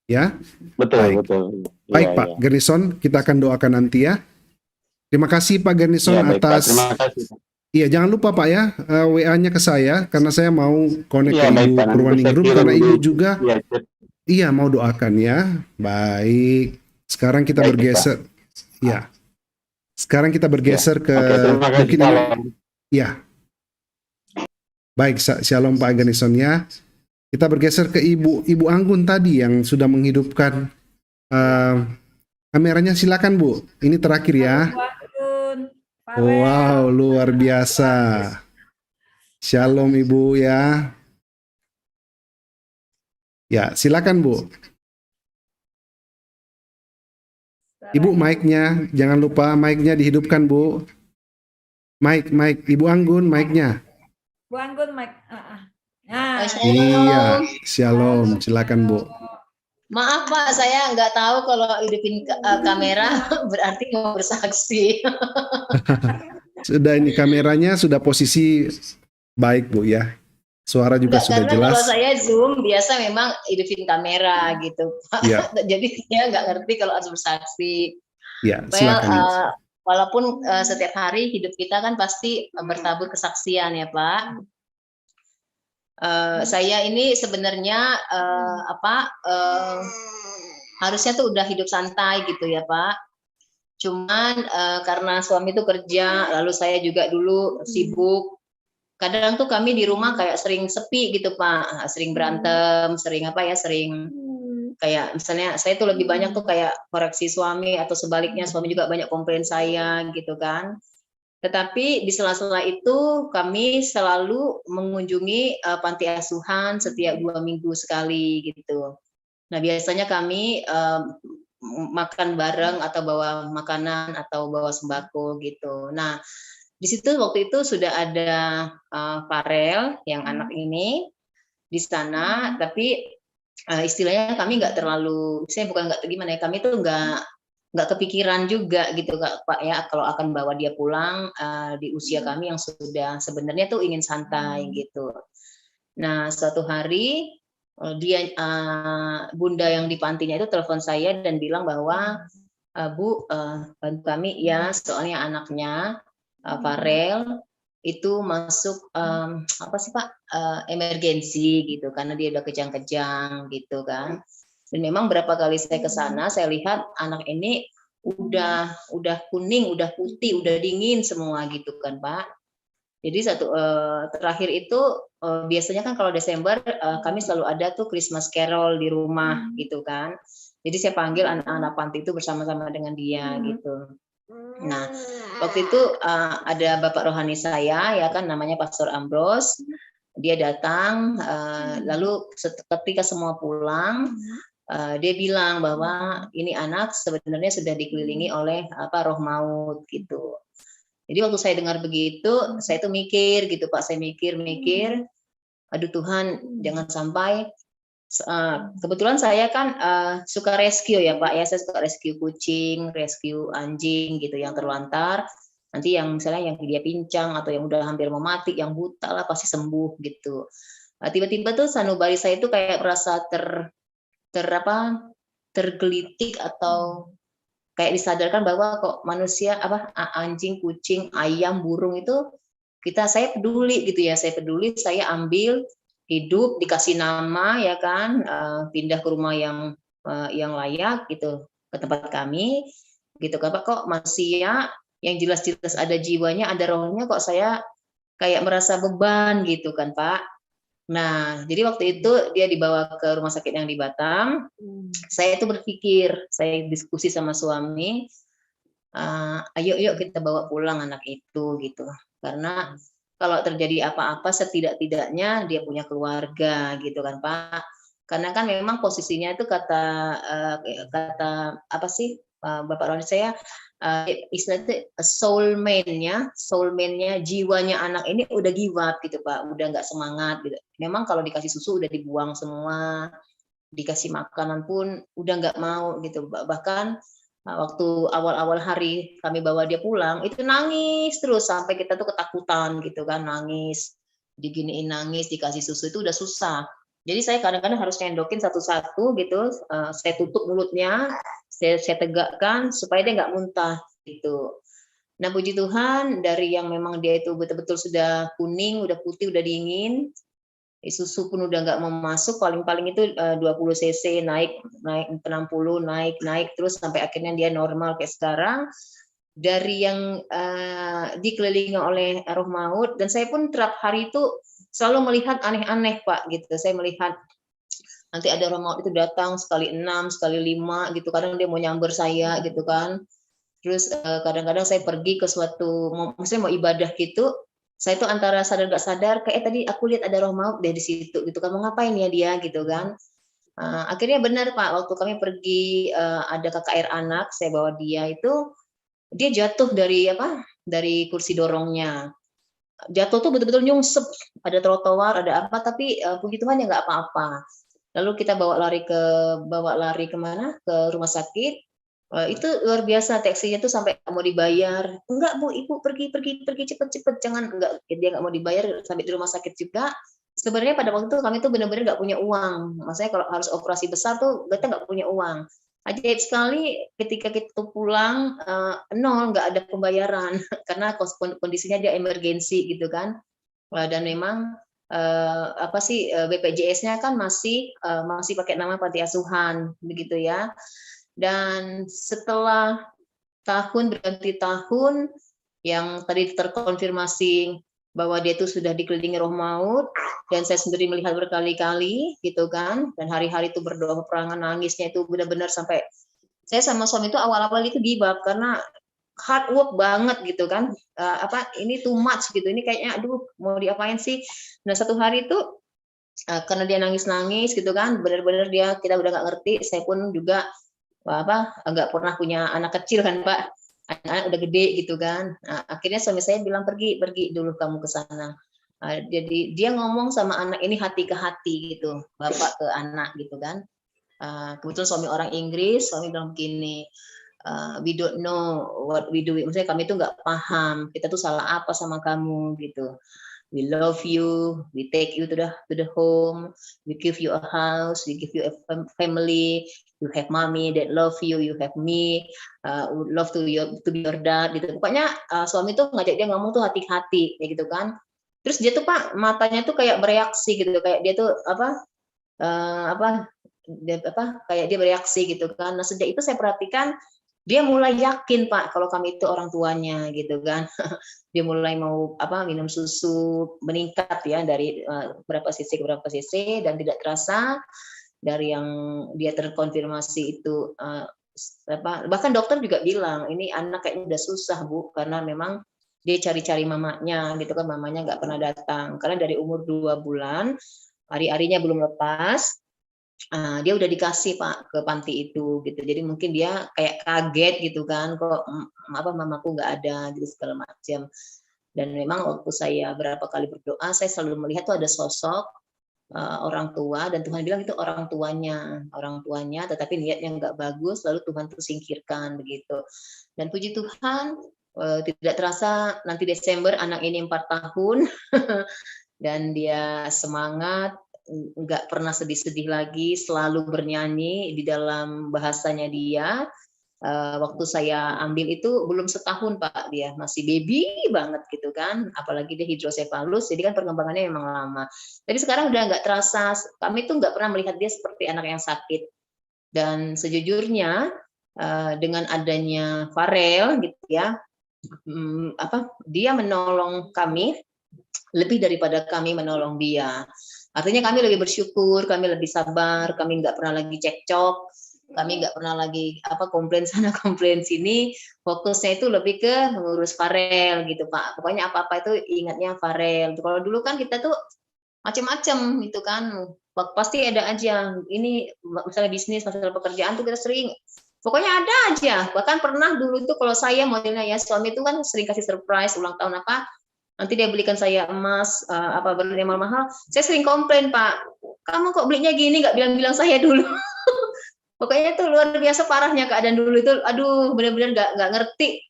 Ya? Betul. Baik Pak Garrison, kita akan doakan nanti ya. Terima kasih Pak Garrison atas Iya, jangan lupa Pak ya, WA-nya ke saya karena saya mau connect Iya, ke baik Ibu Pak. Nanti saya Purwaningrum kirim karena di Ibu juga iya, chat. iya mau doakan ya. Baik. Sekarang kita Baik, Pak. bergeser ya. Sekarang kita Ya. bergeser ke Oke, terima kasih. mungkin ini Salam. ya. Baik, Shalom Pak Aganison ya. Kita bergeser ke Ibu Anggun tadi yang sudah menghidupkan kameranya, silakan Bu. Ini terakhir ya. Bu Anggun, Farel. Wow, luar biasa. Shalom Ibu ya. Ya, silakan Bu. Ibu mic-nya, jangan lupa mic-nya dihidupkan Bu. Mic, Ibu Anggun mic-nya. Bu Anggun, Mike. Nah, Iya, shalom. Silakan Bu. Maaf Pak, saya nggak tahu kalau hidupin kamera berarti mau bersaksi. Sudah ini kameranya sudah posisi baik Bu ya. Suara juga Enggak, sudah karena jelas. kalau saya Zoom biasa memang hidupin kamera gitu Pak. Iya. Jadi saya nggak ngerti kalau harus bersaksi. Ya, Well, silakan Bu. walaupun setiap hari hidup kita kan pasti bertabur kesaksian ya Pak. Saya ini sebenarnya harusnya tuh udah hidup santai gitu ya Pak. Cuman karena suami tuh kerja, lalu saya juga dulu sibuk. Kadang tuh kami di rumah kayak sering sepi gitu Pak, sering berantem, sering kayak misalnya saya tuh lebih banyak tuh kayak koreksi suami atau sebaliknya suami juga banyak komplain saya gitu kan. Tetapi di sela-sela itu kami selalu mengunjungi panti asuhan setiap 2 minggu sekali gitu. Nah biasanya kami makan bareng atau bawa makanan atau bawa sembako gitu. Nah di situ waktu itu sudah ada Farel yang anak ini di sana, tapi istilahnya kami nggak terlalu, saya bukan nggak gimana ya, kami tuh nggak kepikiran juga gitu Pak ya kalau akan bawa dia pulang di usia kami yang sudah sebenarnya tuh ingin santai gitu. Nah suatu hari dia bunda yang di pantinya itu telepon saya dan bilang bahwa Bu bantu kami ya soalnya anaknya Farel itu masuk emergensi gitu karena dia udah kejang-kejang gitu kan. Dan memang berapa kali saya ke sana saya lihat anak ini udah kuning, udah putih, udah dingin semua gitu kan Pak. Jadi terakhir itu biasanya kan kalau Desember kami selalu ada tuh Christmas Carol di rumah gitu kan. Jadi saya panggil anak-anak panti itu bersama-sama dengan dia gitu. Nah, waktu itu ada Bapak rohani saya ya kan namanya Pastor Ambrose. Dia datang lalu ketika semua pulang dia bilang bahwa ini anak sebenarnya sudah dikelilingi oleh roh maut gitu. Jadi waktu saya dengar begitu, saya tuh mikir gitu Pak, saya mikir, aduh Tuhan jangan sampai kebetulan saya kan suka rescue ya Pak ya, saya suka rescue kucing, rescue anjing gitu yang terlantar. Nanti yang misalnya yang dia pincang atau yang udah hampir mau mati, yang buta lah pasti sembuh gitu. Tiba-tiba tuh sanubari saya itu kayak merasa tergelitik atau kayak disadarkan bahwa kok manusia anjing, kucing, ayam, burung itu saya peduli gitu ya, saya ambil hidup dikasih nama ya kan, pindah ke rumah yang layak gitu ke tempat kami gitu kan Pak. Kok manusia yang jelas-jelas ada jiwanya ada rohnya kok saya kayak merasa beban gitu kan Pak. Nah jadi waktu itu dia dibawa ke rumah sakit yang di Batam. Saya itu berpikir, saya diskusi sama suami, ayo yuk kita bawa pulang anak itu gitu karena kalau terjadi apa-apa setidak-tidaknya dia punya keluarga gitu kan Pak. Karena kan memang posisinya itu kata Bapak rohani saya istilahnya soulmate-nya jiwanya anak ini udah give up gitu Pak, udah nggak semangat gitu. Memang kalau dikasih susu udah dibuang semua, dikasih makanan pun udah nggak mau gitu. Bahkan waktu awal-awal hari kami bawa dia pulang itu nangis terus sampai kita tuh ketakutan gitu kan, nangis diginiin, nangis dikasih susu itu udah susah. Jadi saya kadang-kadang harus nyendokin satu-satu gitu, saya tutup mulutnya, saya tegakkan supaya dia nggak muntah gitu. Nah, puji Tuhan dari yang memang dia itu betul-betul sudah kuning, udah putih, udah dingin, susu pun udah nggak mau masuk, paling-paling itu 20 cc naik naik 60 naik terus sampai akhirnya dia normal kayak sekarang. Dari yang dikelilingi oleh roh maut, dan saya pun tiap hari itu selalu melihat aneh-aneh Pak gitu. Saya melihat nanti ada roh maut itu datang sekali 6, sekali 5 gitu. Kadang dia mau nyamber saya gitu kan. Terus kadang-kadang saya pergi ke suatu, maksudnya mau ibadah gitu, saya tuh antara sadar gak sadar kayak tadi aku lihat ada roh maut deh di situ gitu kan, mau ngapain ya dia gitu kan. Akhirnya benar Pak, waktu kami pergi ada KKR anak, saya bawa dia itu, dia jatuh dari kursi dorongnya. Jatuh tuh betul-betul nyungsep, ada trotoar, ada apa, tapi puji Tuhan ya nggak apa-apa. Lalu kita bawa lari kemana? Ke rumah sakit. Itu luar biasa, taksinya tuh sampai nggak mau dibayar. Enggak Bu, Ibu pergi cepet, jangan, enggak, dia nggak mau dibayar sampai di rumah sakit juga. Sebenarnya pada waktu itu kami tuh benar-benar nggak punya uang. Maksudnya kalau harus operasi besar tuh kita nggak punya uang. Ajaib sekali ketika kita pulang nol, nggak ada pembayaran karena kondisinya dia emergensi gitu kan. Dan memang BPJS-nya kan masih pakai nama panti asuhan begitu ya. Dan setelah tahun berganti tahun yang tadi terkonfirmasi bahwa dia itu sudah dikelilingi roh maut, dan saya sendiri melihat berkali-kali gitu kan, dan hari-hari itu berdoa peperangan, nangisnya itu benar-benar sampai saya sama suami itu awal-awal itu give up karena hard work banget gitu kan, ini too much gitu, ini kayaknya aduh mau diapain sih. Nah satu hari itu karena dia nangis-nangis gitu kan, benar-benar kita udah nggak ngerti, saya pun juga nggak pernah punya anak kecil kan Pak, anak-anak udah gede gitu kan. Akhirnya suami saya bilang pergi dulu kamu ke sana. Jadi dia ngomong sama anak ini hati ke hati gitu, bapak ke anak gitu kan. Kebetulan suami orang Inggris, suami bilang begini, we don't know what we do. Maksudnya kami itu nggak paham, kita tuh salah apa sama kamu gitu. We love you, we take you to the home, we give you a house, we give you a family, you have mommy that love you, you have me, love to be your dad gitu. Pokoknya suami tuh ngajak dia ngomong tuh hati-hati kayak gitu kan. Terus dia tuh Pak matanya tuh kayak bereaksi gitu, kayak dia tuh kayak dia bereaksi gitu kan. Nah sejak itu saya perhatikan dia mulai yakin Pak kalau kami itu orang tuanya gitu kan. Dia mulai mau minum susu, meningkat ya dari berapa cc ke berapa cc, dan tidak terasa dari yang dia terkonfirmasi itu bahkan dokter juga bilang ini anak kayaknya udah susah Bu, karena memang dia cari-cari mamanya gitu kan, mamanya nggak pernah datang karena dari umur 2 bulan hari-harinya belum lepas. Dia udah dikasih Pak ke panti itu gitu, jadi mungkin dia kayak kaget gitu kan, kok mamaku nggak ada gitu segala macam. Dan memang waktu saya berapa kali berdoa, saya selalu melihat tuh ada sosok orang tua, dan Tuhan bilang itu orang tuanya, tetapi niatnya nggak bagus, lalu Tuhan tuh singkirkan begitu. Dan puji Tuhan tidak terasa nanti Desember anak ini 4 tahun dan dia semangat, nggak pernah sedih-sedih lagi, selalu bernyanyi di dalam bahasanya dia. Waktu saya ambil itu belum setahun Pak, dia masih baby banget gitu kan, apalagi dia hidrosefalus, jadi kan perkembangannya memang lama. Tapi sekarang udah nggak terasa, kami tuh nggak pernah melihat dia seperti anak yang sakit. Dan sejujurnya dengan adanya Farel gitu ya, dia menolong kami lebih daripada kami menolong dia. Artinya kami lebih bersyukur, kami lebih sabar, kami nggak pernah lagi cekcok, kami nggak pernah lagi komplain sana komplain sini. Fokusnya itu lebih ke mengurus Farel gitu Pak. Pokoknya apa-apa itu ingatnya Farel. Kalau dulu kan kita tuh macam-macam itu kan, pasti ada aja. Ini misalnya bisnis, masalah pekerjaan tuh kita sering. Pokoknya ada aja. Bahkan pernah dulu tuh kalau saya modelnya ya, suami itu kan sering kasih surprise ulang tahun apa. Nanti dia belikan saya emas, belinya mahal-mahal. Saya sering komplain Pak, kamu kok belinya gini, nggak bilang-bilang saya dulu. Pokoknya itu luar biasa parahnya keadaan dulu itu, aduh benar-benar nggak ngerti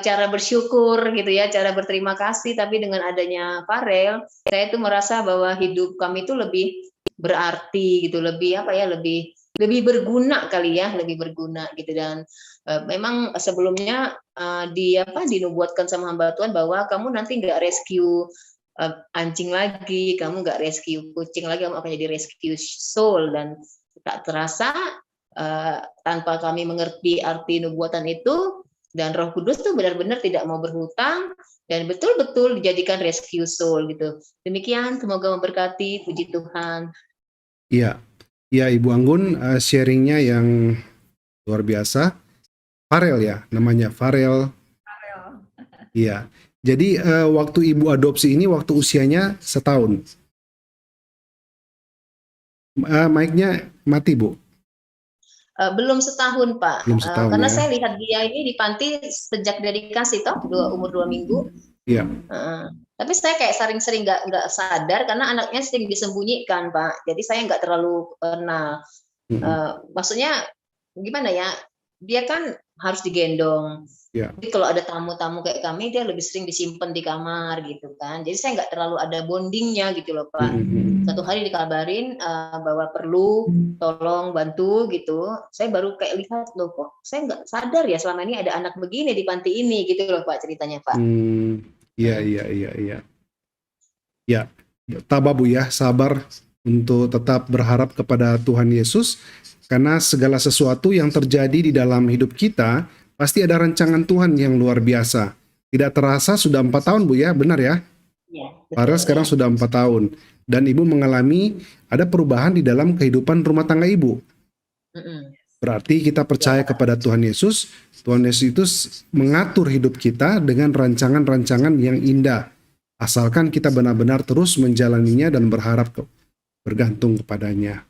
cara bersyukur gitu ya, cara berterima kasih. Tapi dengan adanya Farel, saya itu merasa bahwa hidup kami itu lebih berarti gitu, lebih lebih berguna kali ya, lebih berguna gitu. Dan memang sebelumnya dinubuatkan sama hamba Tuhan bahwa kamu nanti nggak rescue anjing lagi, kamu nggak rescue kucing lagi, kamu akan jadi rescue soul. Dan tak terasa tanpa kami mengerti arti nubuatan itu, dan Roh Kudus tuh benar-benar tidak mau berhutang dan betul-betul dijadikan rescue soul gitu. Demikian, semoga memberkati, puji Tuhan. Iya, ya Ibu Anggun sharingnya yang luar biasa. Farel ya, namanya Farel. Iya. Jadi waktu Ibu adopsi ini waktu usianya setahun. Mic-nya mati, Bu. Belum setahun, Pak. Belum setahun, Karena ya. saya lihat dia ini di panti sejak dedikasi toh, umur 2 minggu. Iya. Tapi saya kayak sering-sering nggak sadar karena anaknya sering disembunyikan, Pak. Jadi saya nggak terlalu kenal. Maksudnya gimana ya? Dia kan harus digendong. Ya. Jadi kalau ada tamu-tamu kayak kami, dia lebih sering disimpan di kamar gitu kan. Jadi saya nggak terlalu ada bondingnya gitu loh, Pak. Satu hari dikabarin bahwa perlu tolong bantu gitu. Saya baru kayak lihat loh, kok saya nggak sadar ya selama ini ada anak begini di panti ini gitu loh, Pak, ceritanya, Pak. Iya. Ya, tabah Bu ya, sabar untuk tetap berharap kepada Tuhan Yesus, karena segala sesuatu yang terjadi di dalam hidup kita pasti ada rancangan Tuhan yang luar biasa. Tidak terasa sudah 4 tahun Bu ya, benar ya? Ya, Farel sekarang sudah 4 tahun dan Ibu mengalami ada perubahan di dalam kehidupan rumah tangga Ibu. Berarti kita percaya kepada Tuhan Yesus. Tuhan Yesus itu mengatur hidup kita dengan rancangan-rancangan yang indah. Asalkan kita benar-benar terus menjalaninya dan bergantung kepadanya.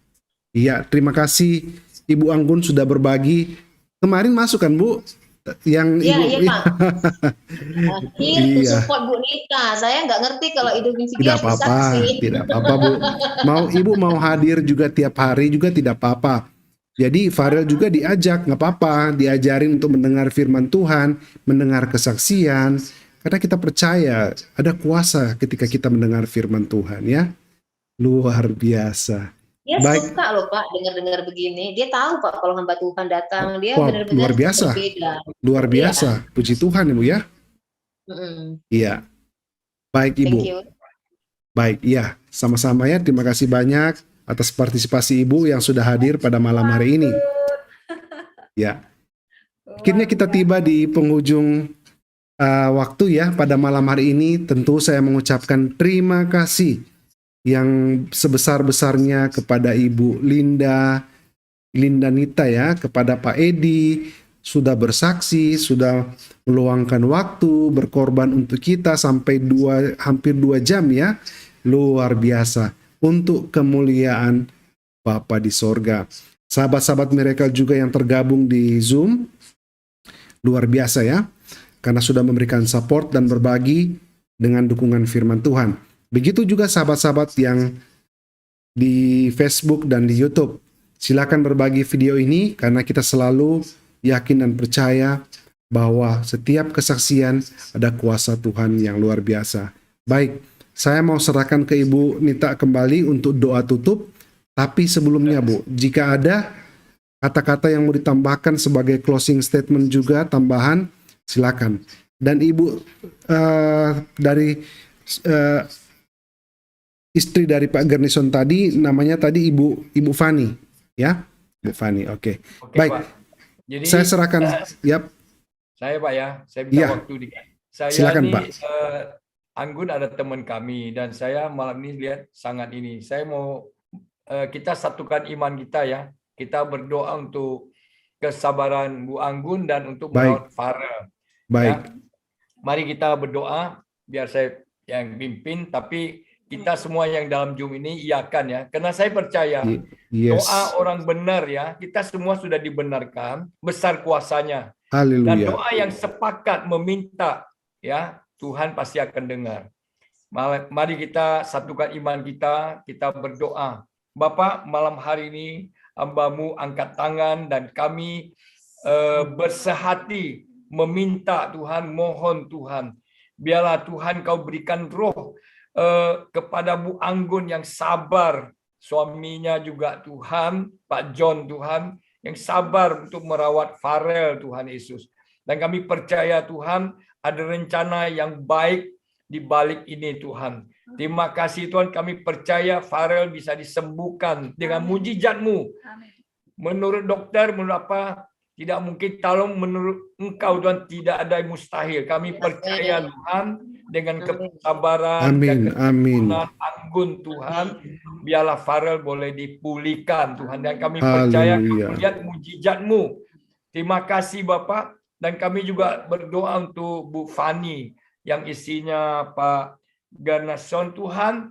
Iya, terima kasih Ibu Anggun sudah berbagi. Kemarin masuk kan Bu? Yang Iya, Ibu, iya Pak. Here to support Bu Nita. Saya nggak ngerti kalau Ibu tidak apa-apa, tidak apa-apa Bu. Ibu mau hadir juga tiap hari juga tidak apa-apa. Jadi Farel juga diajak, nggak apa-apa, diajarin untuk mendengar firman Tuhan, mendengar kesaksian, karena kita percaya ada kuasa ketika kita mendengar firman Tuhan ya. Luar biasa. Dia Baik. suka loh Pak dengar-dengar begini. Dia tahu Pak kalau hamba Tuhan datang, dia Wah, benar-benar luar biasa. berbeda. Luar biasa. Iya. Puji Tuhan Ibu ya. Iya. Baik Ibu. Thank you. Baik, iya. Sama-sama ya. Terima kasih banyak atas partisipasi Ibu yang sudah hadir pada malam hari ini. Ya. Akhirnya kita tiba di penghujung waktu ya pada malam hari ini. Tentu saya mengucapkan terima kasih yang sebesar-besarnya kepada Ibu Linda Nita ya, kepada Pak Edi, sudah bersaksi, sudah meluangkan waktu, berkorban untuk kita sampai hampir 2 jam ya. Luar biasa. Untuk kemuliaan Bapa di sorga. Sahabat-sahabat Miracle juga yang tergabung di Zoom, luar biasa ya, karena sudah memberikan support dan berbagi dengan dukungan firman Tuhan. Begitu juga sahabat-sahabat yang di Facebook dan di YouTube. Silakan berbagi video ini karena kita selalu yakin dan percaya bahwa setiap kesaksian ada kuasa Tuhan yang luar biasa. Baik, saya mau serahkan ke Ibu Nita kembali untuk doa tutup. Tapi sebelumnya Bu, jika ada kata-kata yang mau ditambahkan sebagai closing statement juga tambahan, silakan. Dan Ibu dari istri dari Pak Garnison tadi, namanya tadi Ibu Fani, ya, Bu Fani. Oke. Baik. Pak. Jadi saya serahkan. Yap. Saya Pak ya, saya minta waktu dikit. Saya silakan, ini Pak. Anggun ada teman kami dan saya malam ini lihat sangat ini. Saya mau kita satukan iman kita ya. Kita berdoa untuk kesabaran Bu Anggun dan untuk merawat Farel. Baik. Ya. Mari kita berdoa biar saya yang pimpin, tapi kita semua yang dalam Zoom ini iakan ya. Karena saya percaya doa orang benar ya, kita semua sudah dibenarkan, besar kuasanya. Haleluya. Dan doa yang sepakat meminta ya, Tuhan pasti akan dengar. Mari kita satukan iman kita, kita berdoa. Bapak, malam hari ini hamba-Mu angkat tangan dan kami bersehati meminta Tuhan, mohon Tuhan. Biarlah Tuhan Kau berikan roh kepada Bu Anggun yang sabar suaminya juga Tuhan, Pak John Tuhan, yang sabar untuk merawat Farel Tuhan Yesus. Dan kami percaya Tuhan ada rencana yang baik di balik ini Tuhan. Terima kasih Tuhan, kami percaya Farel bisa disembuhkan dengan mujizat-Mu. Menurut dokter, menurut apa, tidak mungkin, tolong menurut Engkau Tuhan tidak ada yang mustahil. Kami percaya Tuhan dengan kesabaran Amin, dan amin. anggun Tuhan, biarlah Farel boleh dipulihkan Tuhan, dan kami percaya Haleluya. melihat mujizat-Mu. Terima kasih Bapak, dan kami juga berdoa untuk Bu Fani yang isinya Pak Garnason Tuhan,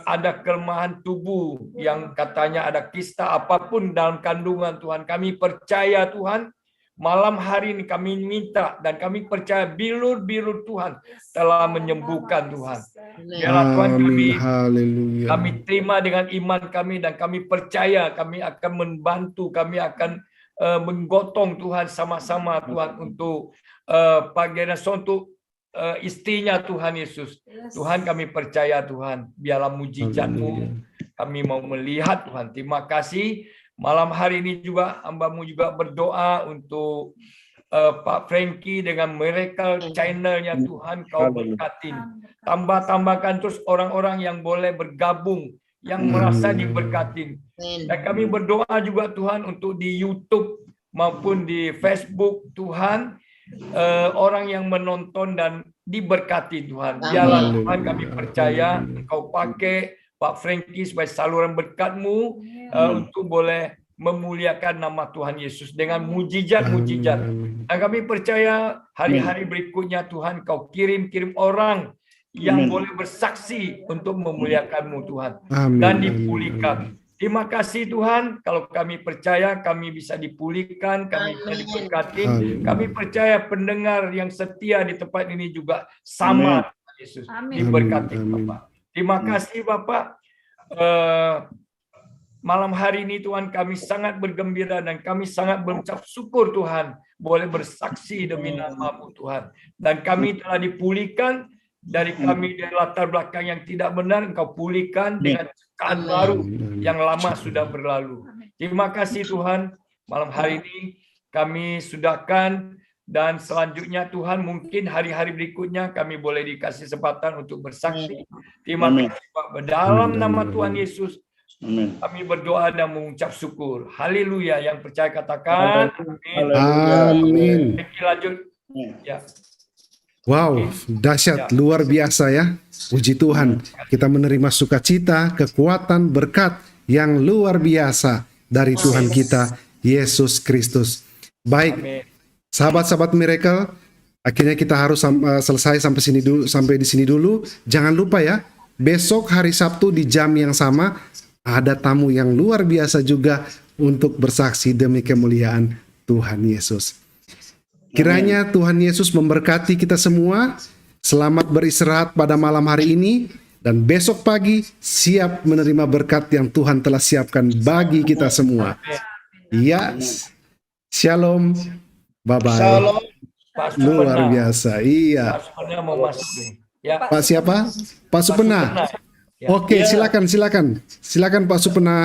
ada kelemahan tubuh yang katanya ada kista apapun dalam kandungan Tuhan. Kami percaya Tuhan, malam hari ini kami minta dan kami percaya bilur-bilur Tuhan telah menyembuhkan Tuhan. Biarlah Tuhan Amin. Haleluya. kami terima dengan iman kami dan kami percaya kami akan membantu, kami akan menggotong Tuhan sama-sama Tuhan untuk Pak Garnason, untuk istrinya Tuhan Yesus. Tuhan kami percaya Tuhan, biarlah mujizat-Mu kami mau melihat Tuhan. Terima kasih. Malam hari ini juga hamba-Mu juga berdoa untuk Pak Frankie dengan Miracle Channel-nya Tuhan, Kau berkatin. Tambahkan terus orang-orang yang boleh bergabung, yang merasa diberkatin. Dan kami berdoa juga Tuhan untuk di YouTube maupun di Facebook Tuhan, orang yang menonton dan diberkati Tuhan. Biarlah Tuhan kami percaya Engkau pakai Pak Frankie sebagai saluran berkat-Mu untuk boleh memuliakan nama Tuhan Yesus dengan mujizat-mujizat. Dan kami percaya hari-hari berikutnya Tuhan Kau kirim orang yang boleh bersaksi untuk memuliakan-Mu Tuhan dan dipulihkan. Terima kasih Tuhan, kalau kami percaya kami bisa dipulihkan, kami bisa diberkati. Kami percaya pendengar yang setia di tempat ini juga sama Tuhan Yesus. Diberkati Bapak. Terima kasih Bapak. Malam hari ini Tuhan kami sangat bergembira dan kami sangat berucap syukur Tuhan boleh bersaksi demi nama-Mu Tuhan. Dan kami telah dipulihkan dari kami dari latar belakang yang tidak benar, Engkau pulihkan dengan ciptaan baru yang lama sudah berlalu. Terima kasih Tuhan, malam hari ini kami sudahkan, dan selanjutnya Tuhan mungkin hari-hari berikutnya kami boleh dikasih kesempatan untuk bersaksi. Terima kasih Bapak, dalam nama Tuhan Yesus kami berdoa dan mengucap syukur. Haleluya. Yang percaya katakan amin. Amin. Lanjut. Ya. Wow, dahsyat, luar biasa ya. Puji Tuhan, kita menerima sukacita, kekuatan, berkat yang luar biasa dari Tuhan kita, Yesus Kristus. Baik, Amin. sahabat-sahabat Miracle, akhirnya kita harus selesai sampai di sini dulu. Jangan lupa ya, besok hari Sabtu di jam yang sama ada tamu yang luar biasa juga untuk bersaksi demi kemuliaan Tuhan Yesus. Kiranya Tuhan Yesus memberkati kita semua. Selamat beristirahat pada malam hari ini, dan besok pagi siap menerima berkat yang Tuhan telah siapkan bagi kita semua. Ya, shalom, bye-bye. Shalom. Pak Luar Supena. biasa, iya. Pak Supena mau masuk nih. Ya. Pak siapa? Pak Supena. Ya. Oke, silakan Pak Supena.